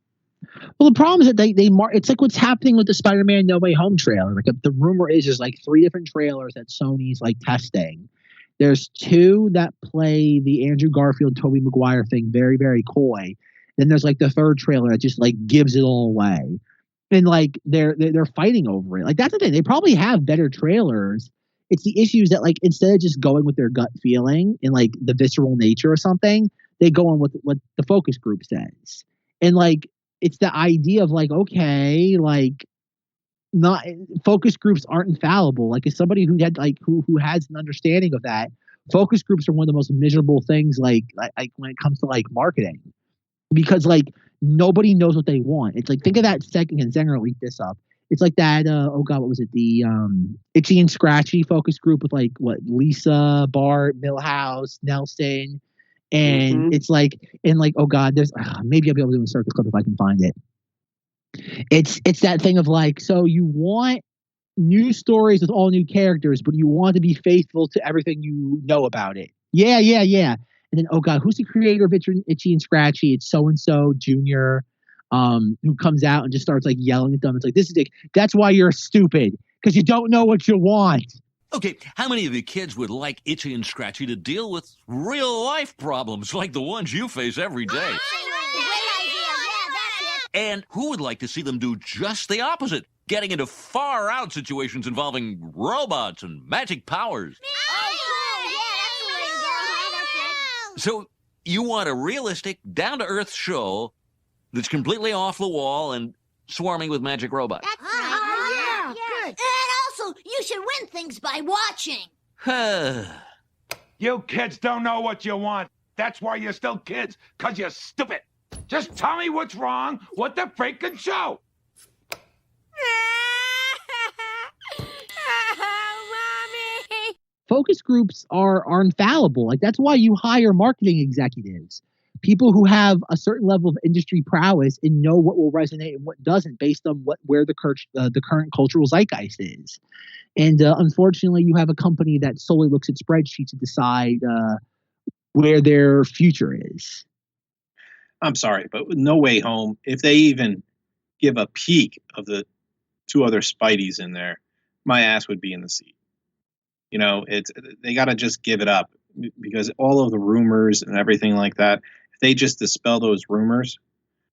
Well, the problem is that they it's like what's happening with the Spider-Man No Way Home trailer. Like, the rumor is there's like 3 different trailers that Sony's like testing. There's 2 that play the Andrew Garfield, Tobey Maguire thing very, very coy. Then there's like the 3rd trailer that just like gives it all away. And like they're fighting over it. Like, that's the thing. They probably have better trailers. It's the issues that, like, instead of just going with their gut feeling and like the visceral nature or something, they go on with what the focus group says. And like, it's the idea of like, okay, like, not focus groups aren't infallible. Like, as somebody who had like who has an understanding of that, focus groups are one of the most miserable things like when it comes to like marketing, because like nobody knows what they want. It's like, think of that second, and Zenger leaked this up. It's like that, oh god, what was it? The Itchy and Scratchy focus group with like what, Lisa, Bart, Milhouse, Nelson, and it's like, and like, oh god, there's maybe I'll be able to insert the clip if I can find it. It's that thing of like, so you want new stories with all new characters, but you want to be faithful to everything you know about it. Yeah. And then, oh god, who's the creator of Itchy and Scratchy? It's so and so Junior. Who comes out and just starts like yelling at them. It's like, that's why you're stupid, because you don't know what you want. Okay, how many of you kids would like Itchy and Scratchy to deal with real life problems like the ones you face every day? Great idea. Yeah, that's it. And who would like to see them do just the opposite, getting into far out situations involving robots and magic powers? Oh, cool. Yeah, that's the way to go, huh? That's it. So you want a realistic, down-to-earth show that's completely off the wall and swarming with magic robots. That's right. Yeah. Good. And also, you should win things by watching. You kids don't know what you want. That's why you're still kids, because you're stupid. Just tell me what's wrong with the freaking show. Mommy. Focus groups are infallible. Like, that's why you hire marketing executives. people who have a certain level of industry prowess and know what will resonate and what doesn't based on where the current cultural zeitgeist is. And unfortunately, you have a company that solely looks at spreadsheets to decide where their future is. I'm sorry, but with No Way Home, if they even give a peek of the 2 other Spideys in there, my ass would be in the seat. They got to just give it up, because all of the rumors and everything like that, if they just dispel those rumors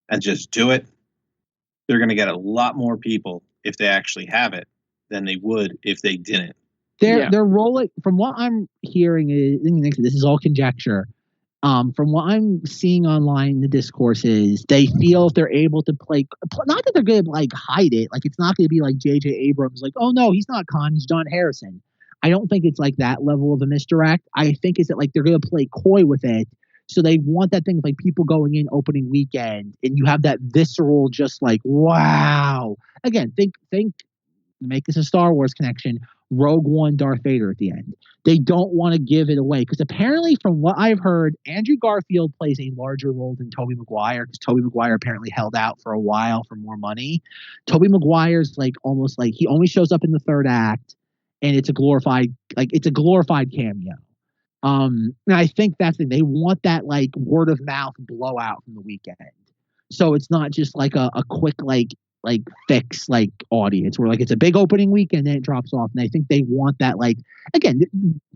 and just do it, they're going to get a lot more people if they actually have it than they would if they didn't. They're rolling, from what I'm hearing, this is all conjecture. From what I'm seeing online, the discourse is they feel if they're able to play, not that they're going to like hide it, like it's not going to be like J.J. Abrams, like, oh no, he's not Khan, he's John Harrison. I don't think it's like that level of a misdirect. I think it's that like they're going to play coy with it, so they want that thing of like people going in opening weekend, and you have that visceral, just like wow. Again, think. Make this a Star Wars connection. Rogue One, Darth Vader at the end. They don't want to give it away because apparently, from what I've heard, Andrew Garfield plays a larger role than Tobey Maguire, because Tobey Maguire apparently held out for a while for more money. Tobey Maguire's like almost like he only shows up in the 3rd act, and it's a glorified cameo. And I think that's the thing. They want that like word of mouth blowout from the weekend, so it's not just like a quick like fix like audience where like it's a big opening weekend and then it drops off. And I think they want that, like, again,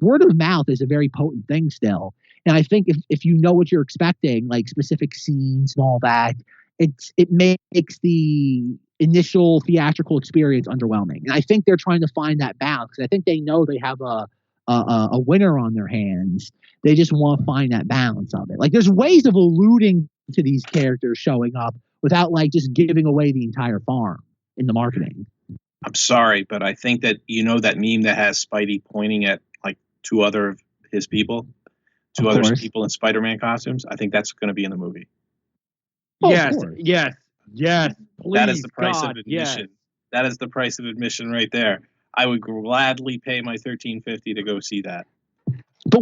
word of mouth is a very potent thing still. And I think if you know what you're expecting, like specific scenes and all that, it makes the initial theatrical experience underwhelming. And I think they're trying to find that balance, because I think they know they have a winner on their hands. They just want to find that balance of it. Like there's ways of alluding to these characters showing up without like just giving away the entire farm in the marketing. I'm sorry, but I think that that meme that has Spidey pointing at like 2 other of his people, 2 other people in Spider-Man costumes. I think that's going to be in the movie. Yes. Please, that is the price of admission. Yes. That is the price of admission right there. I would gladly pay my $13.50 to go see that. But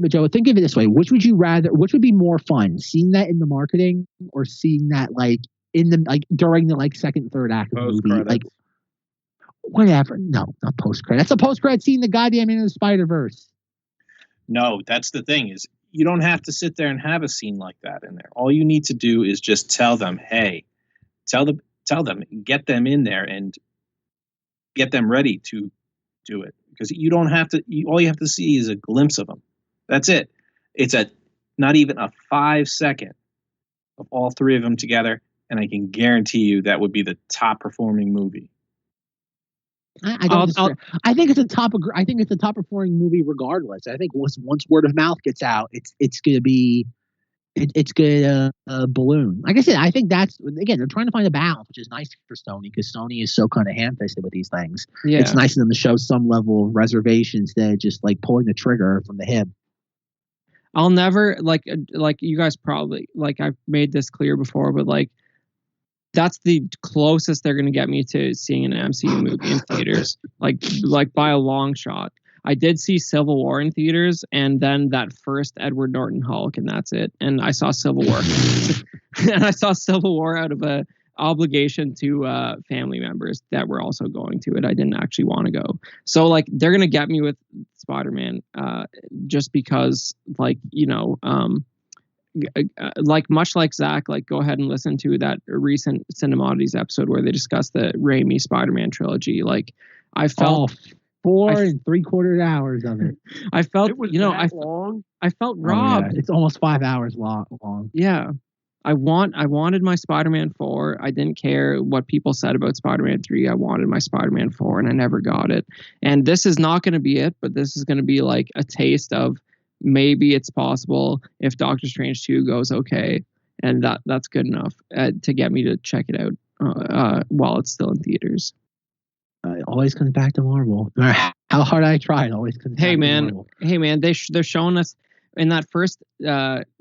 Joe, think of it this way: which would be more fun, seeing that in the marketing or seeing that like in the like during the like 2nd, 3rd act of the movie? Post-credits. Like whatever. No, not post credit. That's a post credit scene. The goddamn Into the Spider-Verse. No, that's the thing, is you don't have to sit there and have a scene like that in there. All you need to do is just tell them, hey, tell them, get them in there and get them ready to do it. Because you don't have to. All you have to see is a glimpse of them. That's it. It's not even a 5-second of all 3 of them together, and I can guarantee you that would be the top performing movie. I think it's a top performing movie regardless. I think once word of mouth gets out, it's gonna be. It's gonna balloon. Like I said, I think that's, again, they're trying to find a balance, which is nice for Sony, because Sony is so kind of ham-fisted with these things. Yeah. It's nice of them to show some level of reservation instead of just like pulling the trigger from the hip. I'll never like you guys probably, like, I've made this clear before, but like that's the closest they're gonna get me to seeing an MCU movie in theaters, like by a long shot. I did see Civil War in theaters, and then that first Edward Norton Hulk, and that's it. And I saw Civil War, and I saw Civil War out of a obligation to family members that were also going to it. I didn't actually want to go, so like they're gonna get me with Spider-Man, just because, like, like much like Zach, like go ahead and listen to that recent Cinemoddities episode where they discussed the Raimi Spider-Man trilogy. Like I felt. 4 3/4 hours of it. I felt, it was long. I felt robbed. Yeah. It's almost 5 hours long. Yeah. I wanted my Spider-Man 4. I didn't care what people said about Spider-Man 3. I wanted my Spider-Man 4, and I never got it. And this is not going to be it, but this is going to be like a taste of maybe it's possible if Doctor Strange 2 goes okay, and that's good enough to get me to check it out while it's still in theaters. It always comes back to Marvel. No matter how hard I try, it always comes back to Marvel. Hey man, they're showing us in that first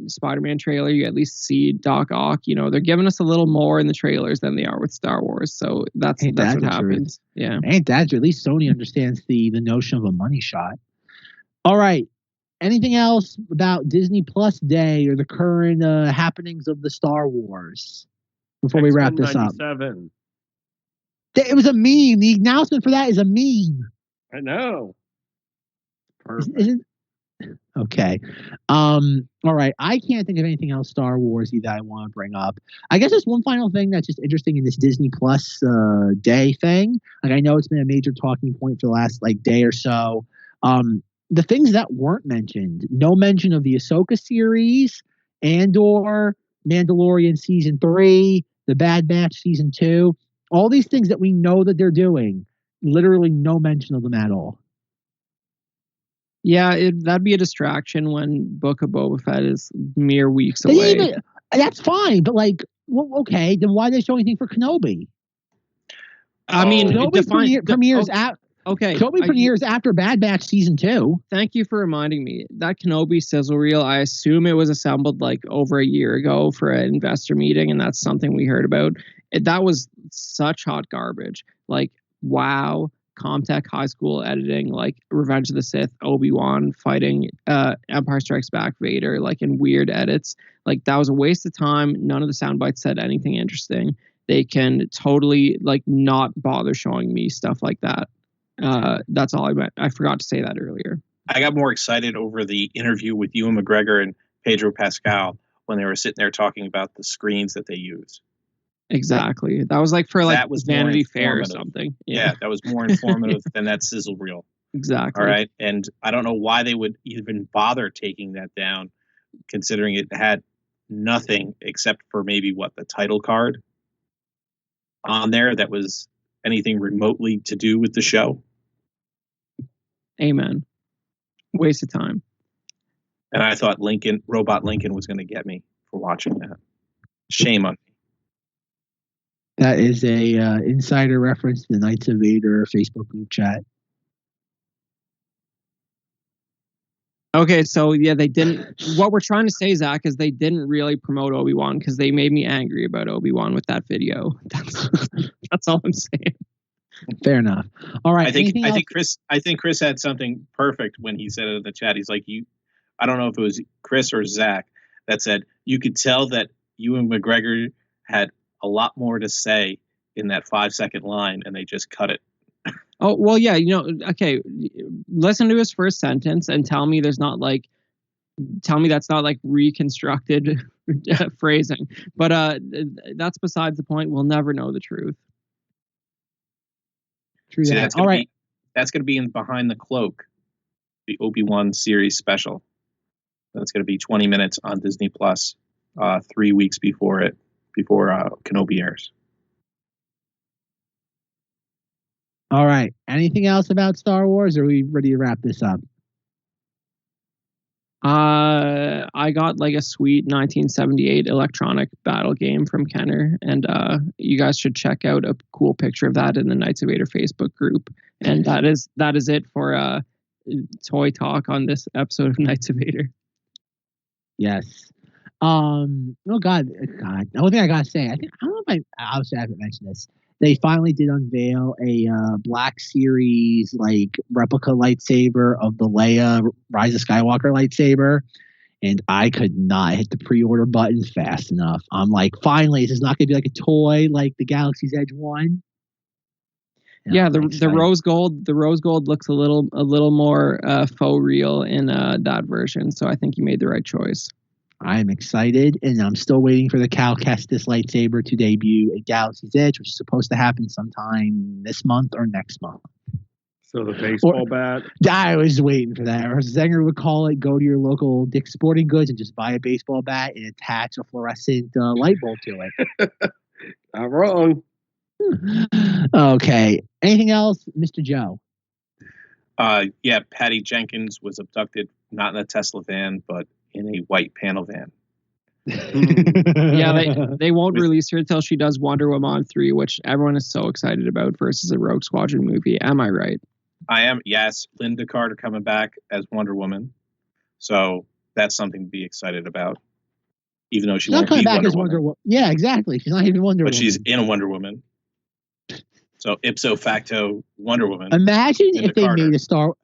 Spider-Man trailer, you at least see Doc Ock. They're giving us a little more in the trailers than they are with Star Wars. So that's what happens. Yeah. Ain't that true? At least Sony understands the notion of a money shot. All right. anything else about Disney Plus Day or the current happenings of the Star Wars before we wrap this up? It was a meme. The announcement for that is a meme. I know. Perfect. Okay. All right. I can't think of anything else Star Wars-y that I want to bring up. I guess there's one final thing that's just interesting in this Disney Plus Day thing. Like, I know it's been a major talking point for the last day or so. The things that weren't mentioned, no mention of the Ahsoka series, Andor, Mandalorian Season 3, The Bad Batch Season 2, all these things that we know that they're doing, literally no mention of them at all. Yeah, that'd be a distraction when Book of Boba Fett is mere weeks away. That's fine, but okay, then why are they showing anything for Kenobi? I mean, Kenobi premieres at. Okay. Kenobi premieres after Bad Batch Season 2. Thank you for reminding me. That Kenobi sizzle reel, I assume it was assembled over a year ago for an investor meeting, and that's something we heard about. That was such hot garbage. Wow, Comtech High School editing, Revenge of the Sith, Obi-Wan fighting Empire Strikes Back Vader, in weird edits. That was a waste of time. None of the sound bites said anything interesting. They can totally, not bother showing me stuff like that. That's all I meant. I forgot to say that earlier. I got more excited over the interview with Ewan McGregor and Pedro Pascal when they were sitting there talking about the screens that they use. Exactly. That was that was Vanity Fair or something. Yeah, that was more informative than that sizzle reel. Exactly. All right. And I don't know why they would even bother taking that down, considering it had nothing except for maybe the title card on there that was anything remotely to do with the show. Amen. Waste of time. And I thought Robot Lincoln was going to get me for watching that. Shame on me. That is a insider reference to the Knights of Vader Facebook group chat. Okay, so yeah, they didn't. What we're trying to say, Zach, is they didn't really promote Obi-Wan because they made me angry about Obi-Wan with that video. That's all I'm saying. Fair enough. All right. I think Chris had something perfect when he said it in the chat. He's like, I don't know if it was Chris or Zach that said you could tell that Ewan McGregor had a lot more to say in that 5-second line, and they just cut it. Oh, well, yeah, okay, listen to his first sentence and tell me that's not reconstructed phrasing. But that's besides the point. We'll never know the truth. True. See, that. that's All right. That's going to be in Behind the Cloak, the Obi-Wan series special. That's going to be 20 minutes on Disney Plus, 3 weeks before Kenobi airs. All right. Anything else about Star Wars, or are we ready to wrap this up? I got a sweet 1978 electronic battle game from Kenner, and you guys should check out a cool picture of that in the Knights of Vader Facebook group. And that is it for toy talk on this episode of Knights of Vader. Yes. Oh God. The only thing I gotta say, I don't know if I obviously haven't mentioned this. They finally did unveil a Black Series replica lightsaber of the Leia Rise of Skywalker lightsaber, and I could not hit the pre-order button fast enough. I'm finally, this is not going to be a toy like the Galaxy's Edge one. And yeah, the rose gold looks a little more faux real in that version, so I think you made the right choice. I'm excited, and I'm still waiting for the Cal Kestis lightsaber to debut at Galaxy's Edge, which is supposed to happen sometime this month or next month. So the baseball bat? I was waiting for that. Or Zenger would call it, go to your local Dick's Sporting Goods and just buy a baseball bat and attach a fluorescent light bulb to it. Not wrong. Okay. Anything else, Mr. Joe? Yeah, Patty Jenkins was abducted, not in a Tesla van, but in a white panel van. Yeah, they won't release her until she does Wonder Woman 3, which everyone is so excited about versus a Rogue Squadron movie. Am I right? I am. Yes, Linda Carter coming back as Wonder Woman, so that's something to be excited about. Even though she's not won't coming be back Wonder as Woman. Yeah, exactly. She's not even Wonder Woman. But she's in a Wonder Woman. So ipso facto, Wonder Woman. Imagine if they made a Star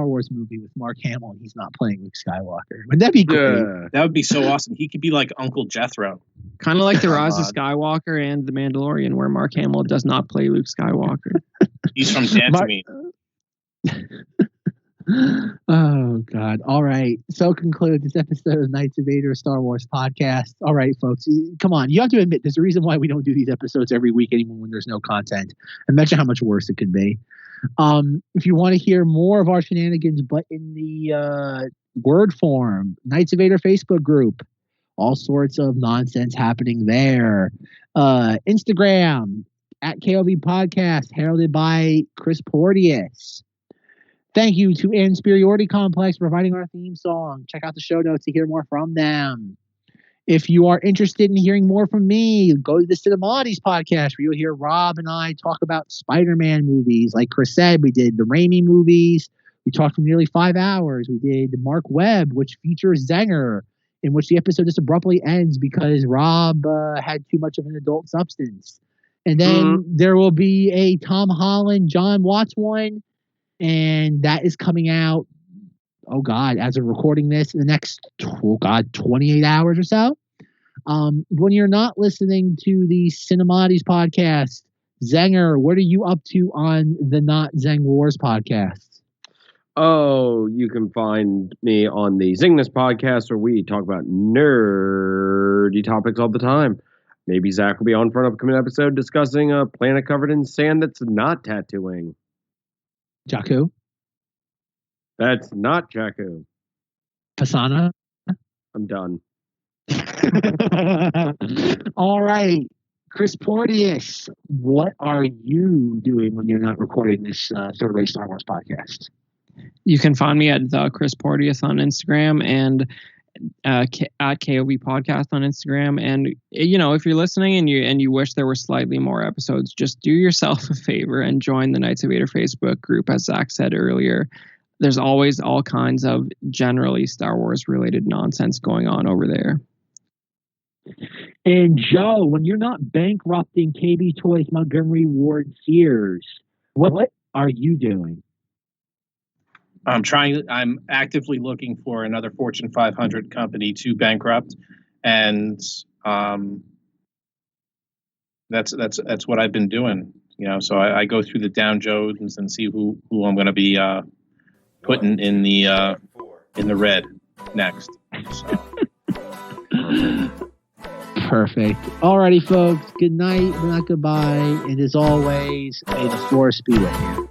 Wars movie with Mark Hamill and he's not playing Luke Skywalker. Wouldn't that be great? Yeah. That would be so awesome. He could be like Uncle Jethro. Kind of like The Rise of Skywalker and The Mandalorian, where Mark Hamill does not play Luke Skywalker. He's from Dantooine. Oh, God. All right. So conclude this episode of Knights of Vader Star Wars podcast. All right, folks. Come on. You have to admit, there's a reason why we don't do these episodes every week anymore when there's no content. Imagine how much worse it could be. If you want to hear more of our shenanigans, but in the word form, Knights of Vader Facebook group, all sorts of nonsense happening there. Instagram, @KOV Podcast, heralded by Chris Porteous. Thank you to An Insperiority Complex for providing our theme song. Check out the show notes to hear more from them. If you are interested in hearing more from me, go to the Cinemoddities podcast, where you'll hear Rob and I talk about Spider-Man movies. Like Chris said, we did the Raimi movies. We talked for nearly 5 hours. We did Mark Webb, which features Zenger, in which the episode just abruptly ends because Rob had too much of an adult substance. And then there will be a Tom Holland, John Watts one. And that is coming out, as of recording this, in the next, 28 hours or so. When you're not listening to the Cinemoddities podcast, Zenger, what are you up to on the Not Zeng Wars podcast? Oh, you can find me on the ZengThis podcast, where we talk about nerdy topics all the time. Maybe Zach will be on for an upcoming episode discussing a planet covered in sand that's not tattooing. Jakku? That's not Jakku. Pasana? I'm done. All right. Chris Porteous, what are you doing when you're not recording this Third Rate Star Wars podcast? You can find me at the Chris Porteous on Instagram and at KOV Podcast on Instagram. And if you're listening and you wish there were slightly more episodes, just do yourself a favor and join the Knights of Vader Facebook group. As Zach said earlier, there's always all kinds of generally Star Wars related nonsense going on over there. And Joe, when you're not bankrupting KB Toys, Montgomery Ward, Sears, what are you doing? I'm actively looking for another Fortune 500 company to bankrupt, and that's what I've been doing. So I go through the Dow Jones and see who I'm going to be putting in the red next. So. Perfect. Alrighty, folks. Good night, but not goodbye. And as always, may the force be with you.